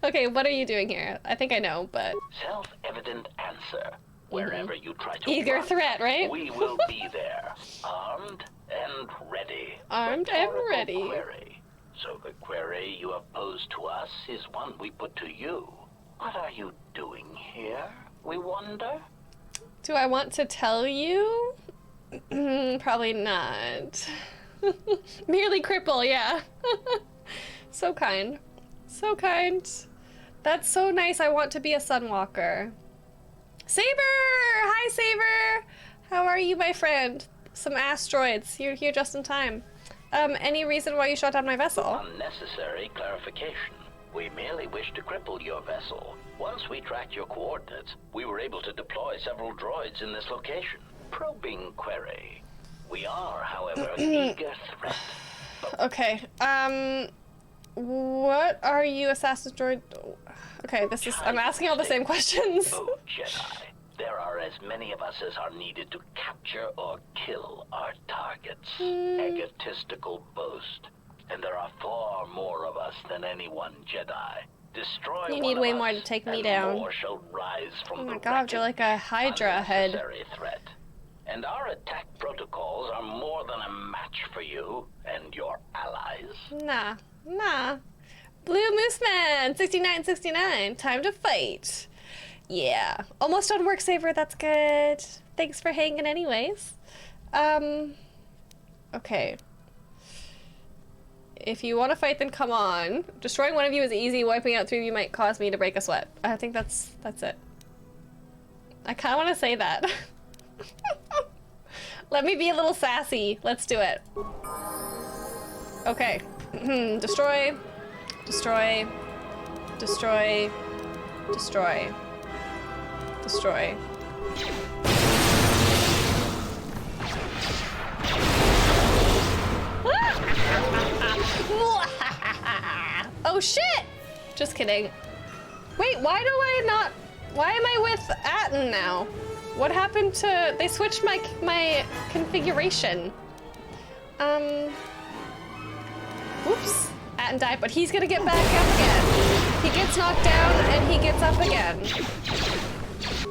Okay, what are you doing here? I think I know, but... Self-evident answer. Wherever you try to Eager run, threat, right? we will be there, armed and ready. Armed and Rhetorical ready. Query. So the query you have posed to us is one we put to you. What are you doing here, we wonder? Do I want to tell you? Probably not. Merely cripple, yeah. So kind. So kind. That's so nice. I want to be a Sunwalker. Saber! Hi, Saber! How are you, my friend? Some asteroids. You're here just in time. Any reason why you shot down my vessel? Unnecessary clarification. We merely wish to cripple your vessel. Once we tracked your coordinates, we were able to deploy several droids in this location. Probing query. We are, however, an eager threat. Okay, what are you, Assassin's Droid? Okay, this is, I'm asking all the same questions. Oh, Jedi. There are as many of us as are needed to capture or kill our targets. Egotistical boast. And there are far more of us than any one Jedi. Destroy You one need of way us, more to take me and down. more shall rise from Oh my the god, you're like a Hydra head. unnecessary threat. And our attack protocols are more than a match for you and your allies. Nah, nah. Blue Moose Man, 6969. Time to fight. Yeah. Almost done work, Saver. That's good. Thanks for hanging anyways. Okay. If you want to fight, then come on. Destroying one of you is easy. Wiping out 3 of you might cause me to break a sweat. I think that's it. I kind of want to say that. Let me be a little sassy. Let's do it. Okay. Destroy. Destroy. Destroy. Destroy. Destroy. Oh shit! Just kidding. Wait, why am I with Atten now? What happened to, they switched my configuration. Oops. Atten died, but he's gonna get back up again. He gets knocked down and he gets up again.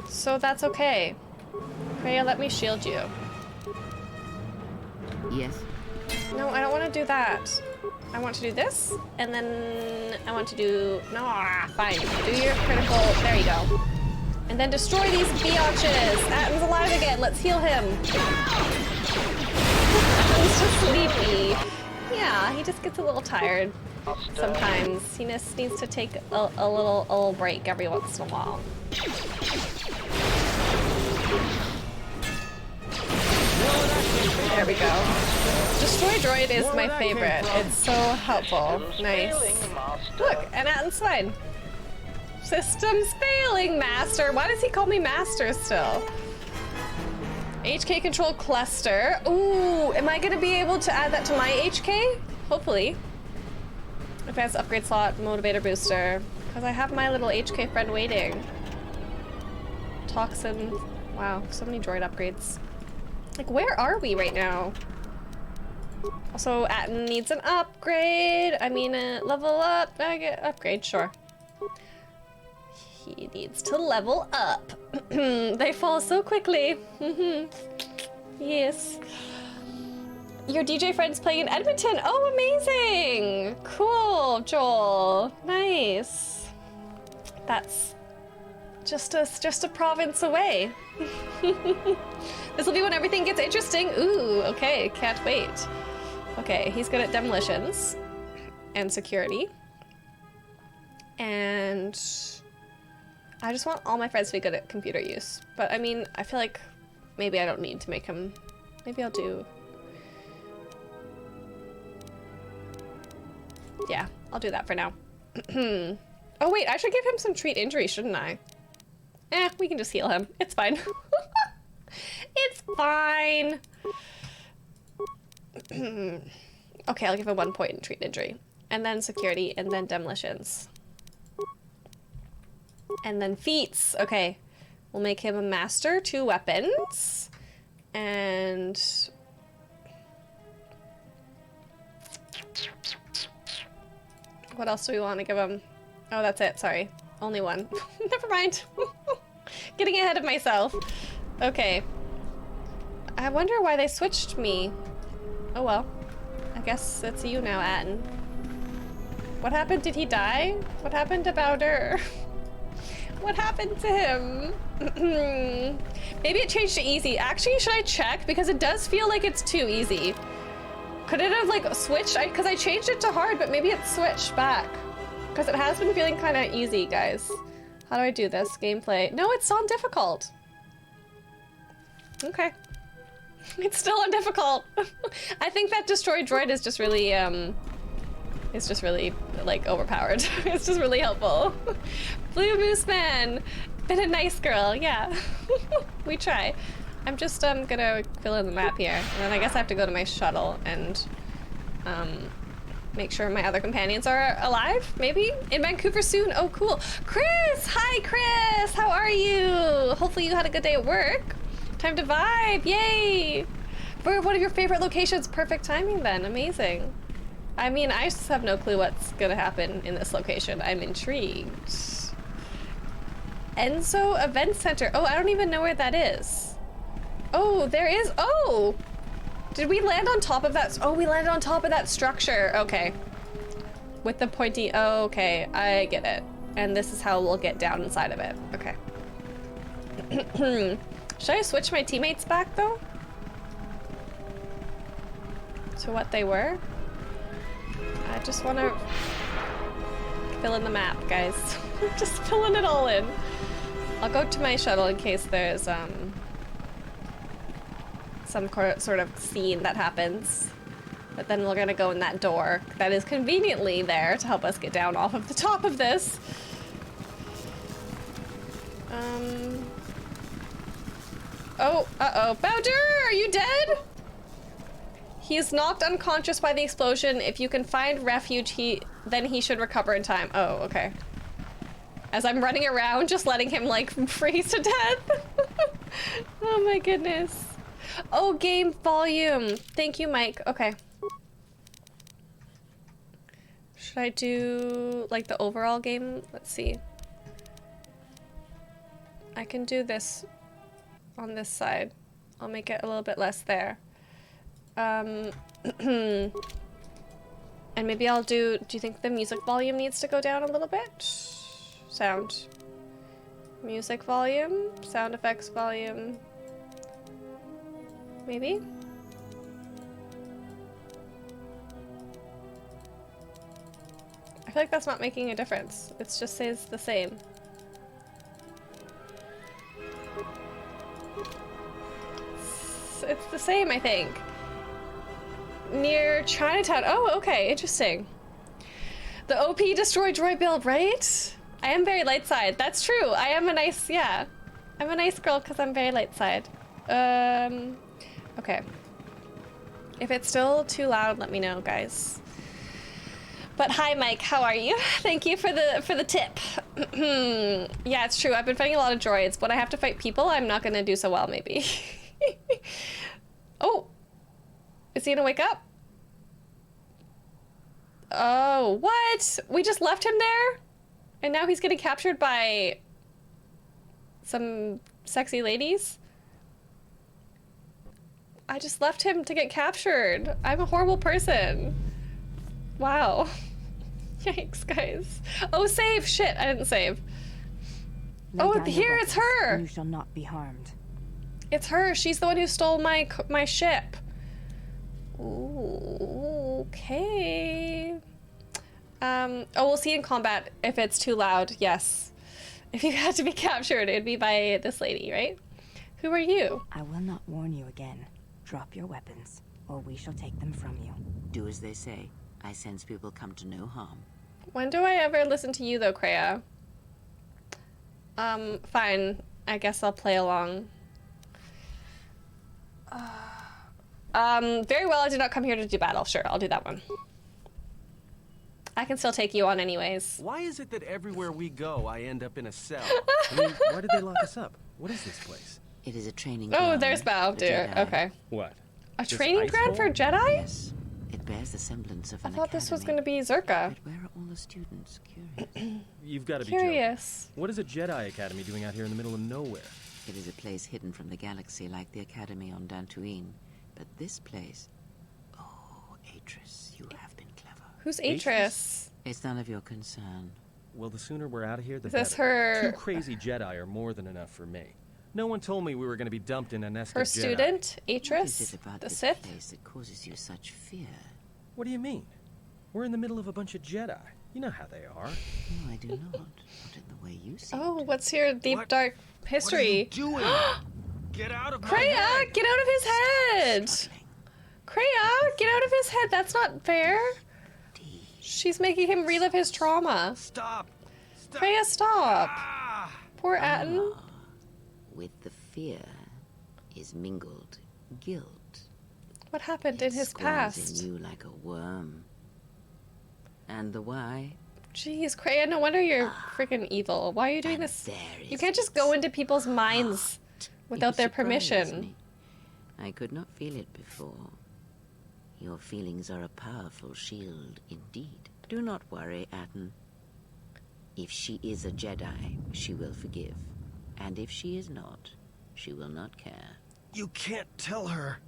So that's okay. Freya, let me shield you. Yes? No, I don't want to do that. I want to do this, and then I want to do, no, fine. Do your critical, there you go. And then destroy these biatches. Atten's alive again, let's heal him. He's just sleepy. Yeah, he just gets a little tired sometimes. He just needs to take a little break every once in a while. There we go. Destroy droid is my favorite. It's so helpful. Nice. Look, and Atten's fine. Systems failing, Master. Why does he call me Master still? HK control cluster. Ooh, am I gonna be able to add that to my HK? Hopefully. Advanced upgrade slot, motivator booster. Because I have my little HK friend waiting. Toxin. Wow, so many droid upgrades. Like, where are we right now? Also, Atten needs an upgrade. I mean, level up. I get upgrade, sure. He needs to level up. They fall so quickly. Yes. Your DJ friend's playing in Edmonton. Oh, amazing. Cool, Joel. Nice. That's just a province away. This will be when everything gets interesting. Ooh, okay, can't wait. Okay, he's good at demolitions and security. And I just want all my friends to be good at computer use. But I mean, I feel like maybe I don't need to make him, maybe I'll do, yeah, I'll do that for now. Oh wait, I should give him some treat injury, shouldn't I? We can just heal him. It's fine. It's fine. Okay, I'll give him 1 point in treat injury. And then security, and then demolitions. And then feats. Okay. We'll make him a master, 2 weapons. And what else do we want to give him? Oh, that's it. Sorry. Only 1. Never mind. Getting ahead of myself. Okay. I wonder why they switched me. Oh well. I guess it's you now, Atten. What happened? Did he die? What happened to Bowder? What happened to him? Maybe it changed to easy. Actually, should I check? Because it does feel like it's too easy. Could it have like switched? Because I changed it to hard, but maybe it switched back. Because it has been feeling kind of easy, guys. How do I do this? Gameplay. No, it's on difficult. Okay. It's still on difficult. I think that destroy droid is just really, like, overpowered. It's just really helpful. Blue Moose Man. Been a nice girl, yeah. We try. I'm just, gonna fill in the map here. And then I guess I have to go to my shuttle and, make sure my other companions are alive, maybe? In Vancouver soon? Oh, cool. Chris! Hi, Chris! How are you? Hopefully you had a good day at work. Time to vibe, yay! For one of your favorite locations, perfect timing then, amazing. I mean, I just have no clue what's gonna happen in this location. I'm intrigued. Enzo Event Center. Oh, I don't even know where that is. Oh, there is, oh! Did we land on top of that? Oh, we landed on top of that structure. Okay. With the pointy, oh, okay, I get it. And this is how we'll get down inside of it. Okay. Should I switch my teammates back though? To what they were? I just want to fill in the map, guys. Just filling it all in. I'll go to my shuttle in case there's some sort of scene that happens. But then we're gonna go in that door that is conveniently there to help us get down off of the top of this. Oh, uh-oh. Bowder, are you dead? He is knocked unconscious by the explosion. If you can find refuge, then he should recover in time. Oh, okay. As I'm running around, just letting him, like, freeze to death. Oh my goodness. Oh, game volume. Thank you, Mike. Okay. Should I do, like, the overall game? Let's see. I can do this on this side. I'll make it a little bit less there. And maybe I'll do you think the music volume needs to go down a little bit? Sound. Music volume, sound effects volume. Maybe? I feel like that's not making a difference. It just stays the same. It's the same, I think. Near Chinatown. Oh, okay, interesting. The OP destroy droid build, right? I am very light side. That's true. I am a nice, yeah. I'm a nice girl because I'm very light side. Okay. If it's still too loud, let me know, guys. But hi, Mike. How are you? Thank you for the tip. Yeah, it's true. I've been fighting a lot of droids. When I have to fight people, I'm not gonna do so well, maybe. Oh, is he gonna wake up? Oh, what? We just left him there? And now he's getting captured by some sexy ladies? I just left him to get captured. I'm a horrible person. Wow. Yikes, guys. Oh, save! Shit, I didn't save. Oh, here, it's her! You shall not be harmed. It's her. She's the one who stole my ship. Ooh, okay. Oh, we'll see in combat if it's too loud. Yes. If you had to be captured, it'd be by this lady, right? Who are you? I will not warn you again. Drop your weapons, or we shall take them from you. Do as they say. I sense people come to no harm. When do I ever listen to you, though, Kreia? Fine. I guess I'll play along. Very well, I did not come here to do battle. Sure, I'll do that one. I can still take you on anyways. Why is it that everywhere we go, I end up in a cell? I mean, why did they lock us up? What is this place? It is a training Oh, ground there's Bao, for dear. Jedi. Okay. What? A This training ice ground hole? for Jedi? Yes. It bears the semblance of I an thought this was going to academy. be Zerka. But where are all the students? Curious. You've got to be joking. Curious. What is a Jedi Academy doing out here in the middle of nowhere? It is a place hidden from the galaxy like the academy on Dantooine. But this place... Oh, Atris, you have been clever. Who's Atris? It's none of your concern. Well, the sooner we're out of here, the Is this better. her- 2 crazy Jedi are more than enough for me. No one told me we were going to be dumped in a nest Her of Jedi. student, What is Atris, it about the this Sith? place that causes you such fear? What do you mean? We're in the middle of a bunch of Jedi. You know how they are. No, I do not. Not in the way you see. Oh, what's your deep, What? dark history? Doing? Get out of my Kreia, head! get out of his head! Struggling. Kreia, get out of his head. That's not fair. Indeed. She's making him relive his trauma. Stop! Stop! Kreia, stop. Ah! Poor Atten. With the fear is mingled guilt. What happened in It his squirms past? in you like a worm. And the why? Jeez, Kreia, no wonder you're freaking evil. Why are you doing And this? there You is can't just go into people's minds without You their surprise permission. me. I could not feel it before. Your feelings are a powerful shield indeed. Do not worry, Atten. If she is a Jedi, she will forgive. And if she is not, she will not care. You can't tell her.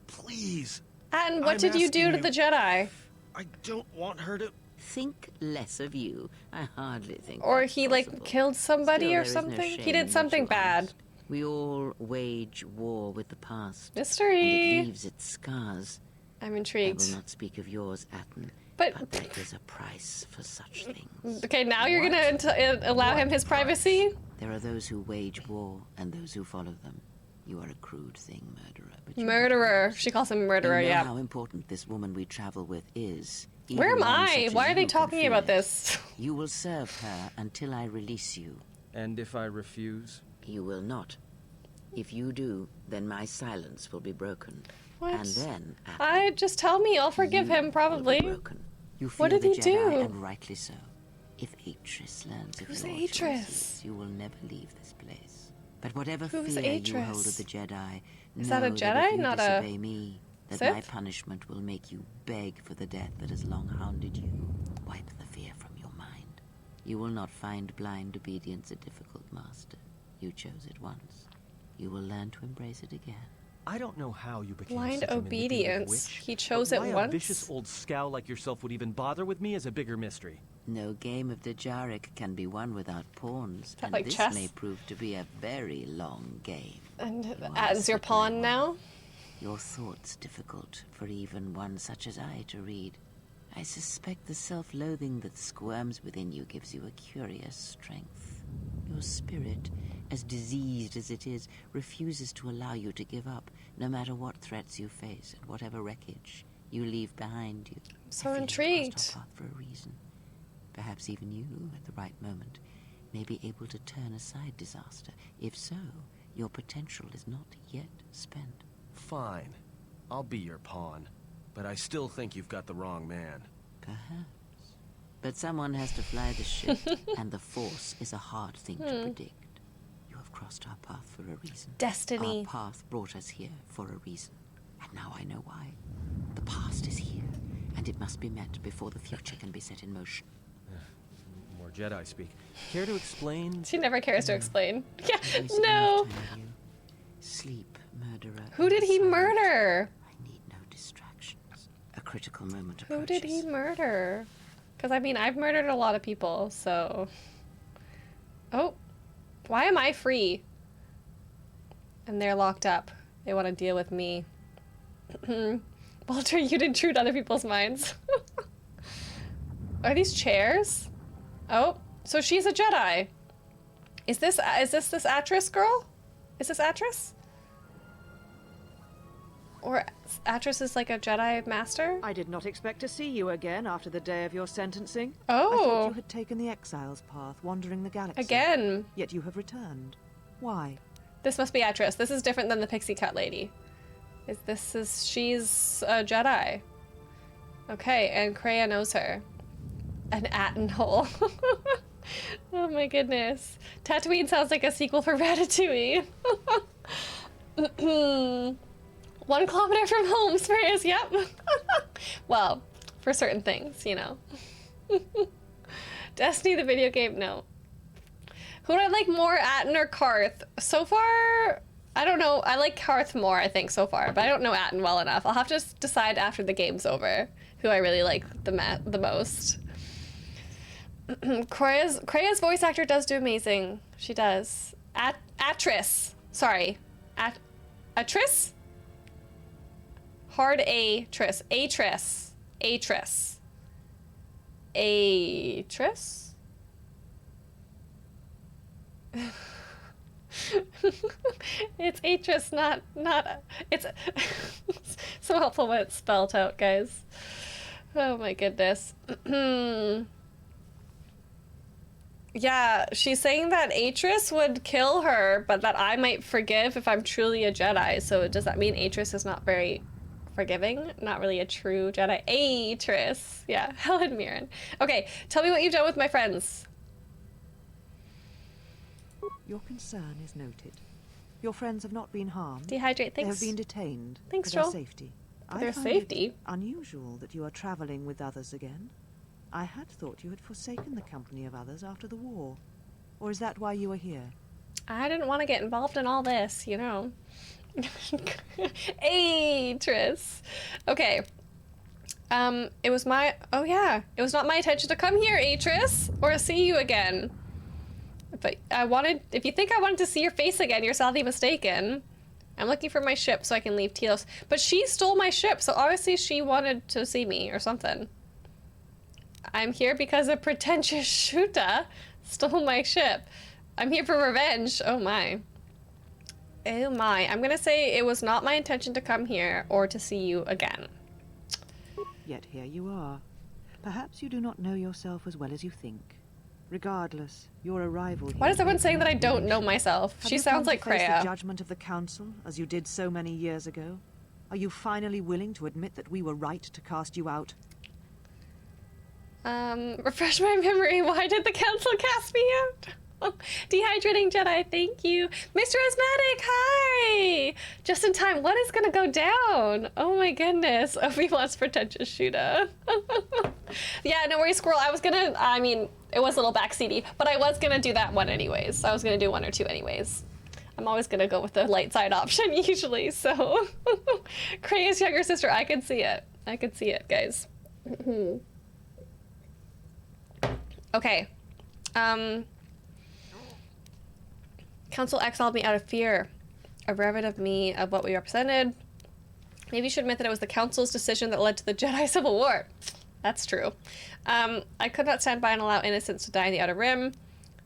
Please. Atten, what I'm did you do asking to you. the Jedi? I don't want her to... Think less of you. I hardly think Or that's he, possible. like, killed somebody Still, or there is no something? shame He in did what something you bad. asked. We all wage war with the past. And Mystery. it leaves its scars. I'm I will intrigued. not speak of yours, Atten. But- there is a price for such things. Okay, now you're gonna allow him his privacy? There are those who wage war and those who follow them. You are a crude thing, murderer. But you Murderer. She calls him murderer, you know yeah. how important this woman we travel with is. Where Even am one I? such as Why are you they can talking feel about it. this? You will serve her until I release you. And if I refuse? You will not. If you do, then my silence will be broken. What? And then, Just tell me, I'll forgive you him, will probably. be broken. You What fear did the he Jedi, do? and rightly so. If Atris learns of Who's your Atris? choices, you will never leave this place. But whatever Who's fear you hold Atris? of the Jedi, Is know that a Jedi, if you not a disobey me, that Sith? my punishment will make you beg for the death that has long hounded you. Wipe the fear from your mind. You will not find blind obedience a difficult master. You chose it once. You will learn to embrace it again. I don't know how you became Blind such a manipulative obedience. witch, He chose but it why once? a vicious old scowl like yourself would even bother with me is a bigger mystery. No game of the Jarek can be won without pawns, that and like this chess? may prove to be a very long game. And You are as your a pawn slippery now? one. Your thoughts difficult for even one such as I to read. I suspect the self-loathing that squirms within you gives you a curious strength. Your spirit, as diseased as it is, refuses to allow you to give up, no matter what threats you face and whatever wreckage you leave behind you. So I feel you intrigued. crossed our path for a reason. Perhaps even you, at the right moment, may be able to turn aside disaster. If so, your potential is not yet spent. Fine. I'll be your pawn. But I still think you've got the wrong man. Perhaps. But someone has to fly the ship, and the Force is a hard thing to predict. You have crossed our path for a reason. Destiny. Our path brought us here for a reason. And now I know why. The past is here, and it must be met before the future can be set in motion. More Jedi speak. Care to explain? She never cares to explain. Yeah, Please no. tell you. Sleep, murderer. Who did he Silence. murder? I need no distractions. A critical moment Who approaches. did he murder? Because, I mean, I've murdered a lot of people, so... Oh. Why am I free? And they're locked up. They want to deal with me. Walter, you intrude other people's minds. Are these chairs? Oh, so she's a Jedi. Is this Atris girl? Is this Atris? Or Atris is like a Jedi master? I did not expect to see you again after the day of your sentencing. Oh. I thought you had taken the Exile's path, wandering the galaxy. Again. Yet you have returned. Why? This must be Atris. This is different than the pixie cut lady. She's a Jedi. Okay, and Kreia knows her. An Atten hole. Oh my goodness. Tatooine sounds like a sequel for Ratatouille. 1 kilometer from home, Spurious, yep. Well, for certain things, you know. Destiny, the video game, no. Who do I like more, Atten or Karth? So far, I don't know. I like Karth more, I think, so far, but I don't know Atten well enough. I'll have to decide after the game's over who I really like the most. Krea's voice actor does do amazing. She does. Atris. Sorry. Atris? Hard A-tris. Atris. Atris. Atris? It's Atris, not it's so helpful when it's spelled out, guys. Oh my goodness. Yeah, she's saying that Atris would kill her, but that I might forgive if I'm truly a Jedi. So does that mean Atris is not very forgiving? Not really a true Jedi. Atris. Yeah, Helen Mirren. Okay, tell me what you've done with my friends. Your concern is noted. Your friends have not been harmed. Dehydrate, thanks. They have been detained Thanks, for their Joel. safety. For their I find safety? it unusual that you are traveling with others again. I had thought you had forsaken the company of others after the war. Or is that why you are here? I didn't want to get involved in all this, you know. Atris. Okay. It was my... Oh, yeah. It was not my intention to come here, Atris, or see you again. But I wanted... If you think I wanted to see your face again, you're sadly mistaken. I'm looking for my ship so I can leave Telos. But she stole my ship, so obviously she wanted to see me or something. I'm here because a pretentious Shuta stole my ship. I'm here for revenge. Oh my. Oh my. I'm gonna say it was not my intention to come here or to see you again. Yet here you are. Perhaps you do not know yourself as well as you think. Regardless, your arrival here... Why is everyone saying that I don't know myself? Have She you sounds come like to face Kreia. the judgment of the Council, as you did so many years ago? Are you finally willing to admit that we were right to cast you out? Refresh my memory. Why did the council cast me out? Dehydrating Jedi, thank you. Mr. Asthmatic, hi! Just in time, what is gonna go down? Oh my goodness. Obi-Wan's pretentious shooter. Yeah, no worries, Squirrel. I mean, it was a little backseaty, but I was gonna do that one anyways. I was gonna do one or two anyways. I'm always gonna go with the light side option usually, so. Kreia's younger sister, I could see it. I could see it, guys. Okay. Council exiled me out of fear. A remnant of me of what we represented. Maybe you should admit that it was the Council's decision that led to the Jedi Civil War. That's true. I could not stand by and allow innocents to die in the Outer Rim.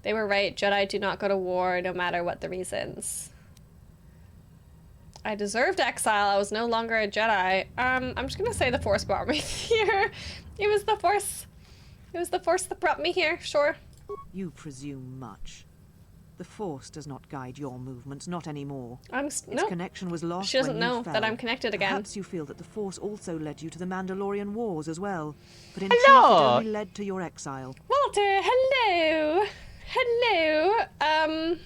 They were right. Jedi do not go to war, no matter what the reasons. I deserved exile. I was no longer a Jedi. I'm just gonna say the Force brought me here. It was the Force. It was the Force that brought me here, sure. You presume much. The Force does not guide your movements, not anymore. Its no. connection was lost She doesn't when you know fell. that I'm connected again. Perhaps you feel that the Force also led you to the Mandalorian Wars as well. But in Hello. truth, it only led to your exile. Walter, hello. Hello.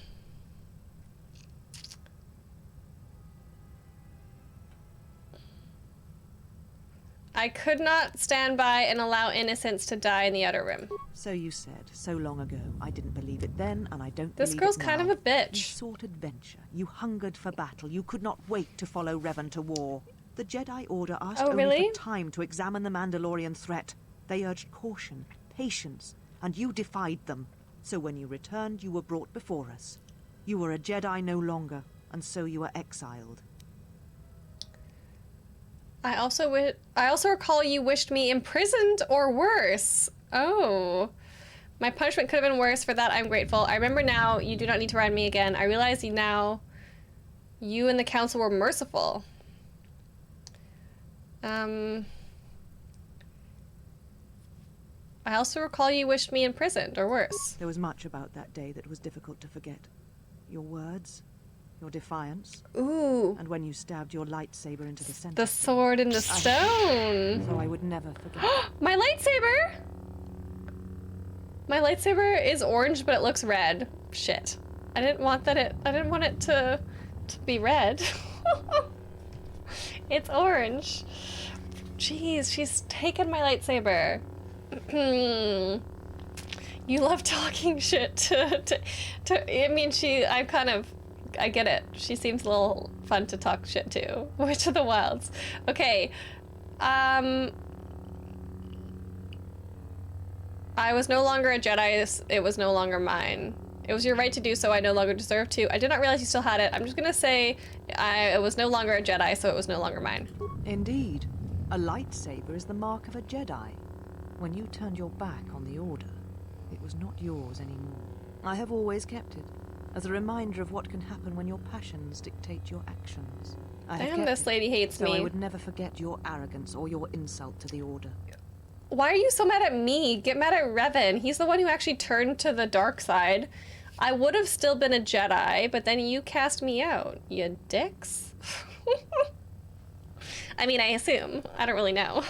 I could not stand by and allow innocents to die in the Outer Rim. So you said, so long ago. I didn't believe it then, and I don't This believe girl's it now. kind of a bitch. You sought adventure. You hungered for battle. You could not wait to follow Revan to war. The Jedi Order asked only really? for time to examine the Mandalorian threat. They urged caution, patience, and you defied them. So when you returned, you were brought before us. You were a Jedi no longer, and so you were exiled. I also recall you wished me imprisoned or worse. Oh. My punishment could have been worse. For that, I'm grateful. I remember now. You do not need to ride me again. I realize you now. You and the council were merciful. I also recall you wished me imprisoned or worse. There was much about that day that was difficult to forget. Your words, your defiance, Ooh. and when you stabbed your lightsaber into the center. The sword in the stone. So I would never forget. My lightsaber! My lightsaber is orange, but it looks red. Shit. I didn't want it to be red. It's orange. Jeez, she's taken my lightsaber. You love talking shit to I mean, I get it. She seems a little fun to talk shit to. Witch of the Wilds. Okay. I was no longer a Jedi. It was no longer mine. It was your right to do so. I no longer deserve to. I did not realize you still had it. I'm just gonna say it was no longer a Jedi, so it was no longer mine. Indeed. A lightsaber is the mark of a Jedi. When you turned your back on the Order, it was not yours anymore. I have always kept it, as a reminder of what can happen when your passions dictate your actions. Damn, this lady hates me. So I would never forget your arrogance or your insult to the Order. Why are you so mad at me? Get mad at Revan. He's the one who actually turned to the dark side. I would have still been a Jedi, but then you cast me out, you dicks. I mean, I assume. I don't really know.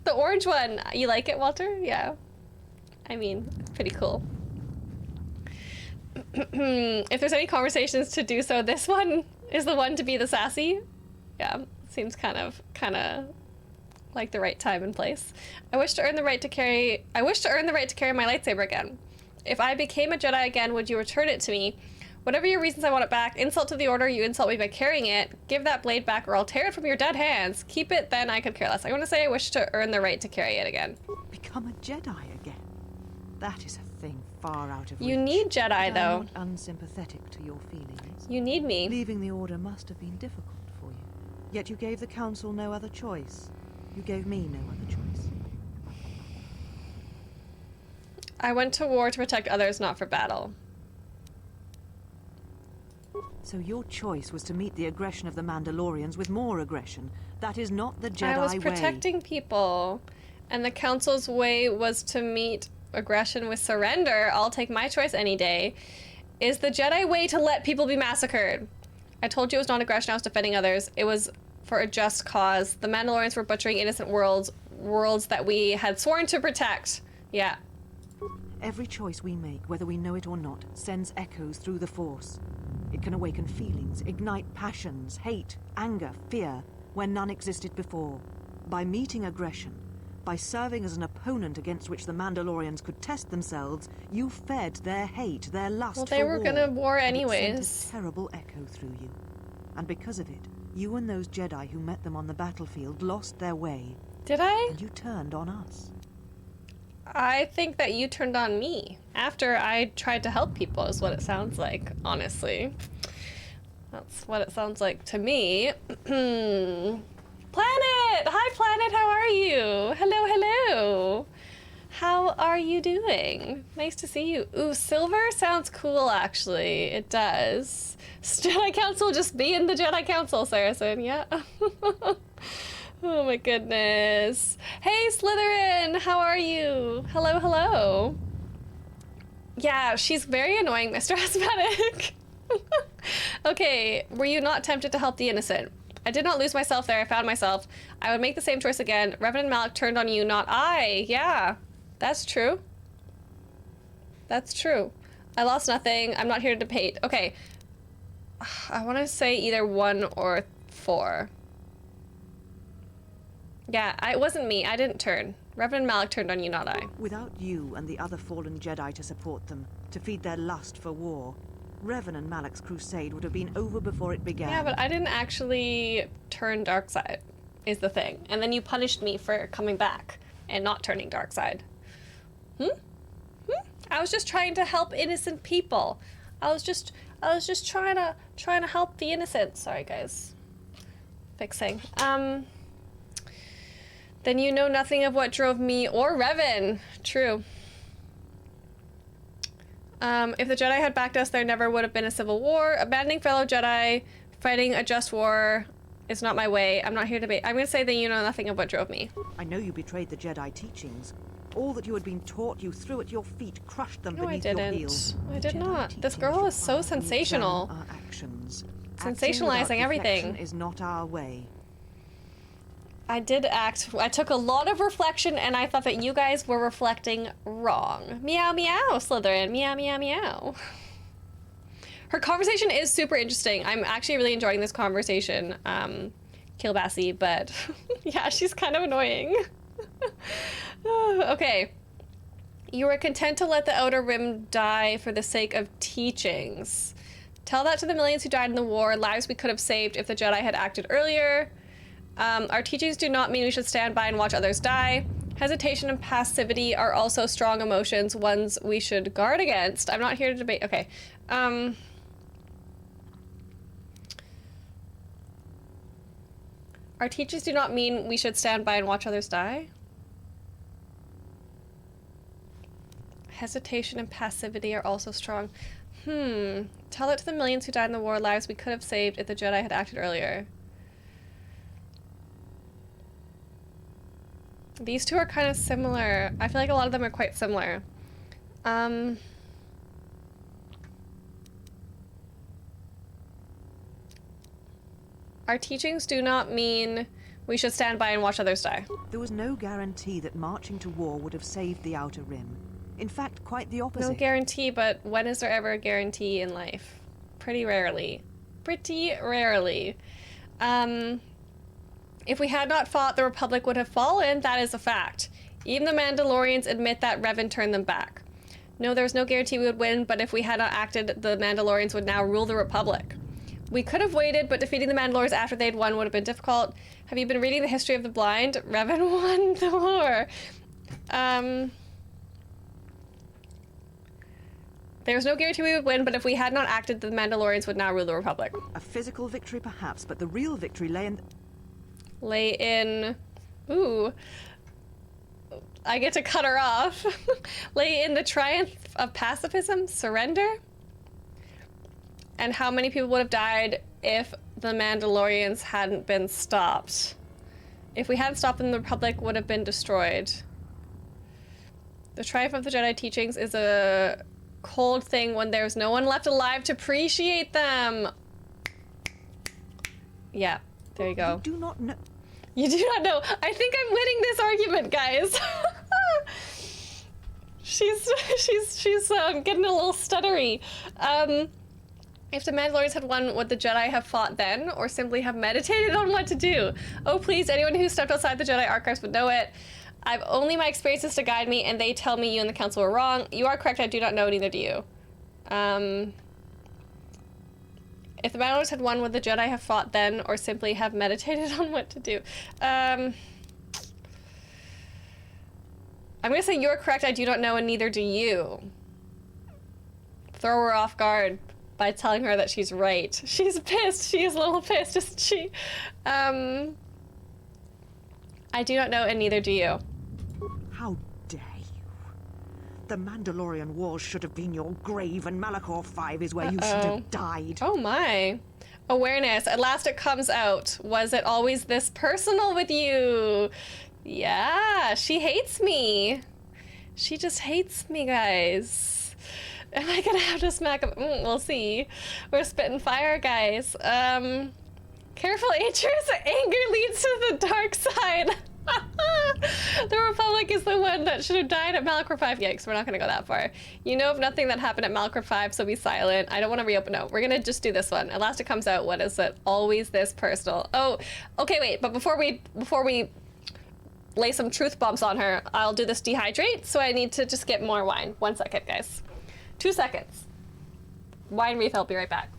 The orange one, you like it, Walter? Yeah. I mean, it's pretty cool. If there's any conversations to do so, this one is the one to be the sassy. Yeah, seems kind of like the right time and place. I wish to earn the right to carry my lightsaber again. If I became a Jedi again, would you return it to me? Whatever your reasons, I want it back. Insult to the Order, you insult me by carrying it. Give that blade back or I'll tear it from your dead hands. Keep it, then I could care less. I want to say I wish to earn the right to carry it again. Become a Jedi again? That is a thing far out of reach. You need Jedi, though. I'm not unsympathetic to your feelings. You need me. Leaving the Order must have been difficult for you. Yet you gave the Council no other choice. You gave me no other choice. I went to war to protect others, not for battle. So your choice was to meet the aggression of the Mandalorians with more aggression. That is not the Jedi way. I was protecting people, and the Council's way was to meet aggression with surrender. I'll take my choice any day. Is the Jedi way to let people be massacred? I told you it was not aggression, I was defending others. It was for a just cause. The Mandalorians were butchering innocent worlds that we had sworn to protect. Yeah. Every choice we make, whether we know it or not, sends echoes through the Force. It can awaken feelings, ignite passions, hate, anger, fear, where none existed before. By meeting aggression, by serving as an opponent against which the Mandalorians could test themselves, you fed their hate, their lust for war. Well, they were gonna war anyways. And it sent a terrible echo through you. And because of it, you and those Jedi who met them on the battlefield lost their way. Did I? And you turned on us. I think that you turned on me after I tried to help people, is what it sounds like, honestly. That's what it sounds like to me. Planet! Hi, Planet, how are you? Hello, hello. How are you doing? Nice to see you. Ooh, silver sounds cool, actually. It does. Jedi Council, just be in the Jedi Council, Saracen, yeah. Oh my goodness. Hey, Slytherin, how are you? Hello, hello. Yeah, she's very annoying, Mr. Asthmatic. Okay, were you not tempted to help the innocent? I did not lose myself there, I found myself. I would make the same choice again. Revan and Malak turned on you, not I. Yeah, that's true. That's true. I lost nothing. I'm not here to debate. Okay. I want to say either 1 or 4. Yeah, it wasn't me. I didn't turn. Reverend Malak turned on you, not I. Without you and the other fallen Jedi to support them, to feed their lust for war, Revan and Malak's crusade would have been over before it began. Yeah, but I didn't actually turn dark side, is the thing. And then you punished me for coming back and not turning dark side. I was just trying to help innocent people. I was just trying to help the innocent. Sorry, guys. Fixing. Then you know nothing of what drove me or Revan. True. If the Jedi had backed us, there never would have been a civil war. Abandoning fellow Jedi, fighting a just war is not my way. I'm not here to debate. I'm going to say that you know nothing of what drove me. I know you betrayed the Jedi teachings. All that you had been taught, you threw at your feet, crushed them beneath your heels. I did not. This girl is so sensational. Our actions. Sensationalizing everything. Is not our way. I did act. I took a lot of reflection, and I thought that you guys were reflecting wrong. Meow, meow, Slytherin. Meow, meow, meow. Her conversation is super interesting. I'm actually really enjoying this conversation, Kilbassie, but yeah, she's kind of annoying. Okay. You were content to let the Outer Rim die for the sake of teachings. Tell that to the millions who died in the war, lives we could have saved if the Jedi had acted earlier. Our teachings do not mean we should stand by and watch others die. Hesitation and passivity are also strong emotions, ones we should guard against. I'm not here to debate. Okay. Our teachers do not mean we should stand by and watch others die. Hesitation and passivity are also strong. Tell it to the millions who died in the war, lives we could have saved if the Jedi had acted earlier. These two are kind of similar. I feel like a lot of them are quite similar. Our teachings do not mean we should stand by and watch others die. There was no guarantee that marching to war would have saved the Outer Rim. In fact, quite the opposite. No guarantee, but when is there ever a guarantee in life? Pretty rarely. Pretty rarely. If we had not fought, the Republic would have fallen. That is a fact. Even the Mandalorians admit that Revan turned them back. No, there's no guarantee we would win, but if we had not acted, the Mandalorians would now rule the Republic. We could have waited, but defeating the Mandalorians after they'd won would have been difficult. Have you been reading the history of the blind? Revan won the war. There was no guarantee we would win, but if we had not acted, the Mandalorians would now rule the Republic. A physical victory, perhaps, but the real victory lay in... Ooh. I get to cut her off. Lay in the triumph of pacifism, surrender. And how many people would have died if the Mandalorians hadn't been stopped? If we hadn't stopped them, the Republic would have been destroyed. The triumph of the Jedi teachings is a cold thing when there's no one left alive to appreciate them. Yeah, there you go. You do not know... You do not know. I think I'm winning this argument, guys. she's getting a little stuttery. If the Mandalorians had won, would the Jedi have fought then, or simply have meditated on what to do? Oh, please, anyone who stepped outside the Jedi archives would know it. I've only my experiences to guide me, and they tell me you and the Council are wrong. You are correct, I do not know, neither do you. If the Mandalorians had won, would the Jedi have fought then, or simply have meditated on what to do? I'm gonna say you're correct, I do not know, and neither do you. Throw her off guard by telling her that she's right. She's pissed. She is a little pissed, isn't she? I do not know, and neither do you. How dare you? The Mandalorian Wars should have been your grave, and Malachor 5 is where you should have died. Oh my. Awareness. At last it comes out. Was it always this personal with you? Yeah, she hates me. She just hates me, guys. Am I gonna have to smack him? We'll see. We're spitting fire, guys. Careful, Atreus. Anger leads to the dark side. The Republic is the one that should have died at Malachor 5. Yikes, we're not gonna go that far. You know of nothing that happened at Malachor 5, so be silent. I don't want to reopen. No, we're gonna just do this one. At last it comes out. What is it? Always this personal. Oh, okay, wait. But before we lay some truth bombs on her, I'll do this dehydrate. So I need to just get more wine. 1 second, guys. 2 seconds. Wine refill. Be right back.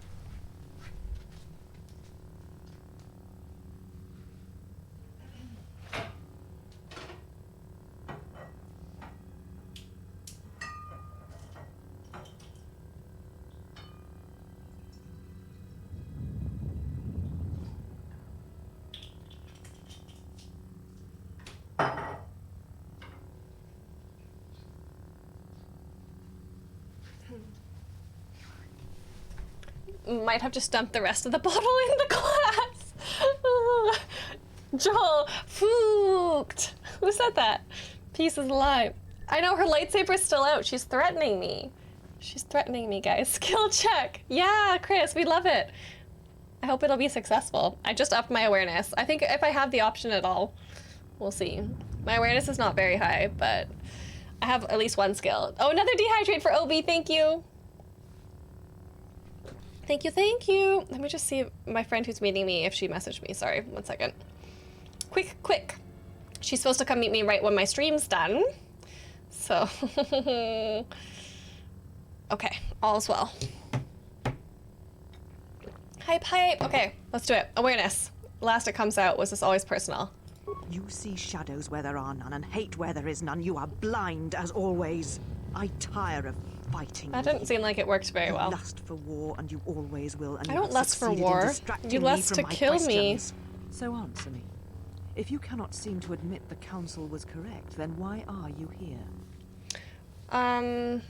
Might have just dumped the rest of the bottle in the glass. Joel, fooked. Who said that? Peace is alive. I know, her lightsaber's still out. She's threatening me. She's threatening me, guys. Skill check. Yeah, Chris, we love it. I hope it'll be successful. I just upped my awareness. I think if I have the option at all, we'll see. My awareness is not very high, but I have at least one skill. Oh, another dehydrate for Obi, thank you. Thank you, thank you. Let me just see my friend who's meeting me if she messaged me. Sorry, 1 second. Quick, quick. She's supposed to come meet me right when my stream's done. So, okay, all's well. Hype, hype. Okay, let's do it. Awareness. Last it comes out, was this always personal? You see shadows where there are none and hate where there is none. You are blind as always. I tire of fighting. That didn't seem like it worked very well. You lust for war and you always will. And I you don't have lust for succeeded in war. distracting You me lust from to my kill me. questions. So answer me. If you cannot seem to admit the council was correct, then why are you here? I'm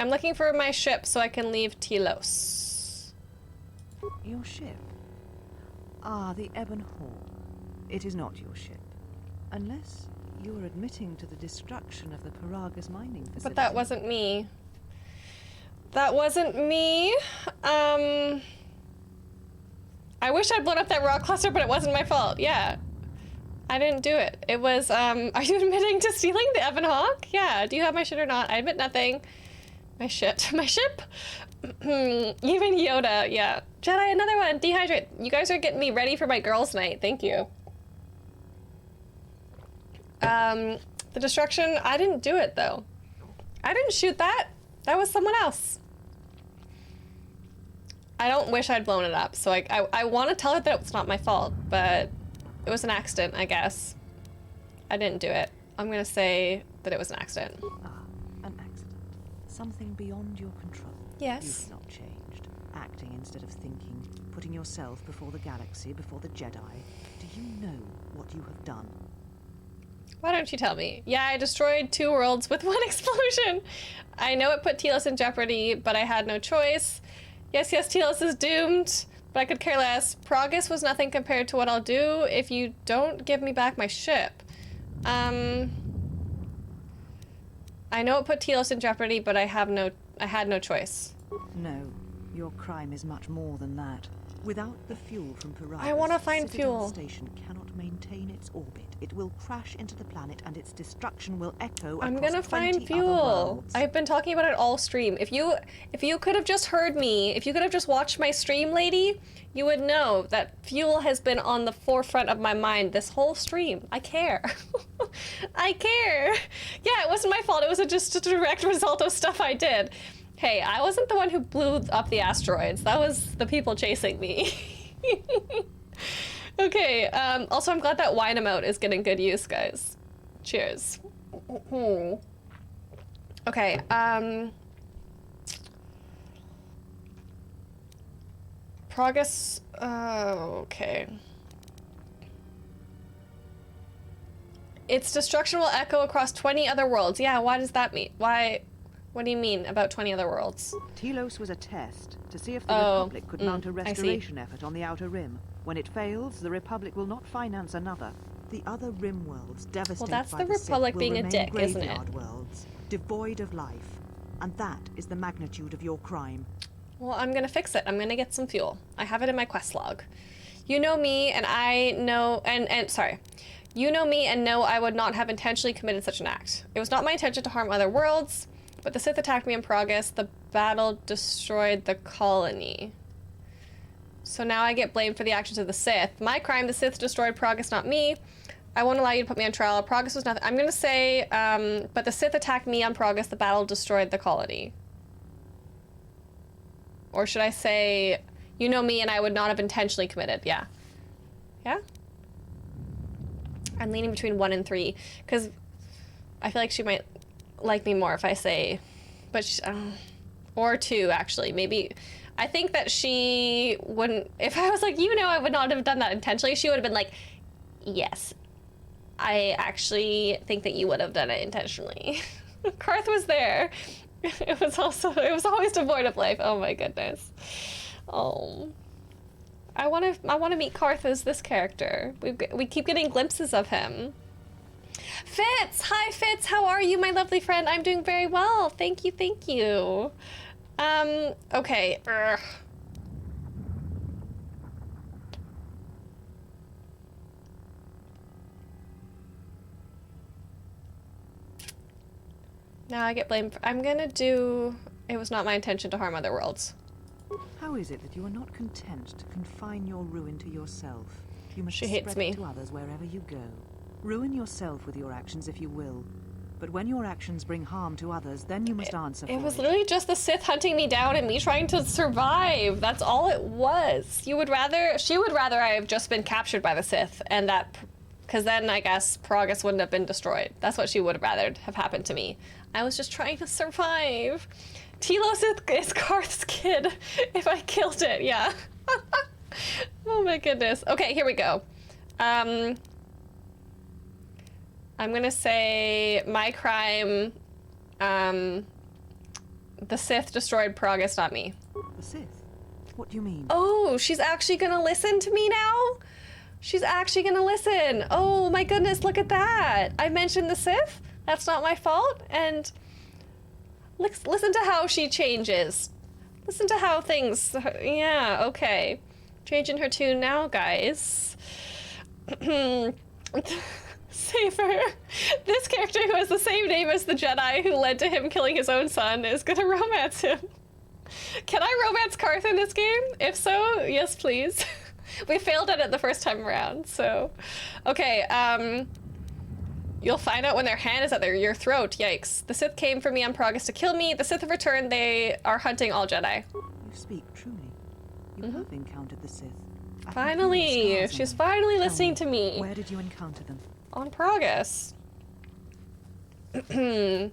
looking for my ship so I can leave Telos. Your ship? Ah, the Ebon Hall. It is not your ship. Unless you are admitting to the destruction of the Paragas mining facility. But that wasn't me. That wasn't me. I wish I'd blown up that rock cluster, but it wasn't my fault. Yeah. I didn't do it. It was, are you admitting to stealing the Ebon Hawk? Yeah. Do you have my shit or not? I admit nothing. My shit. My ship? Even Yoda. Yeah. Jedi, another one. Dehydrate. You guys are getting me ready for my girls' night. Thank you. The destruction, I didn't do it, though. I didn't shoot that. That was someone else. I don't wish I'd blown it up, so I want to tell her that it's not my fault, but it was an accident, I guess. I didn't do it. I'm gonna say that it was an accident. Ah, an accident. Something beyond your control. Yes. You've not changed. Acting instead of thinking. Putting yourself before the galaxy, before the Jedi. Do you know what you have done? Why don't you tell me? Yeah, I destroyed 2 worlds with 1 explosion. I know it put Telos in jeopardy, but I had no choice. Yes, Telos is doomed, but I could care less. Paragas was nothing compared to what I'll do if you don't give me back my ship. I know it put Telos in jeopardy, but I had no choice. No, your crime is much more than that. Without the fuel from Paragas, I want to find Citadel fuel. Station cannot maintain its orbit. It will crash into the planet, and its destruction will echo I'm across gonna 20 find other fuel. worlds. I've been talking about it all stream. If you could have just heard me, if you could have just watched my stream, lady, you would know that fuel has been on the forefront of my mind this whole stream. I care. I care. Yeah, it wasn't my fault. It was just a direct result of stuff I did. Hey, I wasn't the one who blew up the asteroids. That was the people chasing me. Okay, also I'm glad that wine emote is getting good use, guys. Cheers. Okay, Progress, okay. Its destruction will echo across 20 other worlds. Yeah, why does that mean? Why, what do you mean about 20 other worlds? Telos was a test to see if the Republic could mount a I see. restoration effort on the Outer Rim. When it fails, the Republic will not finance another. The other Rim worlds, devastated that's by the the Sith, Republic will being a remain dick, isn't it? graveyard worlds, devoid of life. And that is the magnitude of your crime. Well, I'm gonna fix it. I'm gonna get some fuel. I have it in my quest log. You know me, and I know, sorry. You know me and know I would not have intentionally committed such an act. It was not my intention to harm other worlds, but the Sith attacked me in Paragas. The battle destroyed the colony. So now I get blamed for the actions of the Sith. My crime, the Sith destroyed Paragas, not me. I won't allow you to put me on trial. Paragas was nothing. I'm gonna say, but the Sith attacked me on Paragas. The battle destroyed the colony. Or should I say, you know me and I would not have intentionally committed. Yeah. Yeah? I'm leaning between 1 and 3, because I feel like she might like me more if I say, but she, or 2, actually. Maybe, I think that she wouldn't, if I was like, you know, I would not have done that intentionally, she would have been like, yes, I actually think that you would have done it intentionally. Karth was there. It was always devoid of life. Oh my goodness. Oh. I want to meet Karth as this character. We keep getting glimpses of him. Fitz! Hi Fitz, how are you, my lovely friend? I'm doing very well. Thank you, thank you. Okay. Ugh. Now I get blamed. I'm gonna do, it was not my intention to harm other worlds. How is it that you are not content to confine your ruin to yourself? You must She hates spread me. it to others wherever you go. Ruin yourself with your actions if you will. But when your actions bring harm to others, then you must answer for it. It was literally just the Sith hunting me down and me trying to survive. That's all it was. She would rather I have just been captured by the Sith and that because then I guess Progress wouldn't have been destroyed. That's what she would have rather have happened to me. I was just trying to survive. Telos is Karth's kid. If I killed it, yeah. Oh my goodness. Okay, here we go. I'm gonna say my crime, the Sith destroyed Progress, not me. The Sith? What do you mean? Oh, she's actually gonna listen to me now? She's actually gonna listen. Oh my goodness, look at that. I mentioned the Sith. That's not my fault. And listen to how she changes. Listen to how things, yeah, okay. Changing her tune now, guys. Safer. This character who has the same name as the Jedi who led to him killing his own son is gonna romance him. Can I romance Karth in this game? If so, yes, please. We failed at it the first time around, so. Okay, you'll find out when their hand is at your throat. Yikes. The Sith came for me on Progress to kill me. The Sith have returned. They are hunting all Jedi. You speak truly. You have encountered the Sith. I can Finally! feel the scars on She's them. finally Tell listening to me. Where did you encounter them? On Progress. The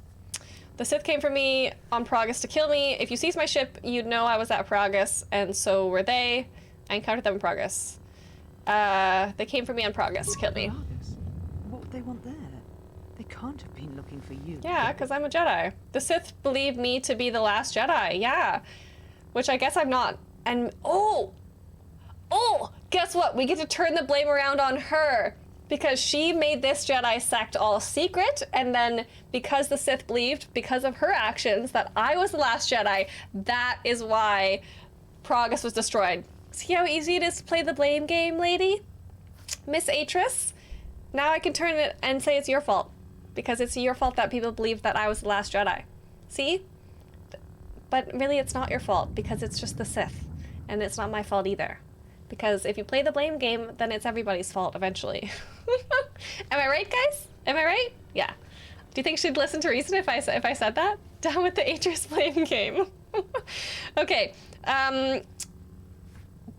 Sith came for me on Progress to kill me. If you seized my ship, you'd know I was at Progress, and so were they. I encountered them in Progress. They came for me on Progress to kill me. Progress? What would they want there? They can't have been looking for you. Yeah, because I'm a Jedi. The Sith believe me to be the last Jedi, yeah. Which I guess I'm not. And, oh, guess what? We get to turn the blame around on her. Because she made this Jedi sect all secret, and then because the Sith believed, because of her actions, that I was the last Jedi, that is why Progress was destroyed. See how easy it is to play the blame game, lady? Miss Atris? Now I can turn it and say it's your fault. Because it's your fault that people believed that I was the last Jedi. See? But really it's not your fault, because it's just the Sith. And it's not my fault either. Because if you play the blame game, then it's everybody's fault eventually. Am I right, guys? Am I right? Yeah. Do you think she'd listen to reason if I said that? Down with the Atris blame game. Okay.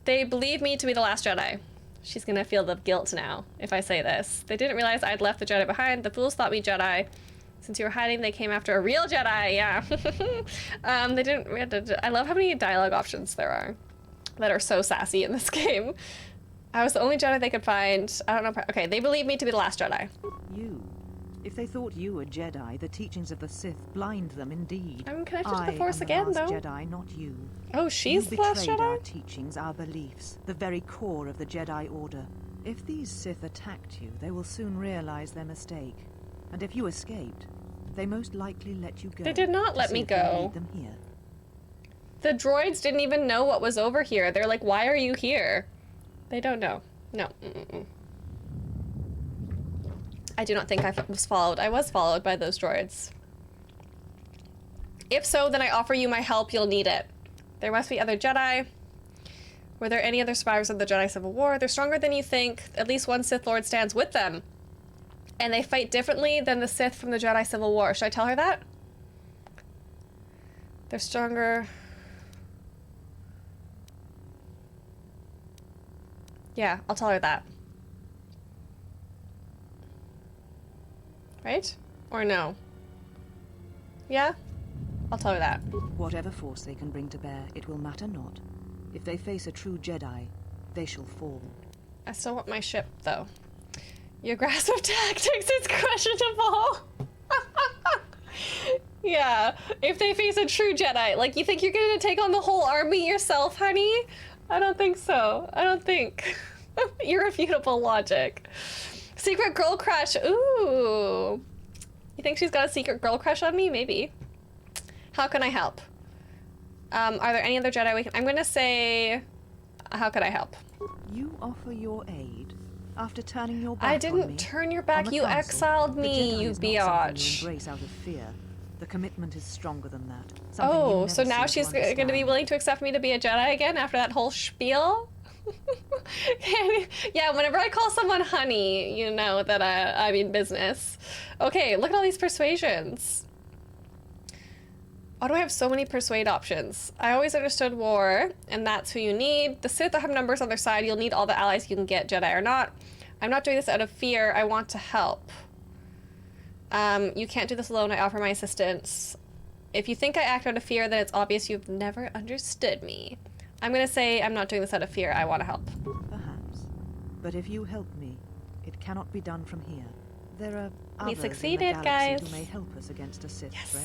They believe me to be the last Jedi. She's gonna feel the guilt now if I say this. They didn't realize I'd left the Jedi behind. The fools thought me Jedi. Since you were hiding, they came after a real Jedi. Yeah. They didn't. I love how many dialogue options there are that are so sassy in this game. I was the only Jedi they could find. I don't know. Okay, they believe me to be the last Jedi. You. If they thought you were Jedi, the teachings of the Sith blind them indeed. I'm connected to the I Force am again, the last though. Jedi, not you. Oh, she's You the last betrayed our Jedi? teachings, our beliefs, the very core of the Jedi Order. If these Sith attacked you, they will soon realize their mistake. And if you escaped, they most likely let you go. They did not to let see me if they go. need them here. The droids didn't even know what was over here. They're like, why are you here? They don't know. No. Mm-mm. I do not think I was followed. I was followed by those droids. If so, then I offer you my help. You'll need it. There must be other Jedi. Were there any other survivors of the Jedi Civil War? They're stronger than you think. At least one Sith Lord stands with them. And they fight differently than the Sith from the Jedi Civil War. Should I tell her that? They're stronger. Yeah, I'll tell her that. Right? Or no? Yeah? I'll tell her that. Whatever force they can bring to bear, it will matter not. If they face a true Jedi, they shall fall. I still want my ship, though. Your grasp of tactics is questionable. Yeah, if they face a true Jedi. Like, you think you're gonna take on the whole army yourself, honey? I don't think so. I don't think. Irrefutable logic. Secret girl crush. Ooh. You think she's got a secret girl crush on me? Maybe. How can I help? Are there any other Jedi we can... I'm gonna say... How could I help? You offer your aid after turning your back I on didn't me. turn your On back. the You council, exiled the me, Jedi you is not something you biatch. embrace out of fear. The commitment is stronger than that. Something you Oh, never so now seem she's to going to be understand. willing to accept me to be a Jedi again after that whole spiel? Yeah, whenever I call someone honey, you know that I mean business. Okay, look at all these persuasions. Why do I have so many persuade options? I always understood war, and that's who you need. The Sith have numbers on their side. You'll need all the allies you can get, Jedi or not. I'm not doing this out of fear. I want to help. You can't do this alone. I offer my assistance. If you think I act out of fear, then it's obvious you've never understood me. I'm gonna say I'm not doing this out of fear. I want to help. Perhaps. But if you help me, it cannot be done from here. There are We others succeeded, in the galaxy guys. who may help us against a Sith threat.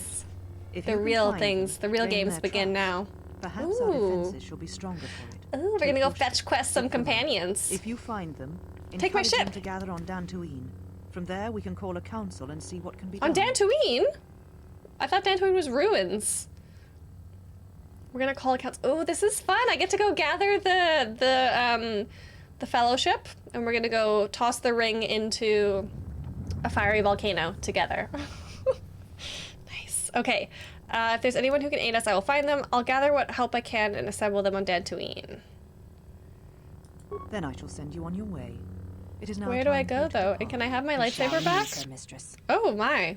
If The you can real find things, them, the real claim games their begin trust. now. Perhaps our Ooh. defenses shall be stronger for it. Ooh, we're Take gonna go your fetch ship. quest some Pick them up. companions. If you find them, Take my encourage ship. them to gather on Dantooine. From there, we can call a council and see what can be On done. Dantooine? I thought Dantooine was ruins. We're gonna call accounts. Oh, this is fun. I get to go gather the fellowship, and we're gonna go toss the ring into a fiery volcano together. Nice. Okay. If there's anyone who can aid us, I will find them. I'll gather what help I can and assemble them on Dantooine. Then I shall send you on your way. It is now Where do I time for go, you to though? depart. And can I have my We shall lightsaber back? meet her, mistress. Oh, my.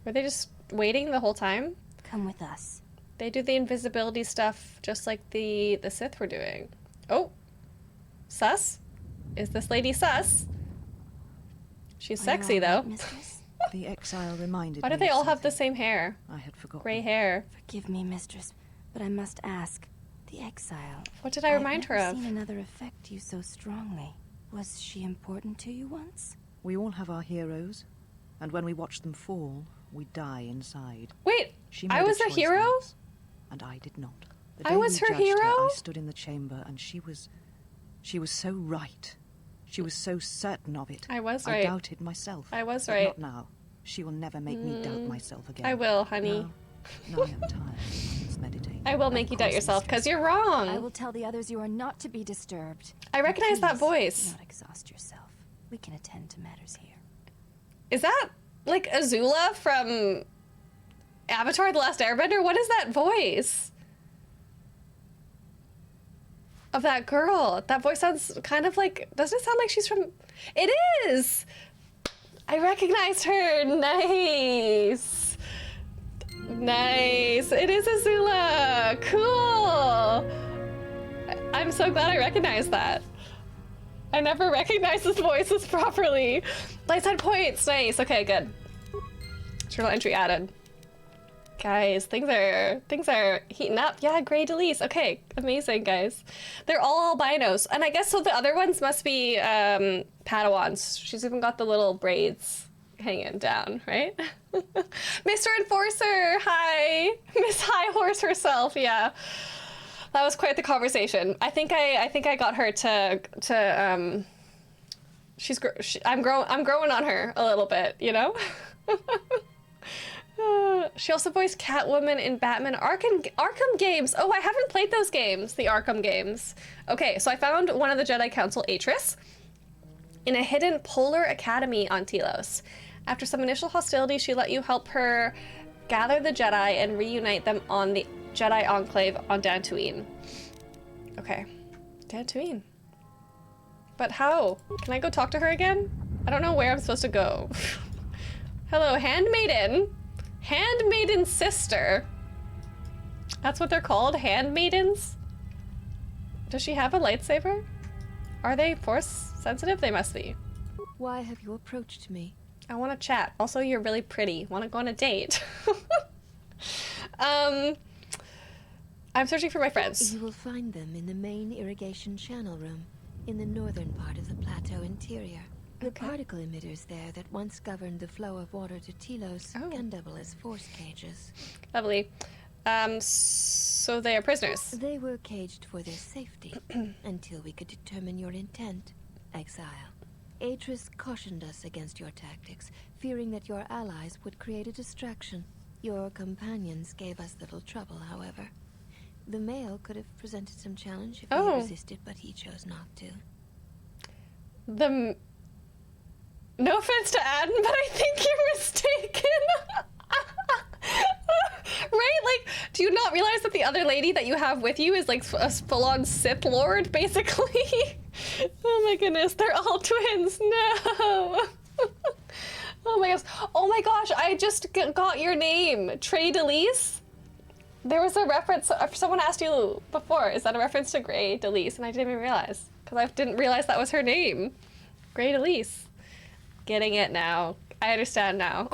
Were they just waiting the whole time? Come with us. They do the invisibility stuff just like the Sith were doing. Oh. Sus? Is this lady sus? She's Are you sexy, all though. right, mistress? The exile reminded Why do me they of all have the something same hair? I had forgotten. Gray hair. Forgive me, mistress, but I must ask. The exile. What did I remind her I've of? never seen another affect you so strongly. Was she important to you once? We all have our heroes, and when we watch them fall, we die inside. Wait, She I made a was her choice hero? once, and I did not. The I day was we her judged hero? I stood in the chamber, and she was so right. She was so certain of it. I was I right. doubted myself. I was but right. Not now. She will never make me doubt myself again. I will, honey. Now I am tired. I must meditate. I will make you doubt course, yourself because mistress. you're wrong. I will tell the others you are not to be disturbed. I recognize that Please, voice. Do not exhaust yourself. We can attend to matters here. Is that like Azula from Avatar: The Last Airbender? What is that voice? Of that girl. That voice sounds kind of like, doesn't it sound like she's from, it is! I recognized her. Nice. Nice. It is Azula. Cool. I'm so glad I recognized that. I never recognized his voices properly. Light side points. Nice. Okay, good. Journal entry added. Guys, things are heating up. Yeah, Grey Delise. Okay, amazing, guys. They're all albinos. And I guess so the other ones must be Padawans. She's even got the little braids hanging down, right? Mr. Enforcer, hi. Miss High Horse herself, yeah. That was quite the conversation. I think I got her to I'm growing on her a little bit, you know? She also voiced Catwoman in Batman Arkham games. Oh, I haven't played those games, the Arkham games. Okay, so I found one of the Jedi Council Atris in a hidden polar academy on Telos. After some initial hostility, she let you help her gather the Jedi and reunite them on the Jedi Enclave on Dantooine. Okay, Dantooine. But how? Can I go talk to her again? I don't know where I'm supposed to go. Hello, Handmaiden. Handmaiden sister. That's what they're called, handmaidens? Does she have a lightsaber? Are they force sensitive? They must be. Why have you approached me? I want to chat. Also, you're really pretty. Want to go on a date? I'm searching for my friends. You will find them in the main irrigation channel room, in the northern part of the plateau interior. The particle emitters there that once governed the flow of water to Telos can double as force cages. Lovely. So they are prisoners. They were caged for their safety until we could determine your intent, exile. Atris cautioned us against your tactics, fearing that your allies would create a distraction. Your companions gave us little trouble, however. The male could have presented some challenge if he had resisted, but he chose not to. No offense to Adam, but I think you're mistaken. Right? Like, do you not realize that the other lady that you have with you is like a full-on Sith Lord, basically? Oh my goodness, they're all twins. No. Oh my gosh. Oh my gosh, I just got your name. Trey Delise? There was a reference, someone asked you before, is that a reference to Grey Delise? And I didn't even realize, because I didn't realize that was her name. Great Elise. Getting it now. I understand now.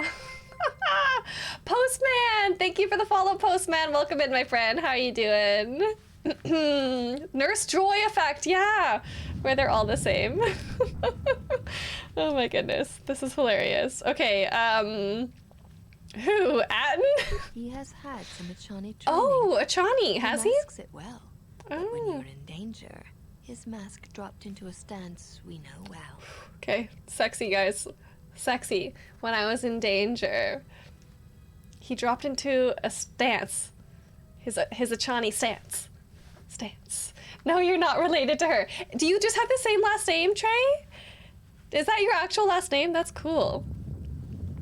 Postman! Thank you for the follow, Postman. Welcome in, my friend. How are you doing? Nurse Joy effect, yeah. Where they're all the same. Oh my goodness. This is hilarious. Okay, who? Atten? He has had some Achani training. Oh, Achani, has he? Masks it well. But when you're in danger, his mask dropped into a stance we know well. Okay, sexy guys. Sexy. When I was in danger, he dropped into a stance. His Achani stance. Stance. No, you're not related to her. Do you just have the same last name, Trey? Is that your actual last name? That's cool.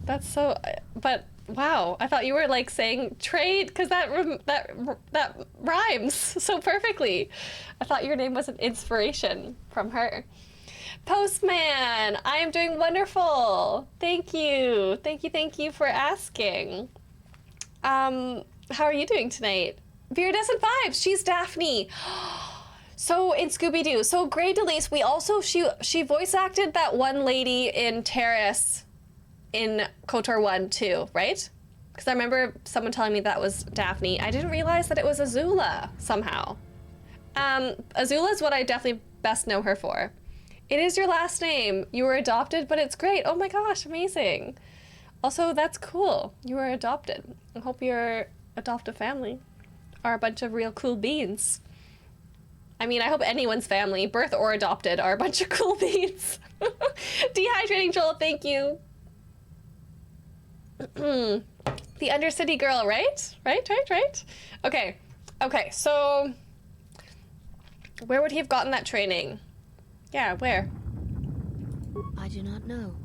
That's so... But, wow. I thought you were, like, saying Trey, because that rhymes so perfectly. I thought your name was an inspiration from her. Postman, I am doing wonderful. Thank you. Thank you for asking. How are you doing tonight? Viridescent Vibes, she's Daphne. So in Scooby-Doo, so Grey Delise, we also, she voice acted that one lady in Terrace in KOTOR 1 too, right? Because I remember someone telling me that was Daphne. I didn't realize that it was Azula somehow. Azula is what I definitely best know her for. It is your last name. You were adopted, but it's great. Oh my gosh, amazing. Also, that's cool. You were adopted. I hope your adoptive family are a bunch of real cool beans. I mean, I hope anyone's family, birth or adopted, are a bunch of cool beans. Dehydrating Joel, thank you. The Undercity girl, right? Right. Okay, so where would he have gotten that training? Yeah, where? I do not know.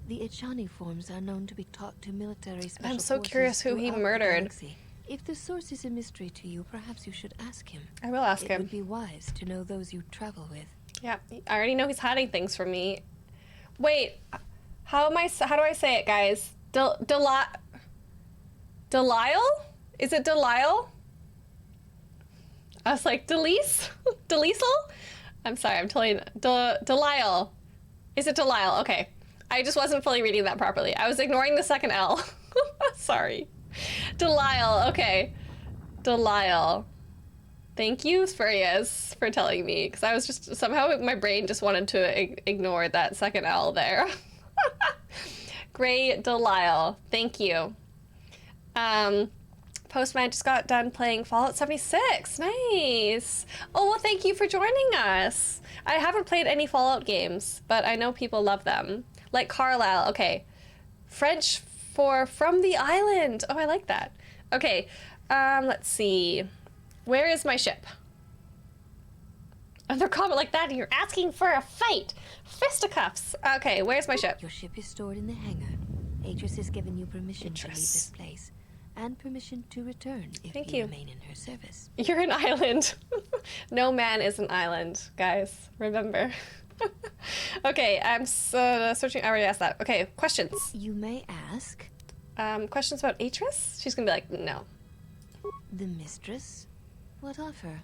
The Achani forms are known to be taught to military special I'm so forces curious who he throughout the murdered. galaxy. If the source is a mystery to you, perhaps you should ask him. I will ask him. It would be wise to know those you travel with. Yeah, I already know he's hiding things from me. Wait, how do I say it, guys? Delisle? Is it Delisle? I was like, Delise? Delisle? I'm sorry, I'm telling you. Delisle. Is it Delisle? Okay. I just wasn't fully reading that properly. I was ignoring the second L. Sorry. Delisle, okay. Delisle. Thank you, Spurious, for telling me, because I was just, somehow my brain just wanted to ignore that second L there. Great, Delisle. Thank you. Postman just got done playing Fallout 76. Nice. Oh, well, thank you for joining us. I haven't played any Fallout games, but I know people love them. Like Carlisle. Okay. French for from the island. Oh, I like that. Okay. Let's see. Where is my ship? Another comment like that, and you're asking for a fight. Fisticuffs. Okay, where's my ship? Your ship is stored in the hangar. Atris has given you permission to leave this place. And permission to return if you remain in her service. You're an island. No man is an island, guys. Remember. Okay, I'm searching. I already asked that. Okay, questions. You may ask. Questions about Atris? She's gonna be like, no. The mistress? What of her?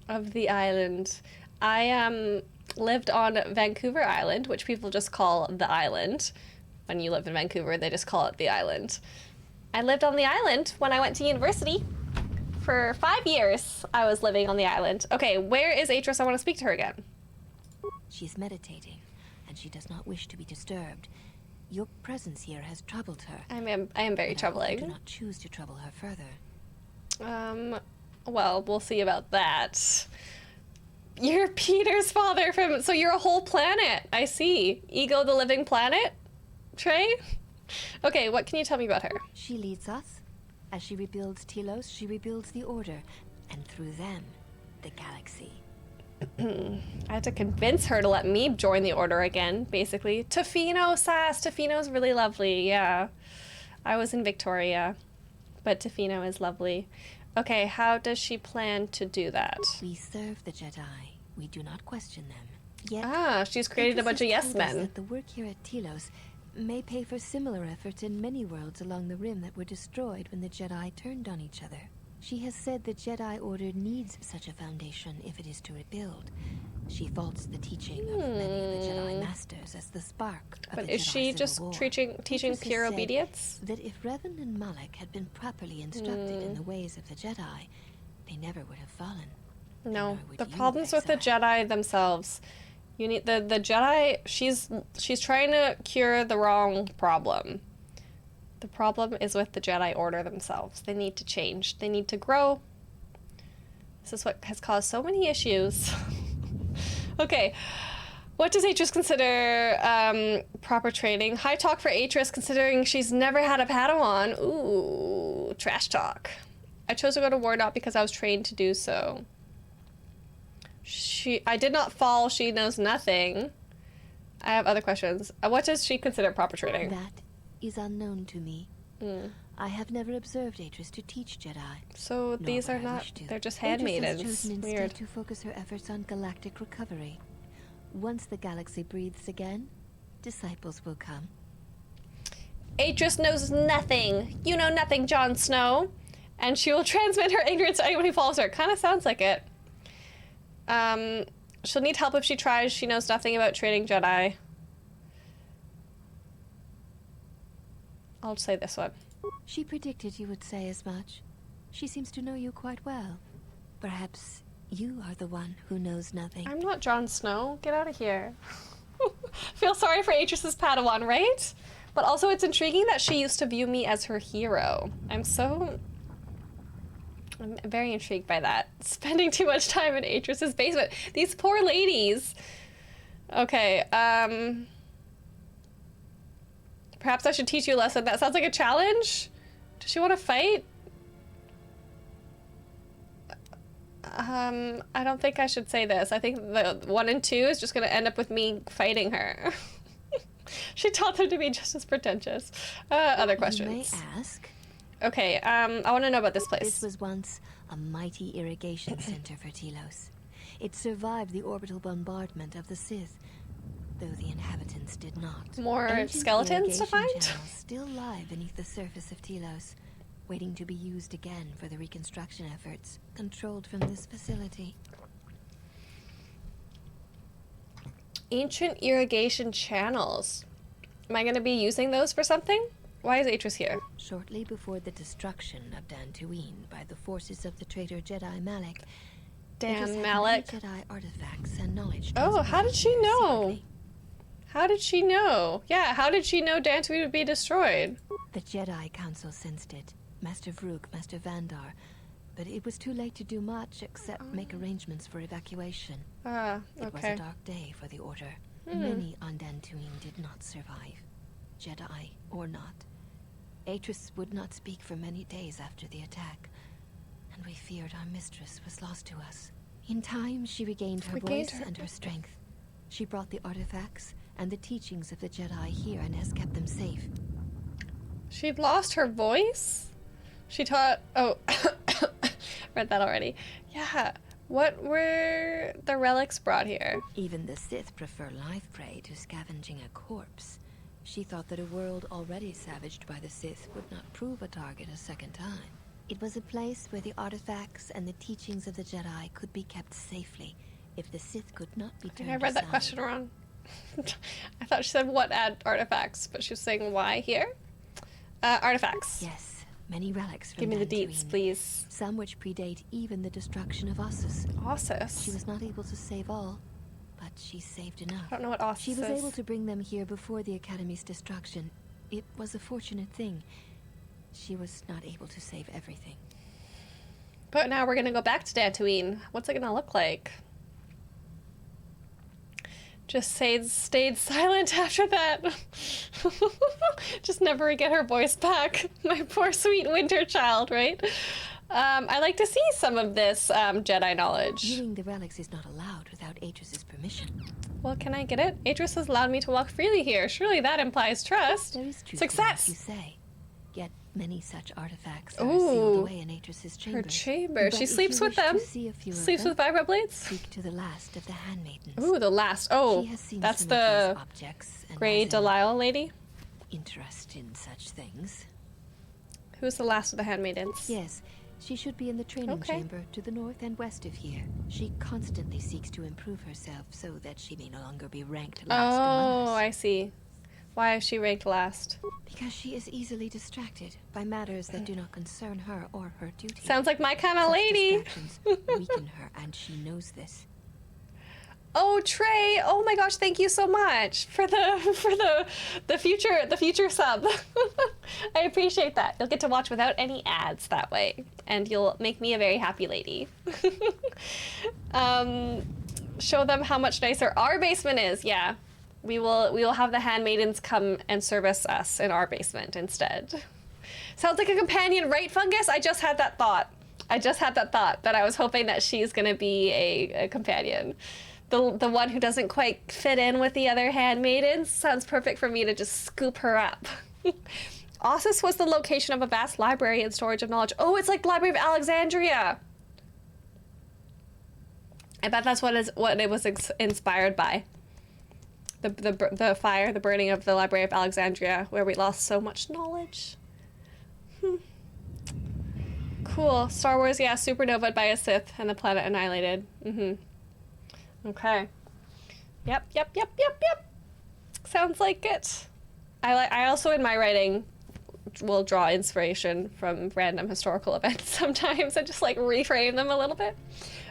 Of the island. I lived on Vancouver Island, which people just call the island. When you live in Vancouver, they just call it the island. I lived on the island when I went to university. For 5 years, I was living on the island. Okay, where is Atris? I want to speak to her again. She's meditating, and she does not wish to be disturbed. Your presence here has troubled her. I am very troubling. I do not choose to trouble her further. Well, we'll see about that. You're Peter's father from... So you're a whole planet. I see. Ego the living planet? Trey? Okay, what can you tell me about her? She leads us. As she rebuilds Telos, she rebuilds the Order. And through them, the galaxy. I had to convince her to let me join the Order again, basically. Tofino sass. Tofino's really lovely, yeah. I was in Victoria, but Tofino is lovely. Okay, how does she plan to do that? We serve the Jedi. We do not question them. Yet, she's created a bunch of yes men. That the work here at Telos may pay for similar efforts in many worlds along the rim that were destroyed when the Jedi turned on each other. She has said the Jedi Order needs such a foundation if it is to rebuild. She faults the teaching of many of the Jedi Masters as the spark of But the is Jedi she Civil just War. teaching Idris pure has said obedience? that if Revan and Malak had been properly instructed in the ways of the Jedi, they never would have fallen. No, nor would the you, problems with the Exile. Jedi themselves. You need the Jedi. She's trying to cure the wrong problem. The problem is with the Jedi Order themselves. They need to change. They need to grow. This is what has caused so many issues. Okay, what does Atris consider proper training? High talk for Atris, considering she's never had a Padawan. Ooh, trash talk. I chose to go to War not because I was trained to do so. I did not fall. She knows nothing. I have other questions. What does she consider proper training? That is unknown to me. I have never observed Atris to teach Jedi. So nor these would are I not, wish to. they're just Atris has handmaidens. chosen instead Weird. to focus her efforts on galactic recovery. Once the galaxy breathes again, disciples will come. Atris knows nothing. You know nothing, Jon Snow. And she will transmit her ignorance to anyone who follows her. Kind of sounds like it. She'll need help if she tries. She knows nothing about training Jedi. I'll just say this one. She predicted you would say as much. She seems to know you quite well. Perhaps you are the one who knows nothing. I'm not Jon Snow. Get out of here. Feel sorry for Atris's Padawan, right? But also it's intriguing that she used to view me as her hero. I'm very intrigued by that. Spending too much time in Atris's basement. These poor ladies. Okay, perhaps I should teach you a lesson. That sounds like a challenge? Does she want to fight? I don't think I should say this. I think the 1 and 2 is just going to end up with me fighting her. She taught them to be just as pretentious. Other questions? You may ask. Okay, I want to know about this place. This was once a mighty irrigation center for Telos. It survived the orbital bombardment of the Sith, though the inhabitants did not. More Ancient skeletons to irrigation find? channels still lie beneath the surface of Telos, waiting to be used again for the reconstruction efforts controlled from this facility. Ancient irrigation channels. Am I going to be using those for something? Why is Atris here? Shortly before the destruction of Dantooine by the forces of the traitor Jedi Malak, Damn Atris had Malak. many Jedi artifacts and knowledge. Oh, how did she transmitted know? secretly. How did she know? Yeah, how did she know Dantooine would be destroyed? The Jedi Council sensed it. Master Vrook, Master Vandar. But it was too late to do much except make arrangements for evacuation. Ah, It was okay. a dark day for the Order. Many on Dantooine did not survive. Jedi or not. Atris would not speak for many days after the attack, and we feared our mistress was lost to us. In time, she regained her Regained voice her- and her strength. She brought the artifacts and the teachings of the Jedi here and has kept them safe. She'd lost her voice? She taught... Oh, read that already. Yeah, what were the relics brought here? Even the Sith prefer live prey to scavenging a corpse. She thought that a world already savaged by the Sith would not prove a target a second time. It was a place where the artifacts and the teachings of the Jedi could be kept safely if the Sith could not be I think turned I read that aside. question wrong. I thought she said what artifacts, but she was saying why here? Artifacts. Yes, many relics from Give me the deets, Dantooine. please. Some which predate even the destruction of Ossus. Ossus. She was not able to save all, but she saved enough. I don't know what Ossus She was is. able to bring them here before the Academy's destruction. It was a fortunate thing. She was not able to save everything. But now we're gonna go back to Dantooine. What's it gonna look like? Just stayed silent after that. Just never get her voice back. My poor sweet winter child, right? I like to see some of this Jedi knowledge. Viewing the relics is not allowed without Atris's permission. Well, can I get it? Atris has allowed me to walk freely here. Surely that implies trust. There is truth Success! in what you say. Yet many such artifacts are Ooh. sealed away in Atris's chamber. Her chamber. But She if sleeps you with wish to them. see a few of Sleeps them, with vibroblades. Speak to the last of the handmaidens. Ooh, the last. Oh, She has seen that's some the of these objects and Grey has an Delilah lady. interest in such things. Who's the last of the handmaidens? Yes, She should be in the training Okay. chamber to the north and west of here. She constantly seeks to improve herself so that she may no longer be ranked last among Oh, us. I see. Why is she ranked last? Because she is easily distracted by matters that do not concern her or her duty. Sounds like my kind of Such lady. distractions weaken her, and she knows this. Oh, Trey! Oh my gosh, thank you so much for the future sub. I appreciate that. You'll get to watch without any ads that way, and you'll make me a very happy lady. Show them how much nicer our basement is. Yeah, we will have the handmaidens come and service us in our basement instead. Sounds like a companion, right, Fungus? I just had that thought. That I was hoping that she's gonna be a companion. The one who doesn't quite fit in with the other handmaidens. Sounds perfect for me to just scoop her up. Ossus was the location of a vast library and storage of knowledge. Oh, it's like the Library of Alexandria. I bet that's what it was inspired by. The fire, the burning of the Library of Alexandria, where we lost so much knowledge. Cool. Star Wars, yeah, supernovaed by a Sith and the planet annihilated. Okay. Yep. Sounds like it. I also, in my writing, will draw inspiration from random historical events sometimes and just like reframe them a little bit.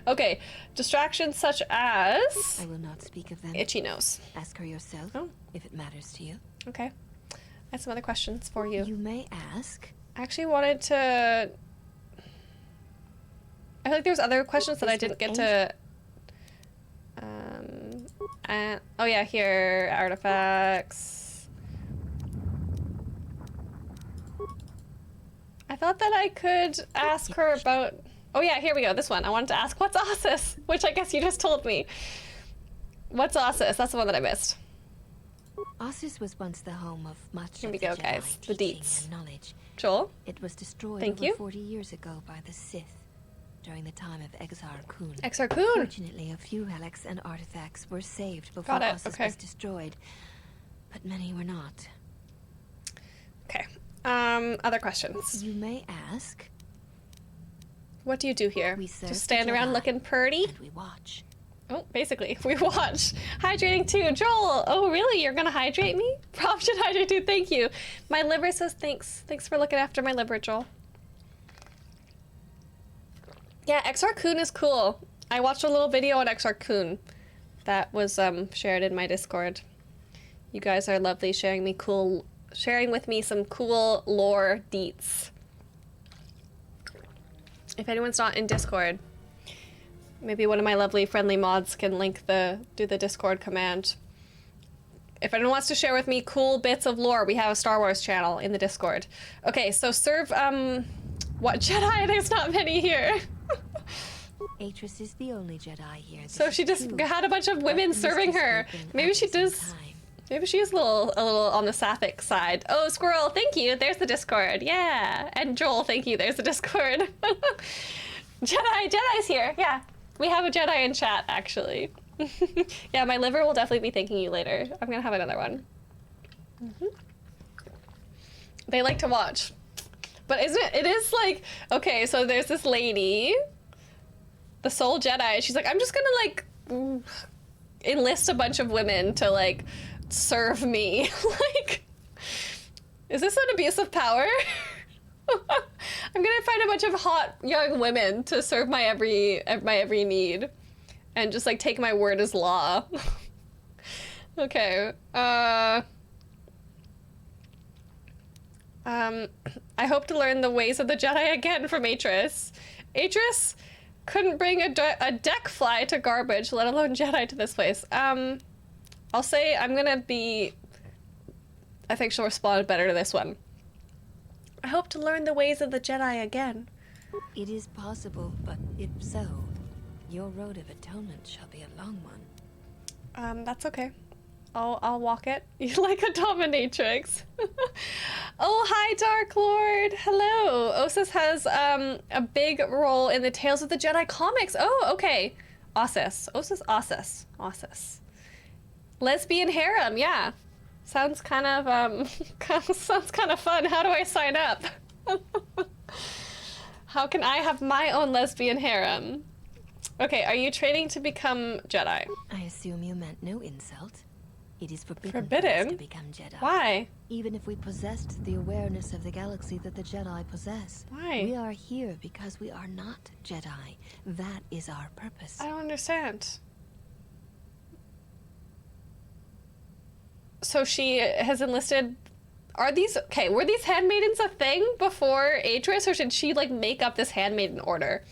Okay. Distractions such as... I will not speak of them. Itchy nose. Ask her yourself, if it matters to you. Okay. I have some other questions for you. You may ask. I actually wanted to... I feel like there's other questions that I didn't get to... oh yeah, here, artifacts. I thought that I could ask her about... Oh yeah, here we go, this one. I wanted to ask, what's Ossus? Which I guess you just told me. What's Ossus? That's the one that I missed. Ossus was once the home of much Here of we the go, Jedi guys. The teaching deets. and knowledge. Joel? It was destroyed Thank over you. 40 years ago by the Sith during the time of Exar Kun. Exar Kun. Fortunately, a few relics and artifacts were saved before Got it, Ossus okay. was destroyed, but many were not. Okay. Other questions. You may ask. What do you do here? We serve Just stand the around Jedi, looking purty? And we watch. Oh, basically, we watch. Hydrating too. Joel, oh really? You're gonna hydrate me? Prop should hydrate too, thank you. My liver says thanks. Thanks for looking after my liver, Joel. Yeah, Exar Kun is cool. I watched a little video on Exar Kun that was shared in my Discord. You guys are lovely, sharing with me some cool lore deets. If anyone's not in Discord, maybe one of my lovely friendly mods can do the Discord command. If anyone wants to share with me cool bits of lore, we have a Star Wars channel in the Discord. Okay, so serve, what Jedi? There's not many here. Atris is the only Jedi here. This So is she just true. had a bunch of women But serving her. mysteries Maybe she open at the does. same time. Maybe she is a little on the sapphic side. Oh, Squirrel, thank you. There's the Discord. Yeah. And Joel, thank you. There's the Discord. Jedi's here. Yeah. We have a Jedi in chat, actually. Yeah, my liver will definitely be thanking you later. I'm gonna have another one. They like to watch. But it is like, okay, so there's this lady, the sole Jedi. She's like, I'm just gonna like enlist a bunch of women to like serve me. Like, is this an abuse of power? I'm gonna find a bunch of hot young women to serve my every need, and just like take my word as law. Okay. I hope to learn the ways of the Jedi again from Atris. Atris couldn't bring a deck fly to garbage, let alone Jedi to this place. I'll say I'm gonna be... I think she'll respond better to this one. I hope to learn the ways of the Jedi again. It is possible, but if so, your road of atonement shall be a long one. That's okay. I'll walk it. You like a dominatrix. Oh, hi, Dark Lord. Hello. Ossus has a big role in the Tales of the Jedi comics. Oh, okay. Ossus. Ossus. Lesbian harem, yeah. Sounds kind of sounds kind of fun. How do I sign up? How can I have my own lesbian harem? Okay, are you training to become Jedi? I assume you meant no insult. It is forbidden, Forbidden? for us to become Jedi. Why? Even if we possessed the awareness of the galaxy that the Jedi possess. Why? We are here because we are not Jedi. That is our purpose. I don't understand. So she has enlisted... Are these... Okay, were these handmaidens a thing before Atris, or should she, like, make up this handmaiden order?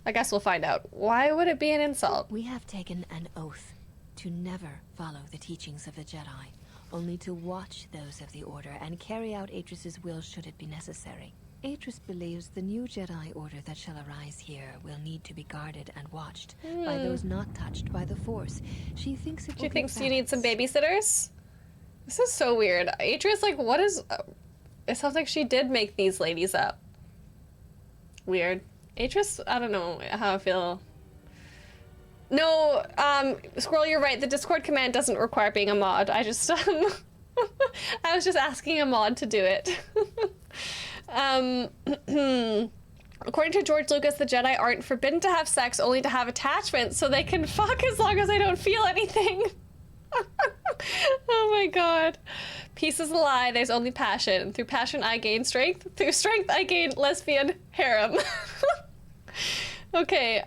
I guess we'll find out. Why would it be an insult? We have taken an oath to never follow the teachings of the Jedi, only to watch those of the Order and carry out Atris's will should it be necessary. Atris believes the new Jedi Order that shall arise here will need to be guarded and watched by those not touched by the Force. She thinks it will She thinks be you need some babysitters? This is so weird. Atris, like, what is... it sounds like she did make these ladies up. Weird. Atris, I don't know how I feel. No, Squirrel, you're right. The Discord command doesn't require being a mod. I just, I was just asking a mod to do it. According to George Lucas, the Jedi aren't forbidden to have sex, only to have attachments, so they can fuck as long as they don't feel anything. Oh my god. Peace is a lie, there's only passion. Through passion I gain strength. Through strength I gain lesbian harem. Okay,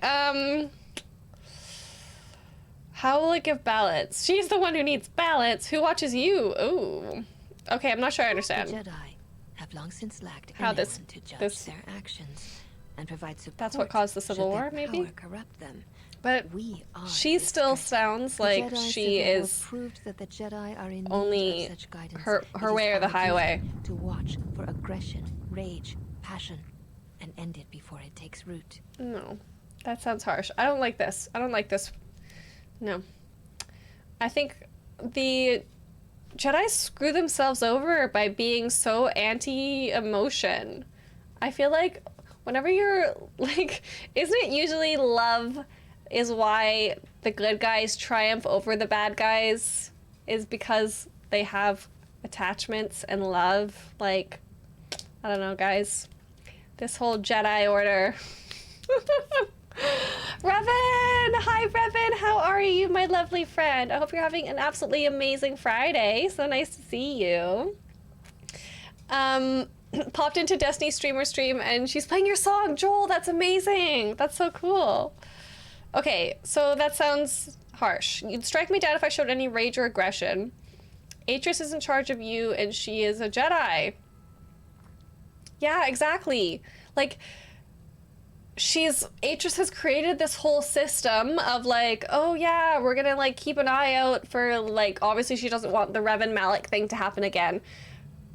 how will it give balance? She's the one who needs balance. Who watches you? Ooh. Okay, I'm not sure I understand. The Jedi have long since lacked How anyone this- to judge this- their actions and provide support. That's what caused the Civil should their War, maybe? power corrupt them. But We are she its still threat. sounds The like Jedi she Civil War is proved that the Jedi are in need only of such guidance. her It is way or the our duty highway. to watch for aggression, rage, passion, and end it before it takes root. No, that sounds harsh. I don't like this. I don't like this. No. I think the Jedi screw themselves over by being so anti-emotion. I feel like whenever you're, like, isn't it usually love is why the good guys triumph over the bad guys? Is because they have attachments and love? Like, I don't know, guys. This whole Jedi Order. Revan! Hi, Revan! How are you, my lovely friend? I hope you're having an absolutely amazing Friday. So nice to see you. Popped into Destiny streamer stream and she's playing your song, Joel. That's amazing. That's so cool. Okay, so that sounds harsh. You'd strike me down if I showed any rage or aggression. Atris is in charge of you and she is a Jedi. Yeah, exactly. Like, Atris has created this whole system of like, oh yeah, we're gonna like keep an eye out for like, obviously she doesn't want the Revan Malik thing to happen again.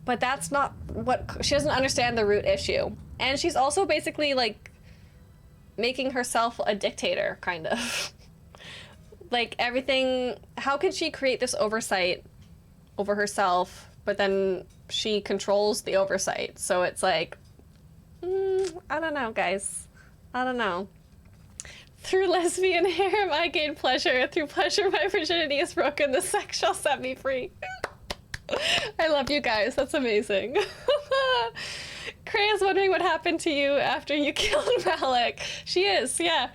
But that's not what, she doesn't understand the root issue. And she's also basically like making herself a dictator, kind of. Like everything, how could she create this oversight over herself, but then she controls the oversight? So it's like, I don't know, guys. I don't know. Through lesbian harem, I gain pleasure. Through pleasure, my virginity is broken. The sex shall set me free. I love you guys. That's amazing. Krea's wondering what happened to you after you killed Malik. She is, yeah.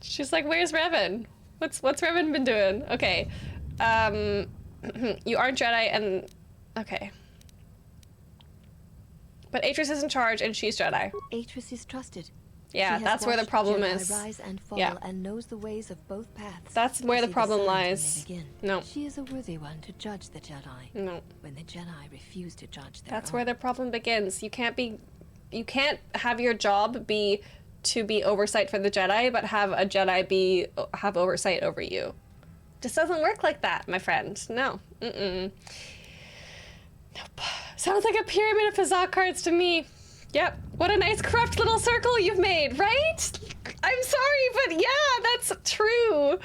She's like, where's Revan? What's Revan been doing? Okay. You aren't Jedi and... Okay. But Atris is in charge and she's Jedi. Atris is trusted. Yeah, She has that's where the watched problem Jedi is. rise and fall Yeah. and knows the ways of both paths. That's where To the see problem signs when they lies. begin. No. She is a worthy one to judge the Jedi. No. When the Jedi refuse to judge their That's own. where the problem begins. You can't have your job be to be oversight for the Jedi, but have a Jedi have oversight over you. Just doesn't work like that, my friend. No. Nope. Sounds like a pyramid of Fazak cards to me. Yep. What a nice corrupt little circle you've made, right? I'm sorry, but yeah, that's true.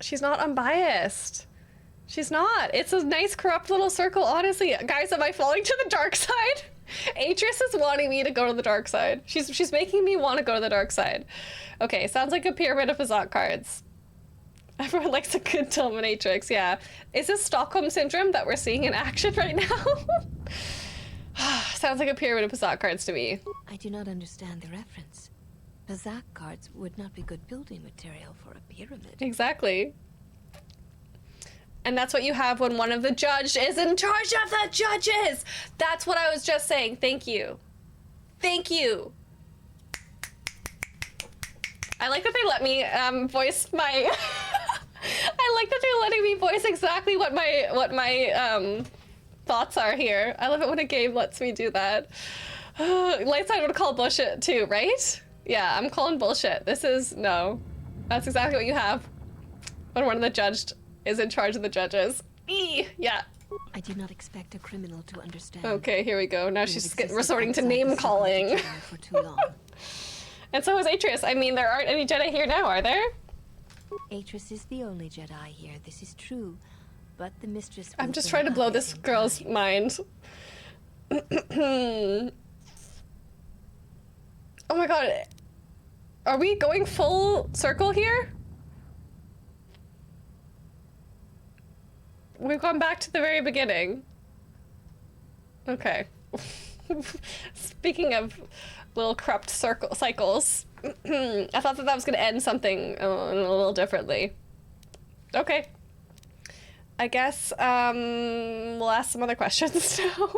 She's not unbiased. She's not. It's a nice corrupt little circle, honestly. Guys, am I falling to the dark side? Atris is wanting me to go to the dark side. She's making me want to go to the dark side. Okay, sounds like a pyramid of Fazak cards. Everyone likes a good dominatrix, yeah. Is this Stockholm Syndrome that we're seeing in action right now? Sounds like a pyramid of Passat cards to me. I do not understand the reference. Passat cards would not be good building material for a pyramid. Exactly. And that's what you have when one of the judges is in charge of the judges! That's what I was just saying. Thank you. Thank you. I like that they let me voice my... I like that they're letting me voice exactly what my thoughts are here. I love it when a game lets me do that. Lightside would call bullshit too, right? Yeah, I'm calling bullshit. This is... No. That's exactly what you have when one of the judged is in charge of the judges. Yeah. I did not expect a criminal to understand. Okay, here we go. Now she's resorting to name calling. For too long. And so is Atreus. I mean, there aren't any Jedi here now, are there? Atreus is the only Jedi here. This is true. But the mistress... I'm just trying to blow this girl's mind. Oh my god. Are we going full circle here? We've gone back to the very beginning. Okay. Speaking of little corrupt cycles, I thought that was going to end something a little differently. Okay. I guess we'll ask some other questions now.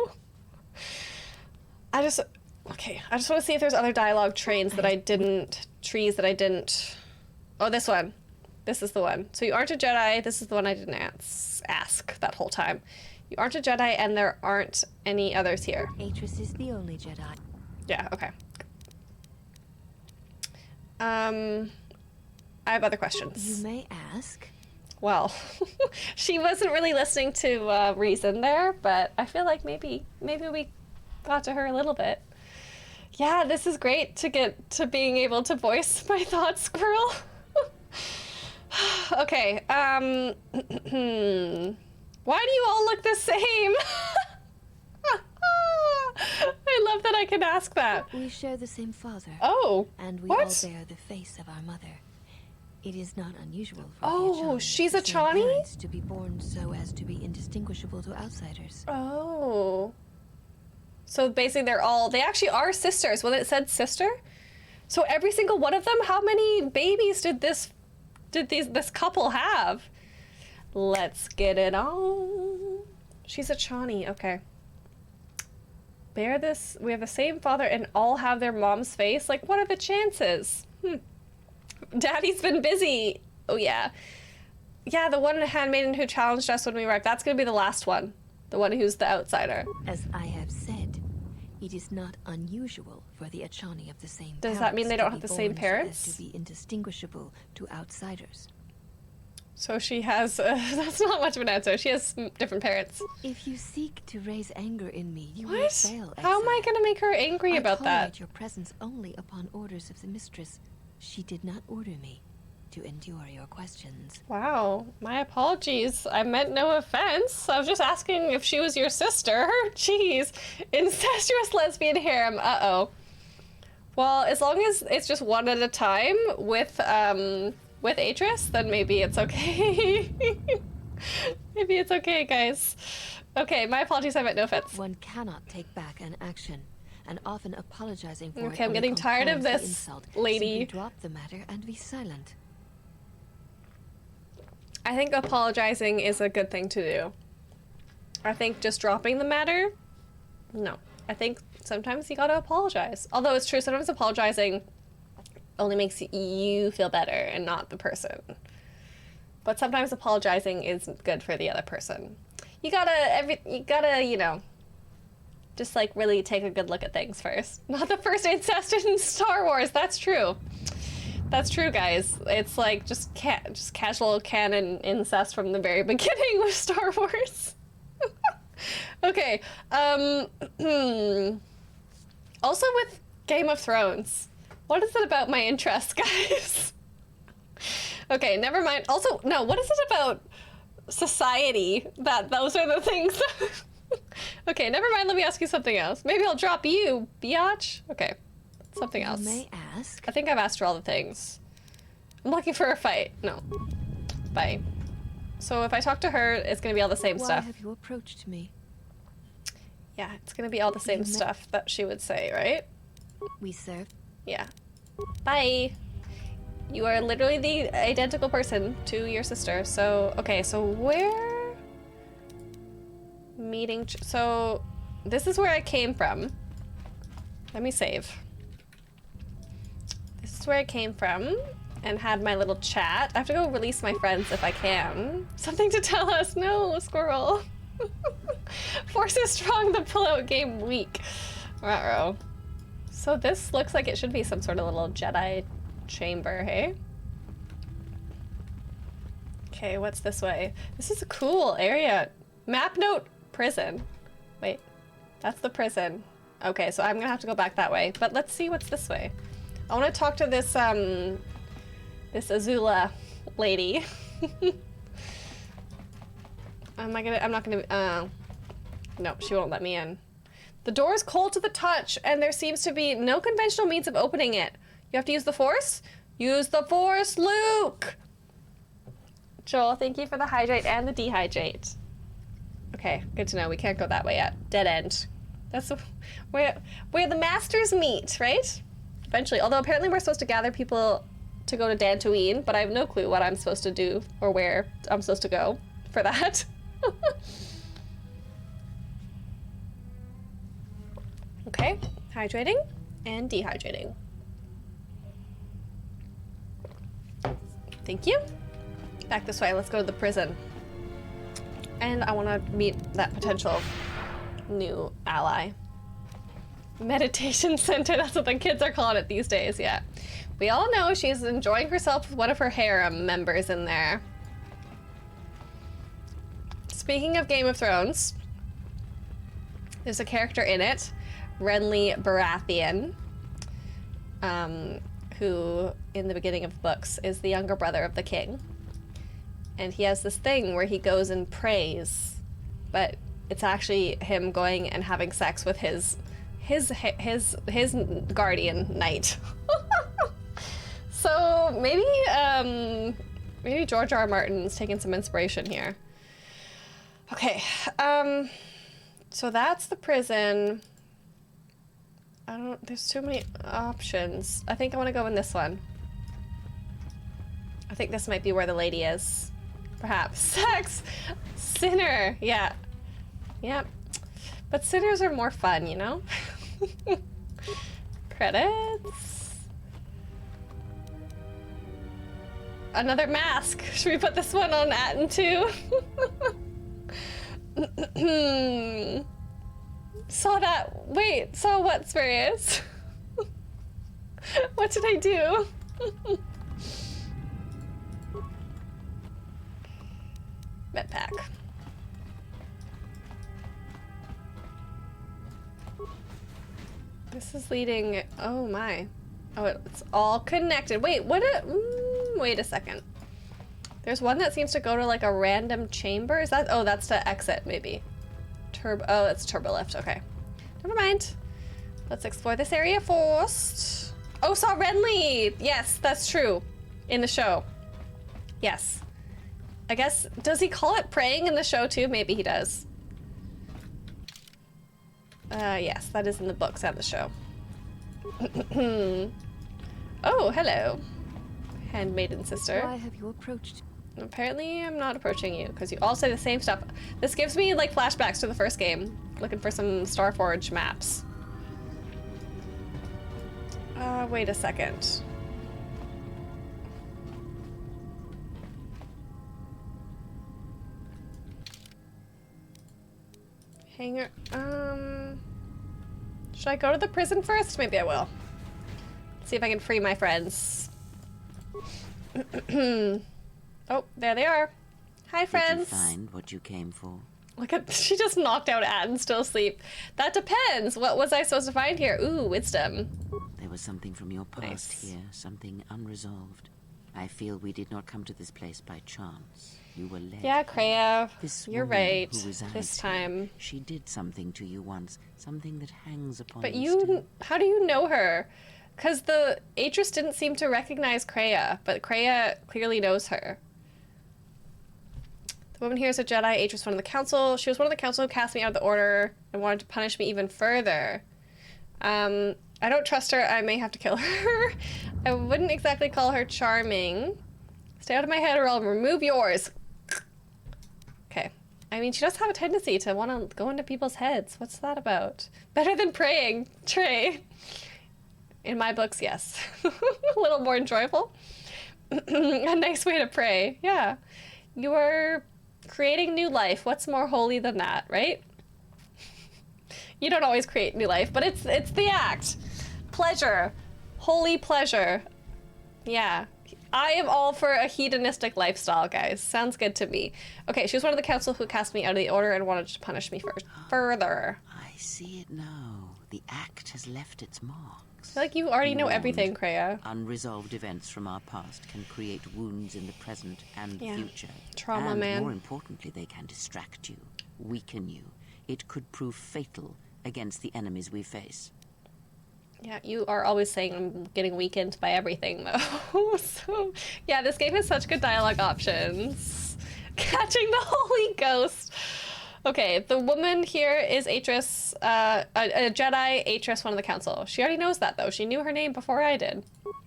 I just want to see if there's other dialogue trees that I didn't. Oh, this one. This is the one. So you aren't a Jedi. This is the one I didn't ask that whole time. You aren't a Jedi, and there aren't any others here. Atreus is the only Jedi. Yeah, okay. I have other questions. You may ask. Well, she wasn't really listening to reason there, but I feel like maybe we got to her a little bit. Yeah, this is great to get to being able to voice my thoughts, squirrel. Okay, why do you all look the same? I love that I can ask that. We share the same father. Oh, and we what? all bear the face of our mother. It is not unusual for Oh, she's a Chani? to be born so as to be indistinguishable to outsiders. Oh. So basically they actually are sisters. When it said sister? So every single one of them, how many babies did this couple have? Let's get it on. She's a Chani, okay. We have the same father and all have their mom's face? Like, what are the chances? Daddy's been busy. Oh, yeah. Yeah, the one handmaiden who challenged us when we arrived. That's going to be the last one. The one who's the outsider. As I have said, it is not unusual for the Achani of the same Does that mean they don't have the same parents parents? so as to be indistinguishable to outsiders. So she has... that's not much of an answer. She has different parents. If you seek to raise anger in me, you What? will fail. How am I going to make her angry about I that? tolerate your presence only upon orders of the mistress. She did not order me to endure your questions. Wow, my apologies. I meant no offense. I was just asking if she was your sister. Jeez. Incestuous lesbian harem. Uh-oh. Well, as long as it's just one at a time with Atreus, then maybe it's okay. Maybe it's okay, guys. Okay, my apologies. I meant no offense. One cannot take back an action, and often apologizing for it. Okay, I'm getting tired of this insult. lady. Simply drop the matter and be silent. I think apologizing is a good thing to do. I think just dropping the matter, no. I think sometimes you gotta apologize. Although it's true, sometimes apologizing only makes you feel better and not the person. But sometimes apologizing is good for the other person. You gotta, you know, just like really take a good look at things first. Not the first incest in Star Wars, that's true. That's true, guys. It's like just casual canon incest from the very beginning with Star Wars. Okay. Also with Game of Thrones. What is it about my interest, guys? Okay, never mind. Also, no, what is it about society that those are the things? Okay, never mind. Let me ask you something else. Maybe I'll drop you, biatch. Okay. Something else. You may ask. I think I've asked her all the things. I'm looking for a fight. No. Bye. So if I talk to her, it's gonna be all the same Why stuff. have you approached me? Yeah, it's gonna be all the same stuff that she would say, right? We serve. Yeah. Bye. You are literally the identical person to your sister. So, okay, so where? Meeting. So, this is where I came from. Let me save. This is where I came from and had my little chat. I have to go release my friends if I can. Something to tell us. No, squirrel. Force is strong, the pullout game weak. Ruh-roh. So this looks like it should be some sort of little Jedi chamber, hey? Okay, what's this way? This is a cool area. Map note prison. Wait, that's the prison. Okay, so I'm gonna have to go back that way, but let's see what's this way. I wanna talk to this, this Azula lady. I'm not gonna, no, she won't let me in. The door is cold to the touch, and there seems to be no conventional means of opening it. You have to use the Force? Use the Force, Luke! Joel, thank you for the hydrate and the dehydrate. Okay, good to know. We can't go that way yet. Dead end. That's where the masters meet, right? Eventually. Although apparently we're supposed to gather people to go to Dantooine, but I have no clue what I'm supposed to do or where I'm supposed to go for that. Okay, hydrating and dehydrating. Thank you. Back this way, let's go to the prison. And I want to meet that potential new ally. Meditation center, that's what the kids are calling it these days, yeah. We all know she's enjoying herself with one of her harem members in there. Speaking of Game of Thrones, there's a character in it, Renly Baratheon, who, in the beginning of the books, is the younger brother of the king. And he has this thing where he goes and prays, but it's actually him going and having sex with his guardian knight. So maybe maybe George R. R. Martin's taking some inspiration here. Okay, so that's the prison. There's too many options. I think I want to go in this one. I think this might be where the lady is. Perhaps. Sex! Sinner! Yeah. Yep. But sinners are more fun, you know? Credits. Another mask. Should we put this one on Atten too? Saw that. Wait, saw what, Spurious? What did I do? Med pack. This is leading. Oh my. Oh, it's all connected. Wait, wait a second. There's one that seems to go to like a random chamber. Is that? Oh, that's to exit maybe. Oh, it's turbo lift. Okay. Never mind. Let's explore this area first. Oh, saw Renly. Yes, that's true. In the show. Yes. I guess, does he call it praying in the show too? Maybe he does. Yes, that is in the books and the show. Oh, hello. Handmaiden sister. Why have you approached? Apparently I'm not approaching you, because you all say the same stuff. This gives me, like, flashbacks to the first game. Looking for some Starforge maps. Wait a second. Hangar, should I go to the prison first? Maybe I will. See if I can free my friends. Oh, there they are. Hi, friends. Did you find what you came for? Look at, she just knocked out Atten, still asleep. That depends. What was I supposed to find here? Ooh, wisdom. There was something from your past Nice. here, something unresolved. I feel we did not come to this place by chance. You were led. Yeah, Kreia, This you're woman right. who resides This here, time. she did something to you once, something that hangs upon But you still. you, how do you know her? Because the Atris didn't seem to recognize Kreia, but Kreia clearly knows her. The woman here is a Jedi. Atris, one of the council. She was one of the council who cast me out of the order and wanted to punish me even further. I don't trust her. I may have to kill her. I wouldn't exactly call her charming. Stay out of my head or I'll remove yours. Okay. I mean, she does have a tendency to want to go into people's heads. What's that about? Better than praying, Trey. In my books, yes. A little more enjoyable. A nice way to pray. Yeah. You are creating new life. What's more holy than that, right? You don't always create new life, but it's the act. Pleasure. Holy pleasure. Yeah. I am all for a hedonistic lifestyle, guys. Sounds good to me. Okay, she was one of the council who cast me out of the order and wanted to punish me further. I see it now. The act has left its marks. I feel like you already know everything, Kreia. Unresolved events from our past can create wounds in the present and future. Trauma, and man. more importantly, they can distract you, weaken you. It could prove fatal against the enemies we face. Yeah, you are always saying I'm getting weakened by everything, though. So, yeah, this game has such good dialogue options. Catching the Holy Ghost. Okay, the woman here is Atris, a Jedi, Atris, one of the council. She already knows that, though. She knew her name before I did.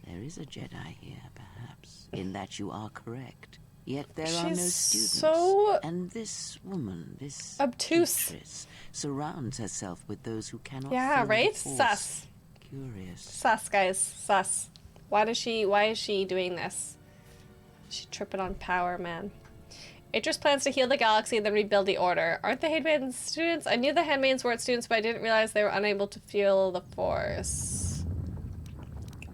There is a Jedi here, perhaps, in that you are correct. Yet there are no students. So and this woman, this obtuse, Atris, surrounds herself with those who cannot. Yeah, right. Force. Sus. Curious. Sus, guys. Sus. Why is she doing this? She's tripping on power, man. Atris plans to heal the galaxy and then rebuild the order. Aren't the Handmaidens students? I knew the Handmaidens weren't students, but I didn't realize they were unable to feel the Force.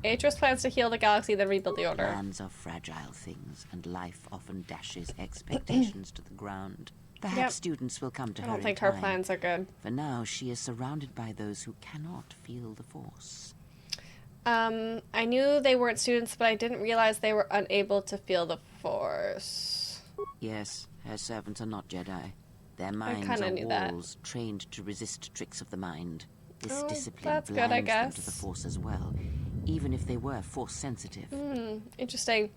Atris plans to heal the galaxy, then rebuild the order. Plans are fragile things, and life often dashes expectations to the ground. Perhaps students will come to her in time. I don't think her plans are good. For now, she is surrounded by those who cannot feel the Force. I knew they weren't students, but I didn't realize they were unable to feel the Force. Yes, her servants are not Jedi. Their minds are walls trained to resist tricks of the mind. This discipline blinds them to the Force as well, even if they were Force sensitive. Interesting.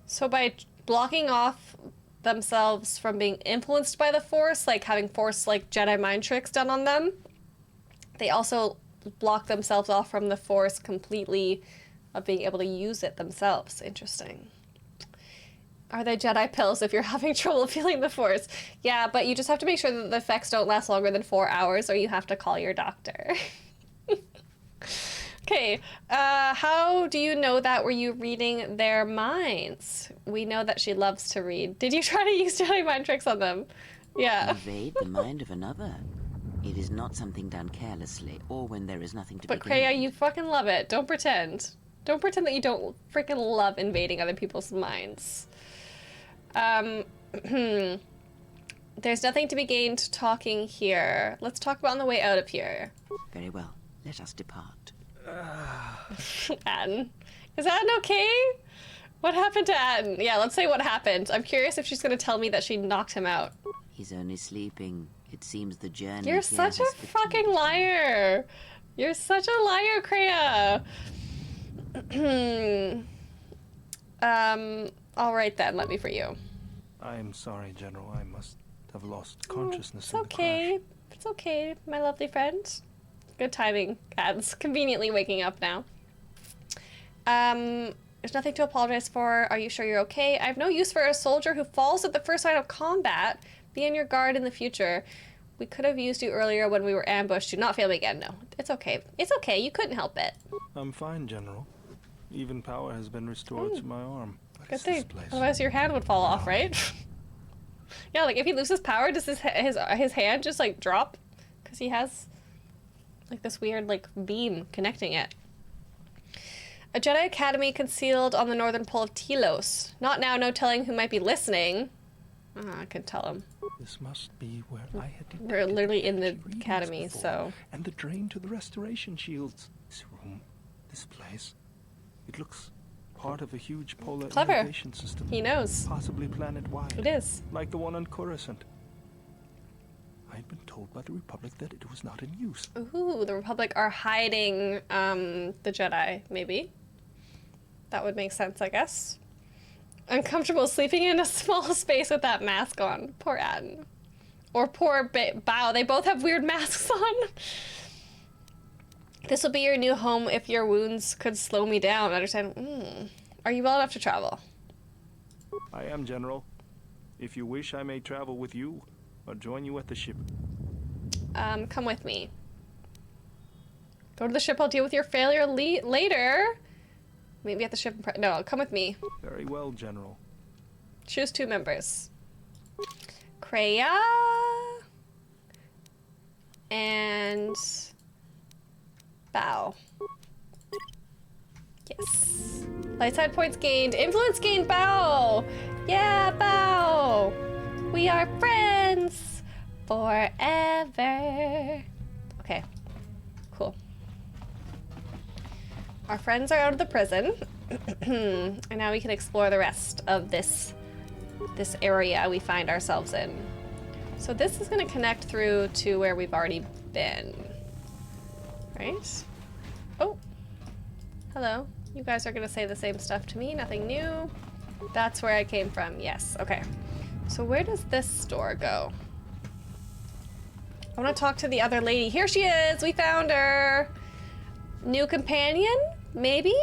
So by blocking off themselves from being influenced by the Force, like having Force like Jedi mind tricks done on them, they also block themselves off from the Force completely of being able to use it themselves. Interesting. Are they Jedi pills if you're having trouble feeling the Force? Yeah, but you just have to make sure that the effects don't last longer than 4 hours or you have to call your doctor. Okay, how do you know that? Were you reading their minds? We know that she loves to read. Did you try to use Jedi mind tricks on them? Yeah. Invade the mind of another. It is not something done carelessly or when there is nothing to be gained. But Kreia, you fucking love it. Don't pretend. Don't pretend that you don't freaking love invading other people's minds. There's nothing to be gained talking here. Let's talk about on the way out of here. Very well. Let us depart. Atten. Is Atten okay? What happened to Atten? Yeah, let's say what happened. I'm curious if she's going to tell me that she knocked him out. He's only sleeping. It seems the journey You're such a fucking liar. You're such a liar, Kreia. All right then, let me for you. I'm sorry, General. I must have lost consciousness It's in the okay. crash. It's okay, my lovely friend. Good timing. Ad's conveniently waking up now. There's nothing to apologize for. Are you sure you're okay? I have no use for a soldier who falls at the first sign of combat. Be on your guard in the future. We could have used you earlier when we were ambushed. Do not fail me again. No, it's okay. It's okay. You couldn't help it. I'm fine, General. Even power has been restored to my arm. Good thing. Otherwise your hand would fall off, right? Yeah, like if he loses power, does his hand just like drop? Because he has like this weird like beam connecting it. A Jedi Academy concealed on the northern pole of Telos. Not now, no telling who might be listening. I can tell him. This must be where I had detected. We're literally in the academy, before, so. And the drain to the restoration shields. This room, this place. It looks part of a huge polar irrigation system. He knows. Possibly planet-wide. It is. Like the one on Coruscant. I'd been told by the Republic that it was not in use. Ooh, the Republic are hiding the Jedi, maybe. That would make sense, I guess. uncomfortable sleeping in a small space with that mask on. Poor Atten. Or poor Bao. They both have weird masks on. This will be your new home if your wounds could slow me down. Understand? Are you well enough to travel? I am, General. If you wish, I may travel with you or join you at the ship. Come with me. Go to the ship. I'll deal with your failure later. Maybe at the ship. No, come with me. Very well, General. Choose 2 members. Kreia and Bao. Yes. Light side points gained. Influence gained, Bao. Yeah, Bao. We are friends forever. Okay. Cool. Our friends are out of the prison. And now we can explore the rest of this area we find ourselves in. So this is going to connect through to where we've already been. Right? Oh. Hello. You guys are going to say the same stuff to me. Nothing new. That's where I came from. Yes. Okay. So where does this store go? I want to talk to the other lady. Here she is. We found her. New companion? Maybe?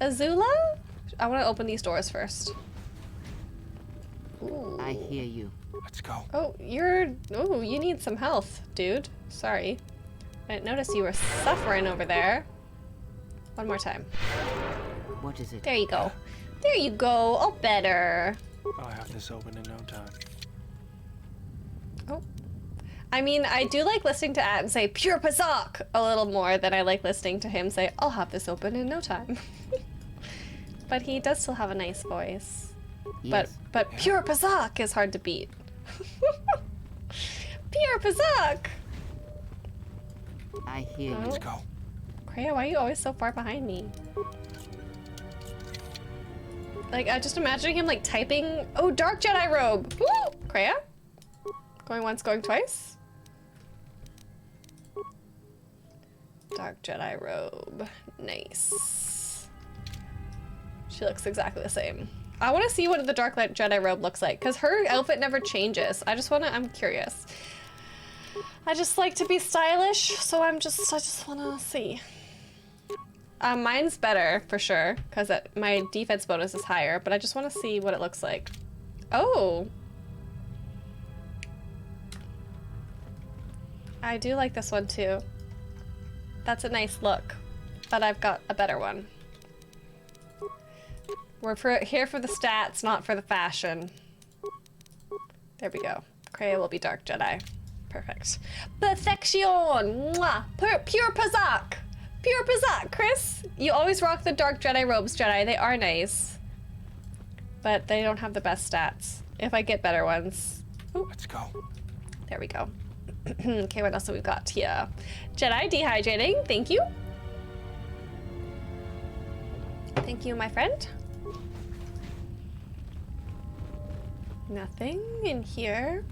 Azula? I want to open these doors first. Ooh. I hear you. Let's go. Oh, you need some health, dude. Sorry. I didn't notice you were suffering over there. One more time. What is it? There you go. There you go. All better. I'll have this open in no time. Oh. I mean, I do like listening to Atten say, pure Pazak, a little more than I like listening to him say, I'll have this open in no time. But he does still have a nice voice. Yes. But pure Pazak is hard to beat. Pure Pazak! I hear you. Let's go. Kreia, why are you always so far behind me? Like, I just imagining him, like, typing... Oh, Dark Jedi Robe! Woo! Kreia? Going once, going twice? Dark Jedi Robe. Nice. She looks exactly the same. I want to see what the Dark Jedi Robe looks like, because her outfit never changes. I'm curious. I just like to be stylish, so I just want to see. Mine's better, for sure, because my defense bonus is higher, but I just want to see what it looks like. Oh! I do like this one, too. That's a nice look, but I've got a better one. We're here for the stats, not for the fashion. There we go. Kreia will be Dark Jedi. Perfect. Perfection! Mwah! Pure Pazak! Pure Pazak, Chris! You always rock the Dark Jedi robes, Jedi. They are nice. But they don't have the best stats. If I get better ones. Ooh. Let's go. There we go. Okay, what else have we got here? Jedi dehydrating, thank you. Thank you, my friend. Nothing in here.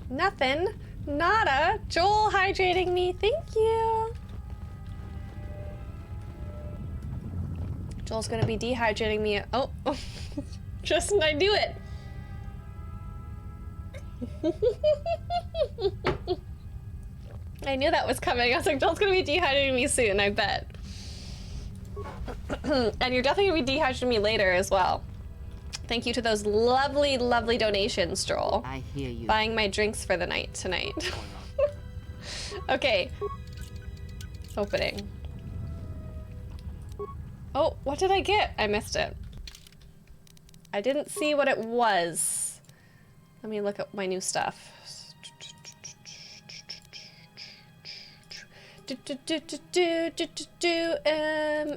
Nothing. Nada. Joel hydrating me, thank you. Joel's gonna be dehydrating me. Oh, Justin, I do it. I knew that was coming. I was like, Joel's gonna be dehydrating me soon, I bet. And you're definitely gonna be dehydrating me later as well. Thank you to those lovely, lovely donations, Joel. I hear you. Buying my drinks for the night tonight. Okay. Opening. Oh, what did I get? I missed it. I didn't see what it was. Let me look at my new stuff.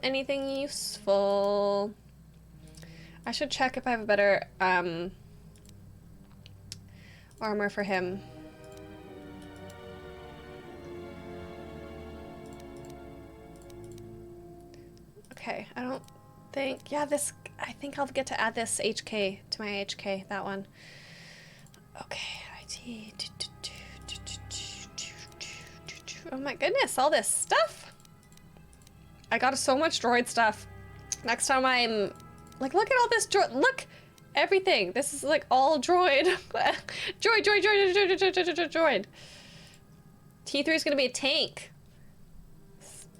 Anything useful? I should check if I have a better armor for him. Okay, I don't think, yeah, I think I'll get to add this HK to my HK, that one. Okay, IT. Oh my goodness, all this stuff. I got so much droid stuff. Next time I'm like, look at all this droid. Look, Everything. This is like all droid. Droid. T3 is gonna be a tank.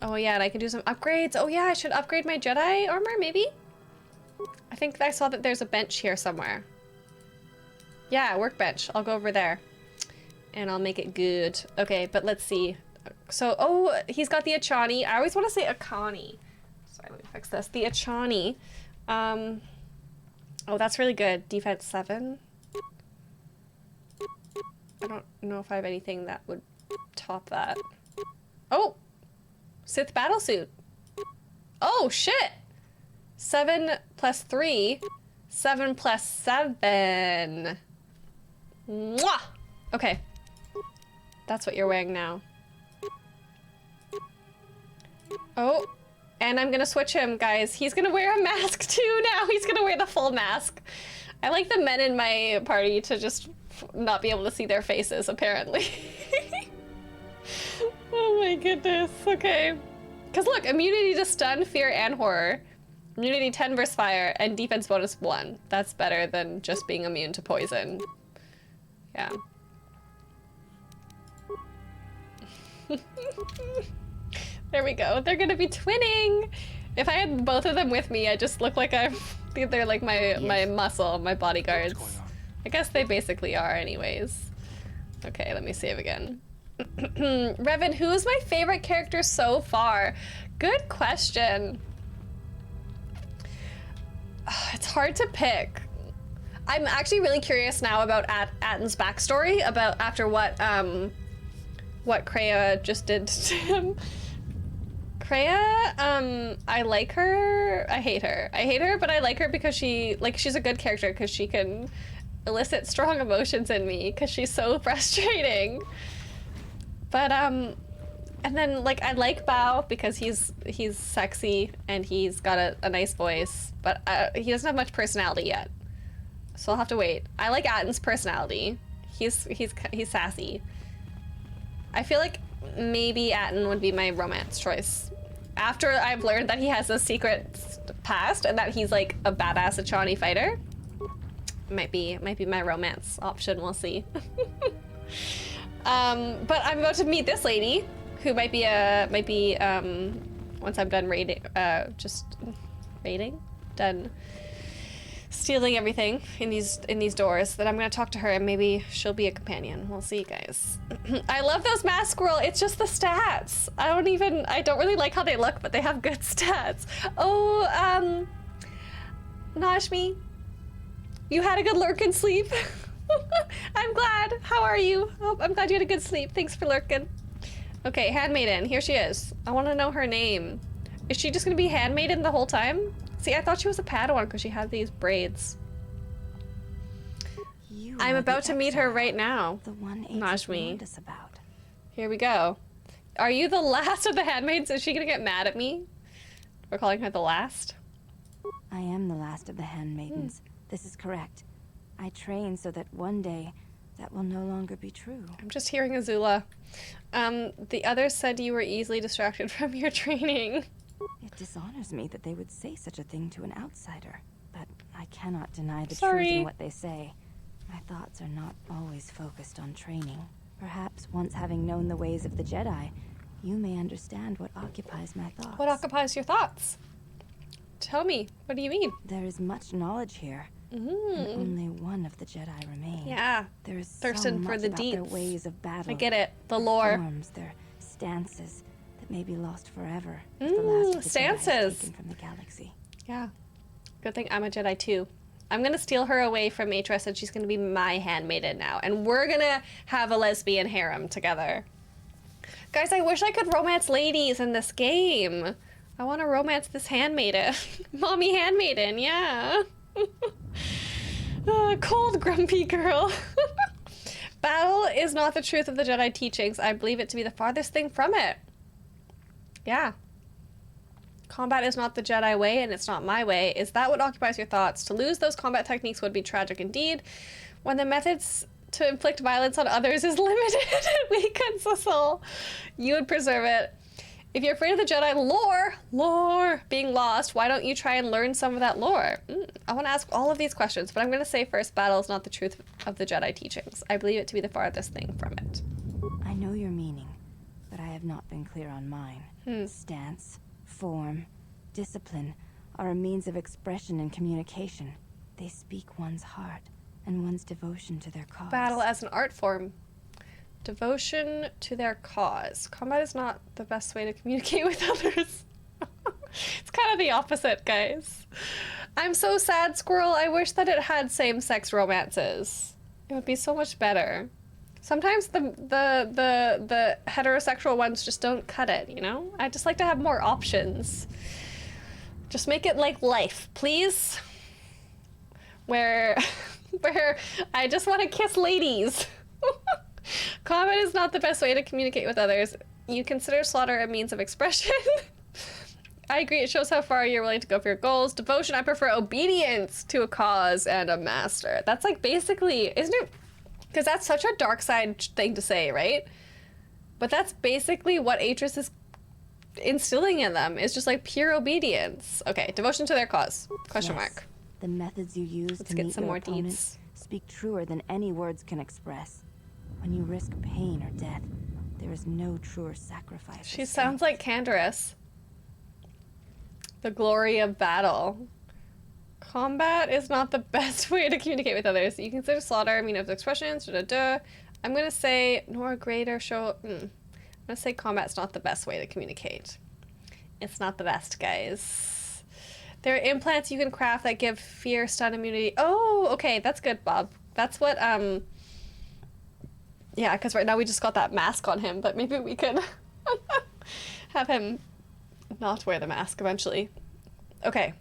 Oh yeah, and I can do some upgrades. Oh yeah, I should upgrade my Jedi armor, maybe? I think I saw that there's a bench here somewhere. Yeah, workbench. I'll go over there. And I'll make it good. Okay, but let's see. So, oh, he's got the Achani. I always want to say Akani. Sorry, let me fix this. The Achani. Oh, that's really good. Defense 7. I don't know if I have anything that would top that. Oh! Sith battlesuit. Oh, shit! 7 plus 3. 7 plus 7. Mwah! Okay. That's what you're wearing now. Oh, and I'm gonna switch him, guys. He's gonna wear a mask too now. He's gonna wear the full mask. I like the men in my party to just not be able to see their faces, apparently. Oh my goodness, okay. Because look, immunity to stun, fear, and horror. Immunity 10 versus fire, and defense bonus 1. That's better than just being immune to poison. Yeah. There we go. They're gonna be twinning. If I had both of them with me, I just look like they're like my muscle, my bodyguards. I guess they basically are anyways. Okay, let me save again. Revan, who's my favorite character so far? Good question. It's hard to pick. I'm actually really curious now about Atton's backstory, about after what Kreia just did to him. Kreia, I like her. I hate her. I hate her, but I like her because she's a good character because she can elicit strong emotions in me because she's so frustrating. But and then like I like Bao because he's sexy and he's got a nice voice, but he doesn't have much personality yet. So I'll have to wait. I like Atton's personality. He's sassy. I feel like maybe Atton would be my romance choice. After I've learned that he has a secret past and that he's like a badass Achani fighter, might be my romance option. We'll see. But I'm about to meet this lady, who might be once I'm done done stealing everything in these doors, that I'm gonna talk to her and maybe she'll be a companion. We'll see, guys. I love those mask squirrel. It's just the stats. I don't really like how they look, but they have good stats. Oh, Najmi, you had a good lurk and sleep. I'm glad. How are you? Oh, I'm glad you had a good sleep. Thanks for lurking. Okay, Handmaiden, here she is. I want to know her name. Is she just gonna be Handmaiden the whole time? See, I thought she was a Padawan because she had these braids. I'm about to meet her right now. The one Najmi. warned us about. Here we go. Are you the last of the handmaids? Is she gonna get mad at me for calling her the last? I am the last of the handmaidens. This is correct. I train so that one day that will no longer be true. I'm just hearing Azula. The others said you were easily distracted from your training. It dishonors me that they would say such a thing to an outsider, but I cannot deny the Sorry. truth in what they say. My thoughts are not always focused on training. Perhaps once having known the ways of the Jedi, you may understand what occupies my thoughts. What occupies your thoughts? Tell me, what do you mean? There is much knowledge here, and only one of the Jedi remains. Yeah, there is thirsting so much for the about their deets. ways of battle. I get it, the lore. Forms, their stances that may be lost forever if the last of the Jedi is stances. taken from the galaxy. Yeah, good thing I'm a Jedi too. I'm gonna steal her away from Matrix and she's gonna be my handmaiden now. And we're gonna have a lesbian harem together. Guys, I wish I could romance ladies in this game. I wanna romance this handmaiden. Mommy handmaiden, yeah. Cold grumpy girl. Battle is not the truth of the Jedi teachings. I believe it to be the farthest thing from it. Yeah. Combat is not the Jedi way, and it's not my way. Is that what occupies your thoughts? To lose those combat techniques would be tragic indeed. When the methods to inflict violence on others is limited, it weakens the soul. You would preserve it. If you're afraid of the Jedi lore being lost, why don't you try and learn some of that lore? I want to ask all of these questions, but I'm going to say first, battle is not the truth of the Jedi teachings. I believe it to be the farthest thing from it. I know your meaning, but I have not been clear on mine. Stance, form, discipline are a means of expression and communication. They speak one's heart and one's devotion to their cause. Battle as an art form. Devotion to their cause. Combat is not the best way to communicate with others. It's kind of the opposite, guys. I'm so sad, Squirrel. I wish that it had same-sex romances. It would be so much better. Sometimes the heterosexual ones just don't cut it, you know? I just like to have more options. Just make it like life, please. Where I just want to kiss ladies. Combat is not the best way to communicate with others. You consider slaughter a means of expression. I agree, it shows how far you're willing to go for your goals. Devotion, I prefer obedience to a cause and a master. That's like basically, isn't it? Because that's such a dark side thing to say, right? But that's basically what Atris is instilling in them, is just like pure obedience. Okay, devotion to their cause. Question mark. The methods you use Let's to get meet some your more opponent deeds. speak truer than any words can express. When you risk pain or death, there is no truer sacrifice. She sounds like Canderous. The glory of battle. Combat is not the best way to communicate with others. You consider slaughter a means of expressions. I'm gonna say nor greater show. I'm gonna say combat's not the best way to communicate. It's not the best, guys. There are implants you can craft that give fear, stun, immunity. Oh, okay, that's good, Bob. That's what yeah, because right now we just got that mask on him, but maybe we could have him not wear the mask eventually. Okay.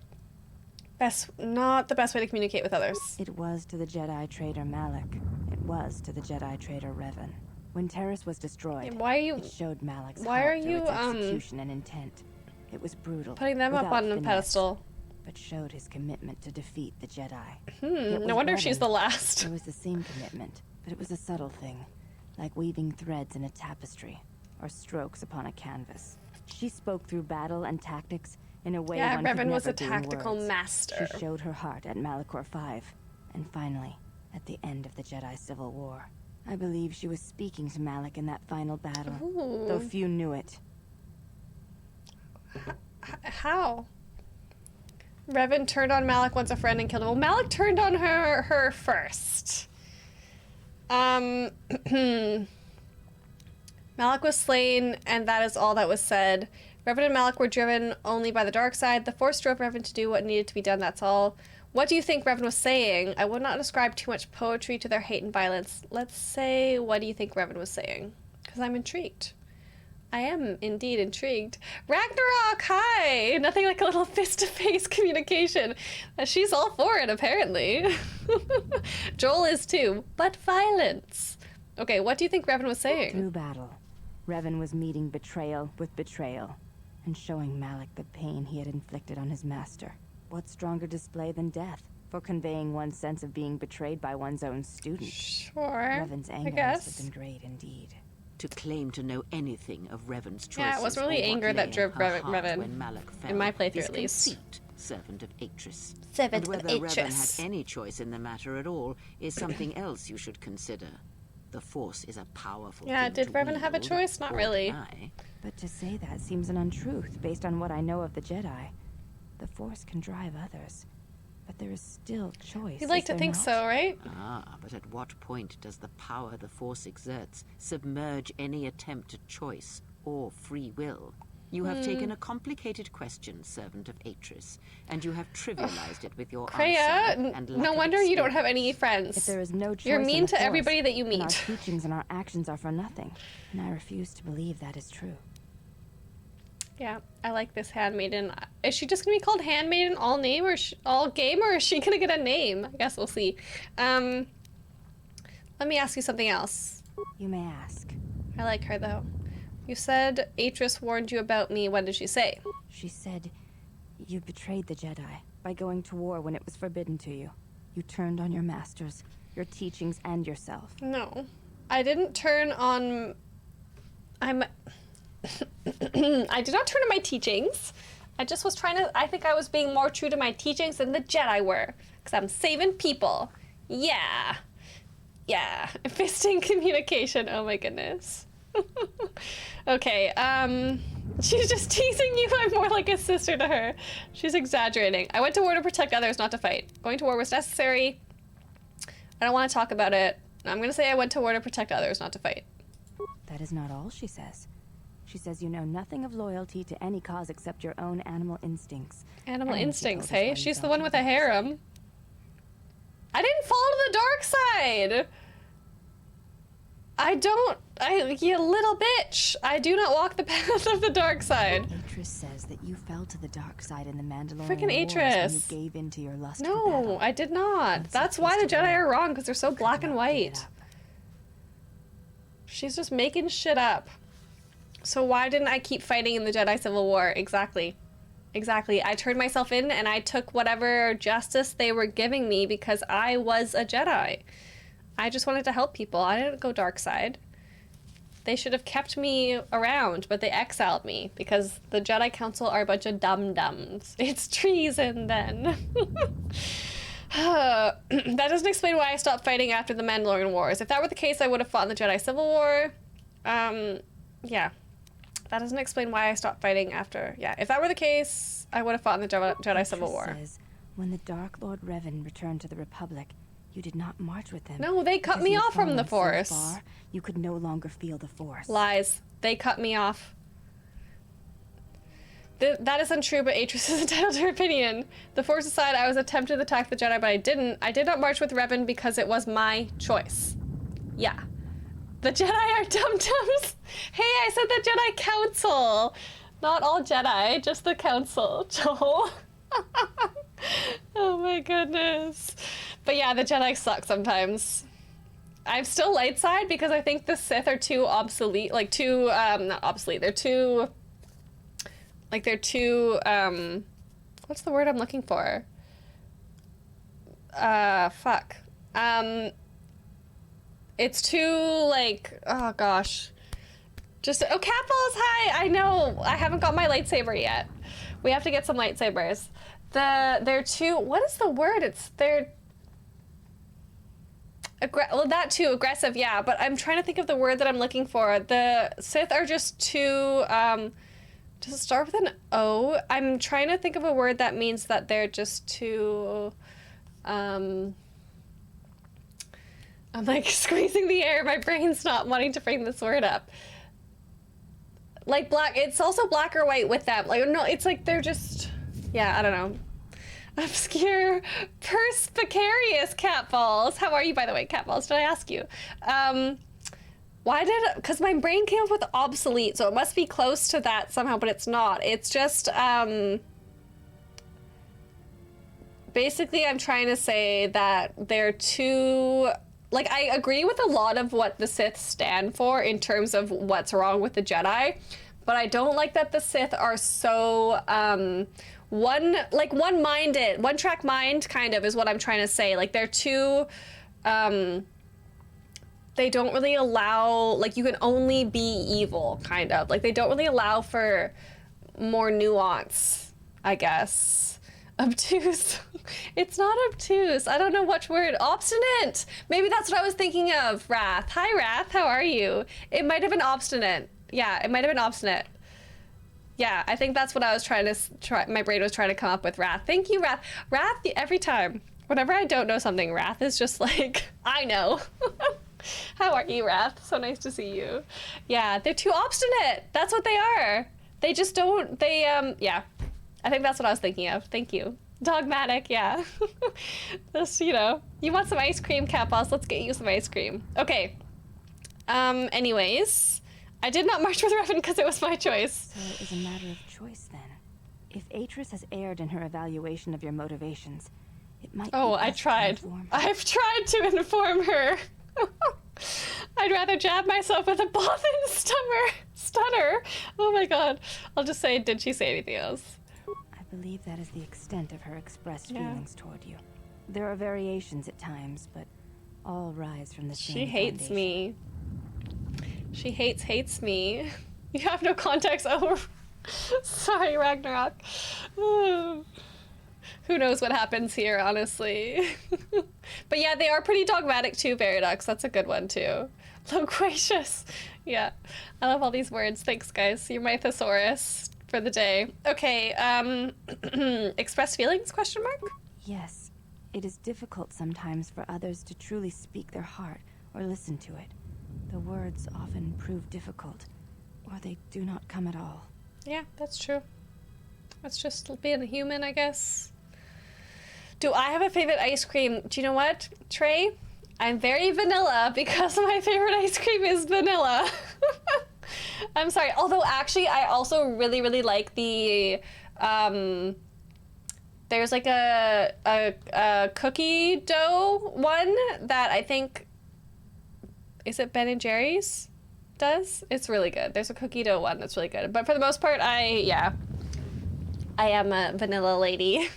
Not the best way to communicate with others. It was to the Jedi traitor Malak. It was to the Jedi traitor Revan. When Terrace was destroyed, And why are you? it showed Malak's Why heart are through you its execution and intent. It was brutal, Putting them up without on a finesse, pedestal. but showed his commitment to defeat the Jedi. Yet No with wonder she's Revan, the last. There was the same commitment, but it was a subtle thing, like weaving threads in a tapestry, or strokes upon a canvas. She spoke through battle and tactics in a way Yeah, one could Revan was never a do in tactical words. master. She showed her heart at Malachor V, and finally, at the end of the Jedi Civil War. I believe she was speaking to Malak in that final battle, though few knew it. How? Revan turned on Malak once a friend and killed him. Well, Malak turned on her first. Malak was slain, and that is all that was said. Revan and Malak were driven only by the dark side. The Force drove Revan to do what needed to be done, that's all. What do you think Revan was saying? I would not ascribe too much poetry to their hate and violence. Let's say, what do you think Revan was saying? Because I'm intrigued. I am indeed intrigued. Ragnarok, hi! Nothing like a little face-to-face communication. She's all for it, apparently. Joel is too, but violence. Okay, what do you think Revan was saying? Through battle, Revan was meeting betrayal with betrayal, and showing Malak the pain he had inflicted on his master. What stronger display than death for conveying one's sense of being betrayed by one's own student? Sure, Revan's I anger guess. must have been great indeed. To claim to know anything of Revan's choices. Yeah, it wasn't really or what anger lay that in drove her heart Revan, when Malak fell in my playthrough is at least. Conceit, servant of Atris. Servant and of whether Revan Atris. had any choice in the matter at all is something else you should consider. The Force is a powerful Yeah, thing did to Revan have a wield choice? Not or really. deny. But to say that seems an untruth based on what I know of the Jedi. The Force can drive others, but there is still choice. You'd like is to there think not? so, right? Ah, but at what point does the power the Force exerts submerge any attempt at choice or free will? You have taken a complicated question, servant of Atris, and you have trivialized it with your Kreia, answer and lack no of wonder you don't have experience. any friends. If there is no choice You're in mean the to Force, everybody that you then our meet. teachings and our actions are for nothing, and I refuse to believe that is true. Yeah, I like this handmaiden. Is she just gonna be called handmaiden all name or all game, or is she gonna get a name? I guess we'll see. Let me ask you something else. You may ask. I like her though. You said Atris warned you about me. What did she say? She said, you betrayed the Jedi by going to war when it was forbidden to you. You turned on your masters, your teachings, and yourself. No, I didn't turn on. I did not turn in my teachings. I just was trying to, I think I was being more true to my teachings than the Jedi were. Because I'm saving people. Yeah. Yeah. Fisting communication. Oh my goodness. Okay, she's just teasing you. I'm more like a sister to her. She's exaggerating. I went to war to protect others, not to fight. Going to war was necessary. I don't want to talk about it. I'm gonna say I went to war to protect others, not to fight. That is not all she says. She says you know nothing of loyalty to any cause except your own animal instincts. Animal And she instincts, told us hey? why you She's the felt one with a harem. I didn't fall to the dark side! You little bitch! I do not walk the path of the dark side. Atris says that you fell to the dark side in the Mandalorian Freaking Wars when you Atris. gave in to your lust for No, battle. I did not. And That's so why the pleased to Jedi learn are wrong, because they're so you black could and not give it white. up. She's just making shit up. So why didn't I keep fighting in the Jedi Civil War? Exactly. Exactly. I turned myself in and I took whatever justice they were giving me because I was a Jedi. I just wanted to help people. I didn't go dark side. They should have kept me around, but they exiled me because the Jedi Council are a bunch of dum-dums. It's treason then. That doesn't explain why I stopped fighting after the Mandalorian Wars. If that were the case, I would have fought in the Jedi Civil War. Yeah. That doesn't explain why I stopped fighting after. Yeah, if that were the case, I would have fought in the Jedi Civil Atris War. says, when the Dark Lord Revan returned to the Republic, you did not march with him. No, they cut Because me you had off from the fallen so Force. far, you could no longer feel the Force. Lies. They cut me off. That is untrue, but Atris is entitled to her opinion. The Force aside, I was attempted to attack the Jedi, but I didn't. I did not march with Revan because it was my choice. Yeah. The Jedi are dum-dums. Hey, I said the Jedi Council. Not all Jedi, just the Council. Joel. Oh my goodness. But yeah, the Jedi suck sometimes. I'm still light side because I think the Sith are too obsolete, like too, not obsolete, they're too, what's the word I'm looking for? Fuck. It's too, like, oh gosh. Just, oh, cat balls, hi! I know, I haven't got my lightsaber yet. We have to get some lightsabers. They're too, what is the word? They're, well, that too, aggressive, yeah, but I'm trying to think of the word that I'm looking for. The Sith are just too, does it start with an O? I'm trying to think of a word that means that they're just too, I'm like squeezing the air. My brain's not wanting to bring this word up. Like black, it's also black or white with them. Like, no, it's like they're just, yeah, I don't know. Obscure, perspicarious catballs. How are you, by the way, catballs? Did I ask you? Because my brain came up with obsolete, so it must be close to that somehow, but it's not. It's just, basically I'm trying to say that they're too, like, I agree with a lot of what the Sith stand for in terms of what's wrong with the Jedi, but I don't like that the Sith are so, one-minded, one-track mind, kind of, is what I'm trying to say. Like, they're too, they don't really allow, like, you can only be evil, kind of. Like, they don't really allow for more nuance, I guess. Obtuse. It's not obtuse. I don't know which word. Obstinate. Maybe that's what I was thinking of. Wrath. Hi, Wrath. How are you? It might have been obstinate. Yeah, it might have been obstinate. Yeah, I think that's what I was trying to my brain was trying to come up with. Wrath. Thank you, Wrath. Wrath, every time. Whenever I don't know something, Wrath is just like, I know. How are you, Wrath? So nice to see you. Yeah, they're too obstinate. That's what they are. They just don't, yeah. I think that's what I was thinking of. Thank you. Dogmatic, yeah. This, you know, you want some ice cream, Cat Boss? Let's get you some ice cream. Okay. Anyways, I did not march with Revan because it was my choice. So it was a matter of choice then. If Atris has erred in her evaluation of your motivations, it might Oh, be I best to tried. inform her. I've tried to inform her. I'd rather jab myself with a ball than stunner. Oh my god. I'll just say, did she say anything else? I believe that is the extent of her expressed Yeah. feelings toward you. There are variations at times, but all rise from the same She hates foundation. me. She hates me. You have no context. Oh, sorry, Ragnarok. Who knows what happens here, honestly. But yeah, they are pretty dogmatic too, Veridux. That's a good one too. Loquacious. Yeah, I love all these words. Thanks, guys. You're my thesaurus for the day. Okay, express feelings, question mark? Yes, it is difficult sometimes for others to truly speak their heart or listen to it. The words often prove difficult, or they do not come at all. Yeah, that's true. That's just being a human, I guess. Do I have a favorite ice cream? Do you know what, Trey? I'm very vanilla because my favorite ice cream is vanilla. I'm sorry. Although, actually, I also really, really like the... there's like a cookie dough one that I think... Is it Ben & Jerry's does? It's really good. There's a cookie dough one that's really good. But for the most part, I am a vanilla lady.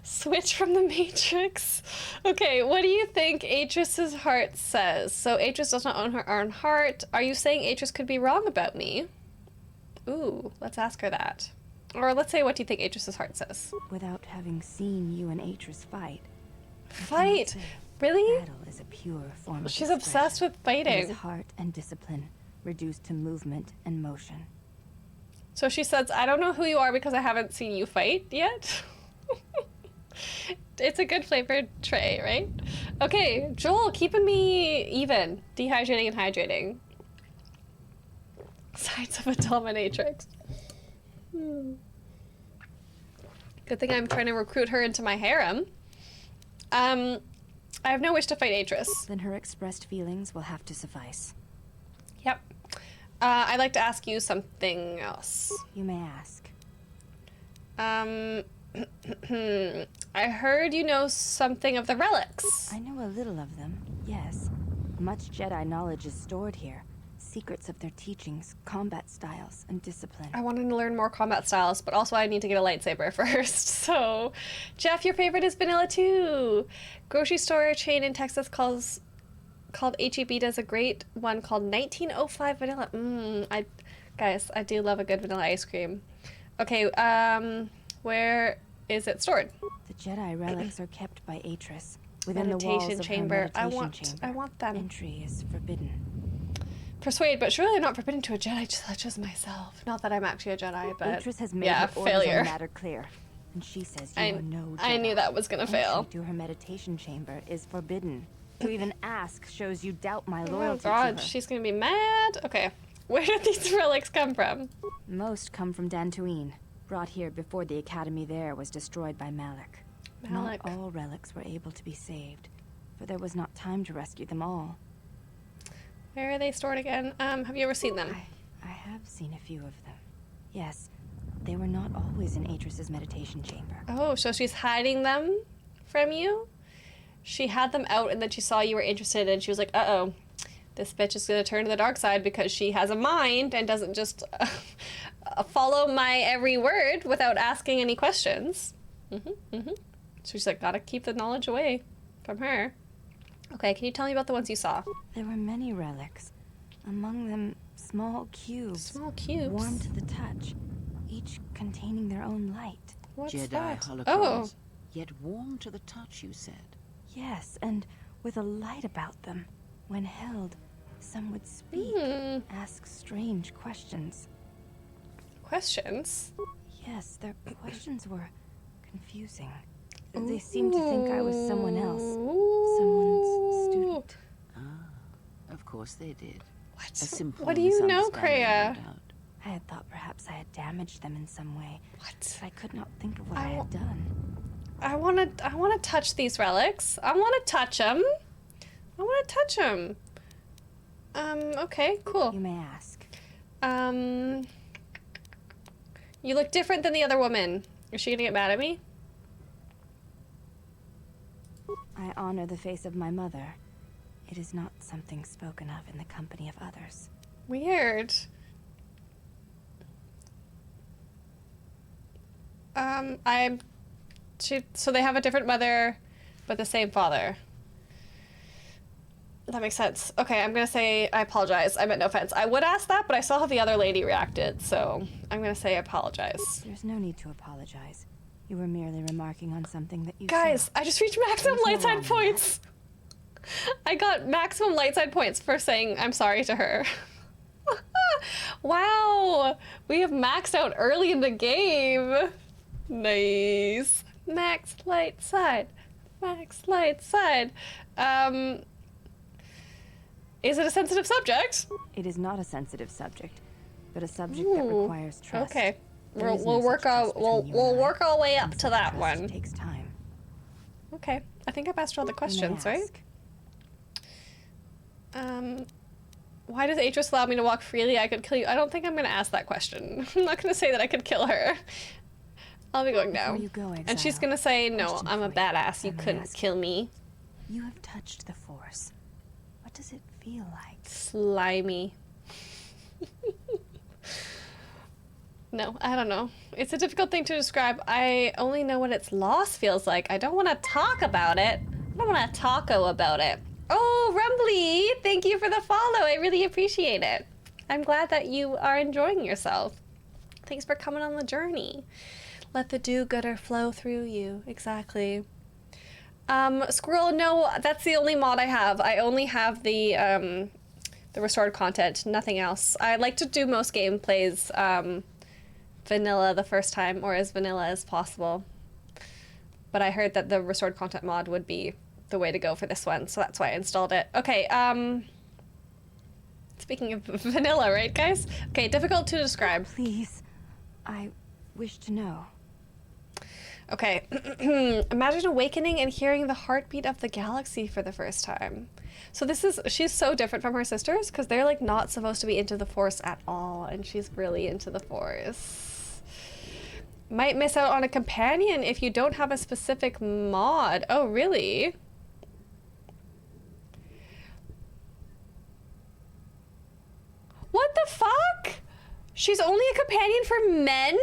Switch from the Matrix. Okay, what do you think Atris's heart says? So Atris does not own her own heart. Are you saying Atris could be wrong about me? Ooh, let's ask her that. Or let's say, what do you think Atris's heart says? Without having seen you and Atris fight. Fight? Really? Battle is a pure form of She's obsessed with fighting. It is heart and discipline, reduced to movement and motion. So she says, I don't know who you are because I haven't seen you fight yet. It's a good flavored tray, right? Okay, Joel, keeping me even. Dehydrating and hydrating. Signs of a dominatrix. Good thing I'm trying to recruit her into my harem. I have no wish to fight Atris. Then her expressed feelings will have to suffice. Yep. I'd like to ask you something else. You may ask. I heard you know something of the relics. I know a little of them, yes. Much Jedi knowledge is stored here. Secrets of their teachings, combat styles, and discipline. I wanted to learn more combat styles, but also I need to get a lightsaber first. So, Jeff, your favorite is vanilla too. Grocery store chain in Texas called H-E-B does a great one called 1905 vanilla. Guys, I do love a good vanilla ice cream. Okay, where is it stored? The Jedi relics are kept by Atris within the Meditation walls of chamber. her meditation chamber. I want them. Entry is forbidden. Persuade, but surely they're not forbidden to a Jedi such as myself. Not that I'm actually a Jedi, but Atris has made yeah, her orders failure. on matter clear, and she says you are no Jedi. I knew that was gonna fail. Entry to her meditation chamber is forbidden. To even ask shows you doubt my loyalty Oh God, to her. she's gonna be mad. Okay, where did these relics come from? Most come from Dantooine, brought here before the academy there was destroyed by Malak. Malak. Not all relics were able to be saved, for there was not time to rescue them all. Where are they stored again? Have you ever seen them? I have seen a few of them. Yes, they were not always in Atris's meditation chamber. Oh, so she's hiding them from you? She had them out and then she saw you were interested and she was like, uh-oh, this bitch is gonna turn to the dark side because she has a mind and doesn't just follow my every word without asking any questions. So she's like, gotta keep the knowledge away from her. Okay, can you tell me about the ones you saw? There were many relics. Among them, small cubes. Small cubes? Warm to the touch, each containing their own light. What's Jedi that? holocrons, Oh. yet warm to the touch, you said. Yes, and with a light about them. When held, some would speak, ask strange questions. Questions? Yes, their questions were confusing. They seemed to think I was someone else. Someone's student. Ah, of course they did. What? A simple What do you know, misunderstanding, Kreia? no doubt. I had thought perhaps I had damaged them in some way. What? But I could not think of what I had done. I wanna touch these relics. I wanna touch them. I wanna touch them. Okay, cool. You may ask. You look different than the other woman. Is she gonna get mad at me? I honor the face of my mother. It is not something spoken of in the company of others. Weird. So they have a different mother, but the same father. That makes sense. Okay, I'm gonna say I apologize. I meant no offense. I would ask that, but I saw how the other lady reacted, so I'm gonna say I apologize. There's no need to apologize. You were merely remarking on something that you Guys, saw. I just reached maximum There's no light side wrong in points. I got maximum light side points for saying I'm sorry to her. Wow, we have maxed out early in the game. Nice. Max light side. Max light side. Is it a sensitive subject? It is not a sensitive subject, but a subject that requires trust. Okay. There is We'll no work such our trust between you we'll and I, work our way up and to such that trust one. Takes time. Okay. I think I've asked all the questions, right? Why does Atris allow me to walk freely? I could kill you. I don't think I'm going to ask that question. I'm not going to say that I could kill her. I'll be going no. Before you go, And she's Exile, going to say, no, question I'm a for you, badass. You if I may couldn't ask. kill me. You have touched the Force. What does it feel like? Slimy. No, I don't know. It's a difficult thing to describe. I only know what its loss feels like. I don't want to talk about it. I don't want to taco about it. Oh, Rumbly, thank you for the follow. I really appreciate it. I'm glad that you are enjoying yourself. Thanks for coming on the journey. Let the do-gooder flow through you. Exactly. Squirrel, no, that's the only mod I have. I only have the restored content, nothing else. I like to do most gameplays vanilla the first time, or as vanilla as possible. But I heard that the restored content mod would be the way to go for this one, so that's why I installed it. Okay, speaking of vanilla, right, guys? Okay, difficult to describe. Please, I wish to know. Okay, imagine awakening and hearing the heartbeat of the galaxy for the first time. So she's so different from her sisters, because they're like not supposed to be into the Force at all, and she's really into the Force. Might miss out on a companion if you don't have a specific mod. Oh, really? What the fuck? She's only a companion for men?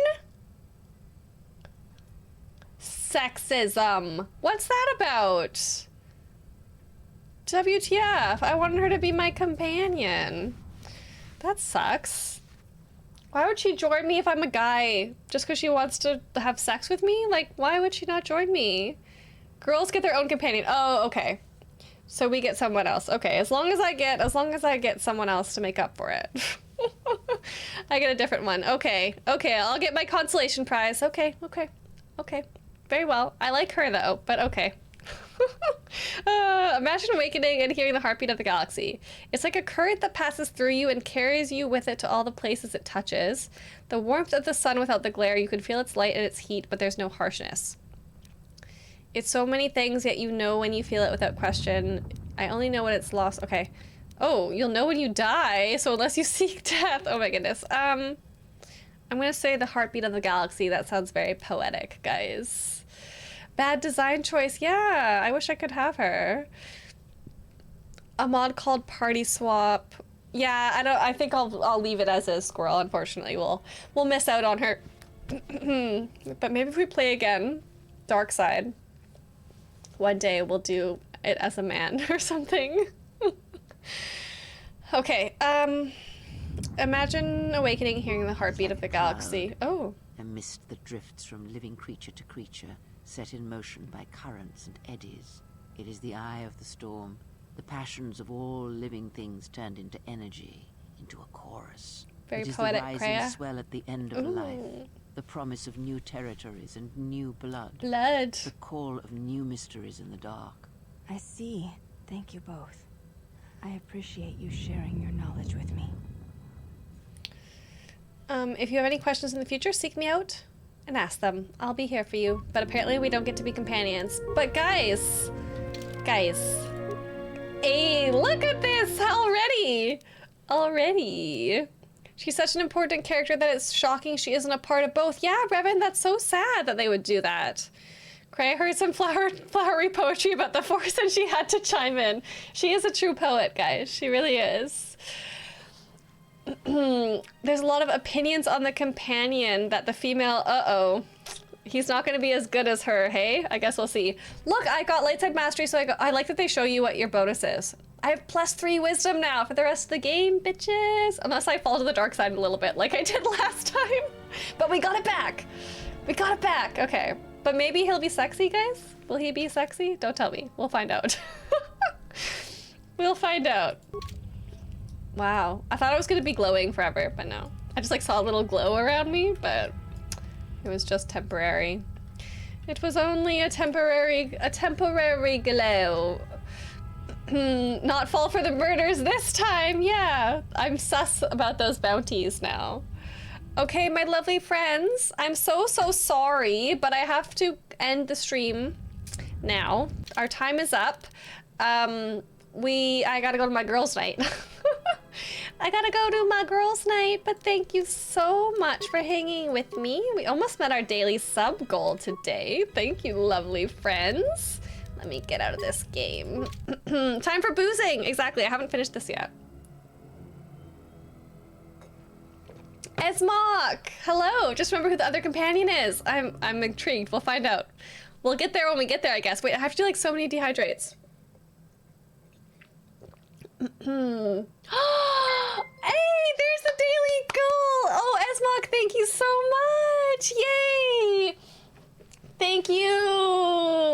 Sexism. What's that about? WTF. I wanted her to be my companion. That sucks. Why would she join me if I'm a guy? Just because she wants to have sex with me? Like, why would she not join me? Girls get their own companion. Oh, okay. So we get someone else. Okay, as long as I get someone else to make up for it. I get a different one. Okay, I'll get my consolation prize. Okay. Very well. I like her though, but okay. Imagine awakening and hearing the heartbeat of the galaxy. It's like a current that passes through you and carries you with it to all the places it touches. The warmth of the sun without the glare, you can feel its light and its heat, but there's no harshness. It's so many things, yet you know when you feel it without question. I only know when it's lost. Okay. Oh, you'll know when you die, so unless you seek death. Oh my goodness. I'm gonna say the heartbeat of the galaxy. That sounds very poetic, guys. Bad design choice. Yeah, I wish I could have her. A mod called Party Swap. Yeah, I think I'll leave it as is, Squirrel. Unfortunately, we'll miss out on her. But maybe if we play again, Dark Side, one day we'll do it as a man or something. Okay. Imagine awakening, hearing the heartbeat of the galaxy. Oh. A mist that drifts from living creature to creature, set in motion by currents and eddies. It is the eye of the storm, the passions of all living things turned into energy, into a chorus. Very it is poetic, the rising Freya. swell at the end of life, the promise of new territories and new blood. The call of new mysteries in the dark. I see. Thank you both. I appreciate you sharing your knowledge with me. If you have any questions in the future, seek me out and ask them. I'll be here for you. But apparently we don't get to be companions. But guys, hey, look at this already. She's such an important character that it's shocking she isn't a part of both. Yeah, Revan, that's so sad that they would do that. Cray heard some flowery poetry about the Force and she had to chime in. She is a true poet, guys. She really is. There's a lot of opinions on the companion that the female, he's not going to be as good as her, hey? I guess we'll see. Look, I got light side mastery, so I like that they show you what your bonus is. I have +3 wisdom now for the rest of the game, bitches. Unless I fall to the dark side a little bit like I did last time. But we got it back. We got it back. Okay. But maybe he'll be sexy, guys? Will he be sexy? Don't tell me. We'll find out. We'll find out. Wow. I thought I was going to be glowing forever, but no. I just like saw a little glow around me, but it was just temporary. It was only a temporary glow. Not fall for the murders this time. Yeah, I'm sus about those bounties now. Okay, my lovely friends, I'm so sorry, but I have to end the stream now. Our time is up. I gotta go to my girls' night. I gotta go to my girls' night, but thank you so much for hanging with me. We almost met our daily sub goal today. Thank you, lovely friends. Let me get out of this game. Time for boozing. Exactly, I haven't finished this yet. Esmok, hello. Just remember who the other companion is. I'm intrigued. We'll find out. We'll get there when we get there, I guess. Wait, I have to do like so many dehydrates. Hey, there's the daily goal. Oh, Esmok, thank you so much. Yay. Thank you.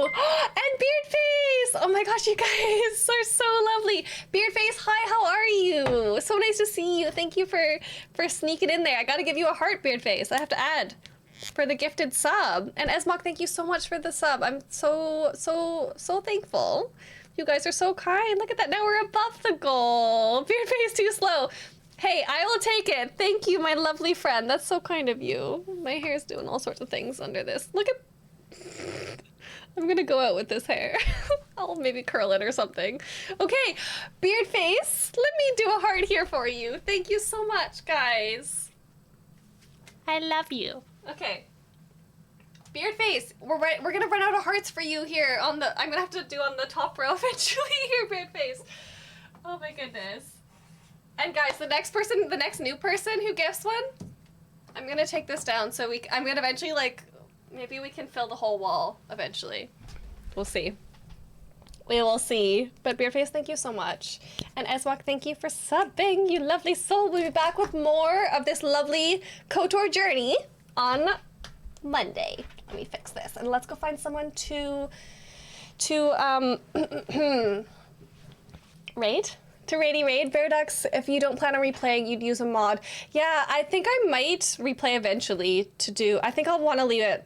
And Beardface. Oh my gosh, you guys are so lovely. Beardface, hi, how are you? So nice to see you. Thank you for sneaking in there. I gotta give you a heart, Beardface. I have to add for the gifted sub. And Esmok, thank you so much for the sub. I'm so thankful. You guys are so kind. Look at that. Now we're above the goal. Beardface too slow. Hey, I will take it. Thank you, my lovely friend. That's so kind of you. My hair's doing all sorts of things under this. Look at... I'm gonna go out with this hair. I'll maybe curl it or something. Okay, Beardface, let me do a heart here for you. Thank you so much, guys. I love you. Okay. Beardface, we're gonna run out of hearts for you here on the... I'm gonna have to do on the top row eventually here, Beardface. Oh my goodness. And guys, the next new person who gifts one, I'm gonna take this down so I'm gonna eventually like... Maybe we can fill the whole wall eventually. We'll see. We will see. But Beardface, thank you so much. And Eswok, thank you for subbing, you lovely soul. We'll be back with more of this lovely KOTOR journey on Monday. Let me fix this. And let's go find someone to raid? To raid. Veridux, if you don't plan on replaying, you'd use a mod. Yeah, I think I might replay eventually to do... I think I'll want to leave it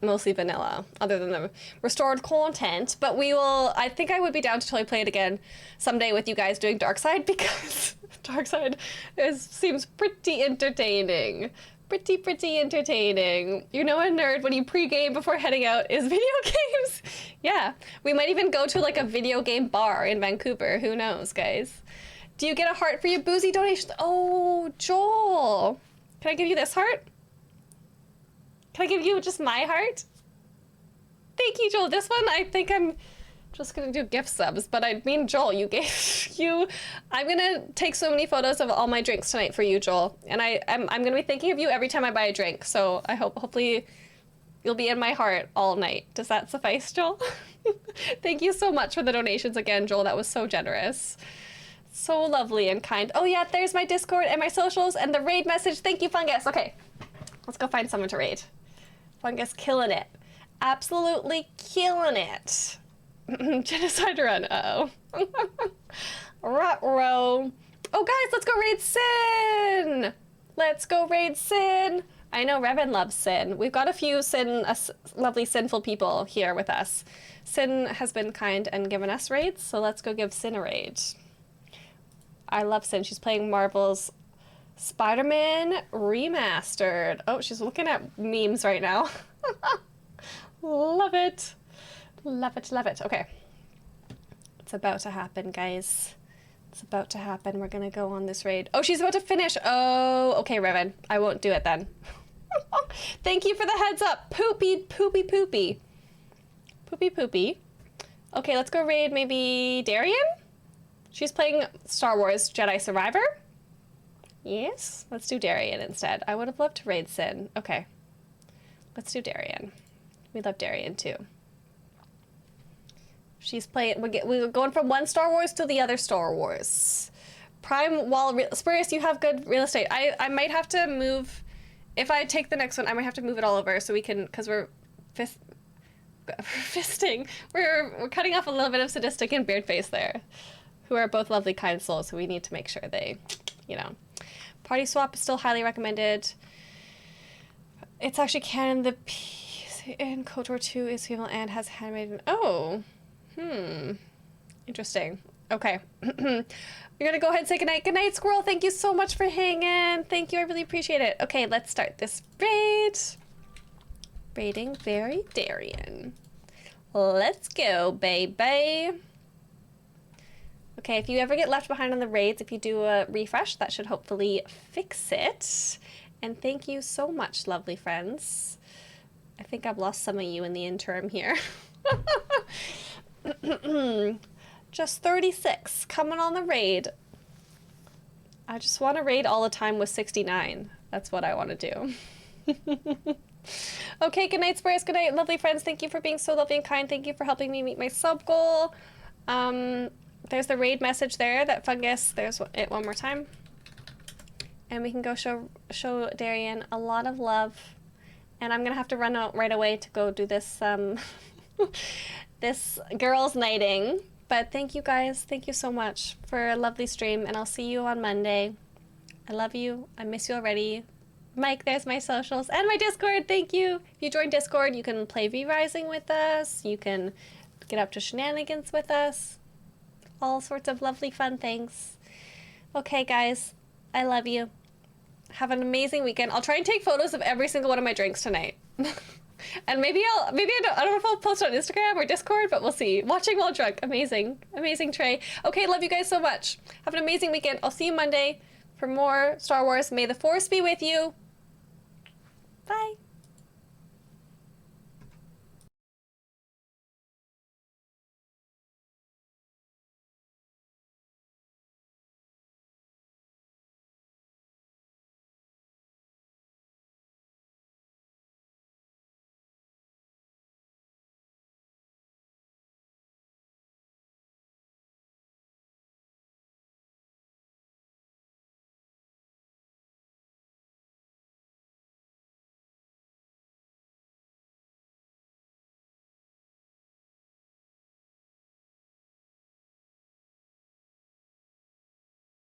mostly vanilla, other than the restored content. But we will... I think I would be down to totally play it again someday with you guys doing Darkside, because Darkside seems pretty entertaining. Pretty entertaining. You know a nerd when you pre-game before heading out is video games. Yeah, we might even go to like a video game bar in Vancouver. Who knows, guys? Do you get a heart for your boozy donations? Oh, Joel. Can I give you this heart? Can I give you just my heart? Thank you, Joel. This one, I think I'm just gonna do gift subs, but I mean, Joel, I'm gonna take so many photos of all my drinks tonight for you, Joel. And I'm gonna be thinking of you every time I buy a drink. So I hopefully you'll be in my heart all night. Does that suffice, Joel? Thank you so much for the donations again, Joel. That was so generous. So lovely and kind. Oh yeah, there's my Discord and my socials and the raid message. Thank you, Fungus. Okay, let's go find someone to raid. Fungus killing it. Absolutely killing it. Genocide run. Uh-oh. Ruh-roh. Oh, guys, let's go raid Sin. Let's go raid Sin. I know Revan loves Sin. We've got a few lovely sinful people here with us. Sin has been kind and given us raids, so let's go give Sin a raid. I love Sin. She's playing Marvel's Spider-Man Remastered. Oh, she's looking at memes right now. Love it. Love it, love it. Okay. It's about to happen, guys. It's about to happen. We're gonna go on this raid. Oh, she's about to finish. Oh, okay, Revan. I won't do it then. Thank you for the heads up. Poopy. Okay, let's go raid maybe Darian? She's playing Star Wars Jedi Survivor? Yes, let's do Darian instead. I would have loved to raid Sin. Okay, let's do Darian. We love Darian too. She's playing. We're going from one Star Wars to the other Star Wars. Prime Wall. Spurious, you have good real estate. I might have to move. If I take the next one, I might have to move it all over so we can, because we're fisting. We're cutting off a little bit of Sadistic and Beardface there, who are both lovely, kind souls. So we need to make sure they, you know. Party Swap is still highly recommended. It's actually canon. The piece in KOTOR 2 is female and has handmaiden. Oh. Interesting. Okay. We're gonna go ahead and say goodnight. Good night, Squirrel. Thank you so much for hanging. Thank you. I really appreciate it. Okay, let's start this raid. Raiding Very Darien. Let's go, baby. Okay, if you ever get left behind on the raids, if you do a refresh, that should hopefully fix it. And thank you so much, lovely friends. I think I've lost some of you in the interim here. Just 36 coming on the raid. I just want to raid all the time with 69. That's what I want to do. Okay, good night, Spurs. Good night, lovely friends. Thank you for being so lovely and kind. Thank you for helping me meet my sub goal. There's the raid message there, that fungus. There's it one more time. And we can go show Darien a lot of love. And I'm going to have to run out right away to go do this this girls' nighting. But thank you guys. Thank you so much for a lovely stream. And I'll see you on Monday. I love you. I miss you already. Mike, there's my socials and my Discord. Thank you. If you join Discord, you can play V-Rising with us. You can get up to shenanigans with us. All sorts of lovely fun things. Okay, guys. I love you. Have an amazing weekend. I'll try and take photos of every single one of my drinks tonight. And maybe I don't know if I'll post it on Instagram or Discord, but we'll see. Watching while drunk. Amazing. Amazing, Trey. Okay, love you guys so much. Have an amazing weekend. I'll see you Monday for more Star Wars. May the Force be with you. Bye.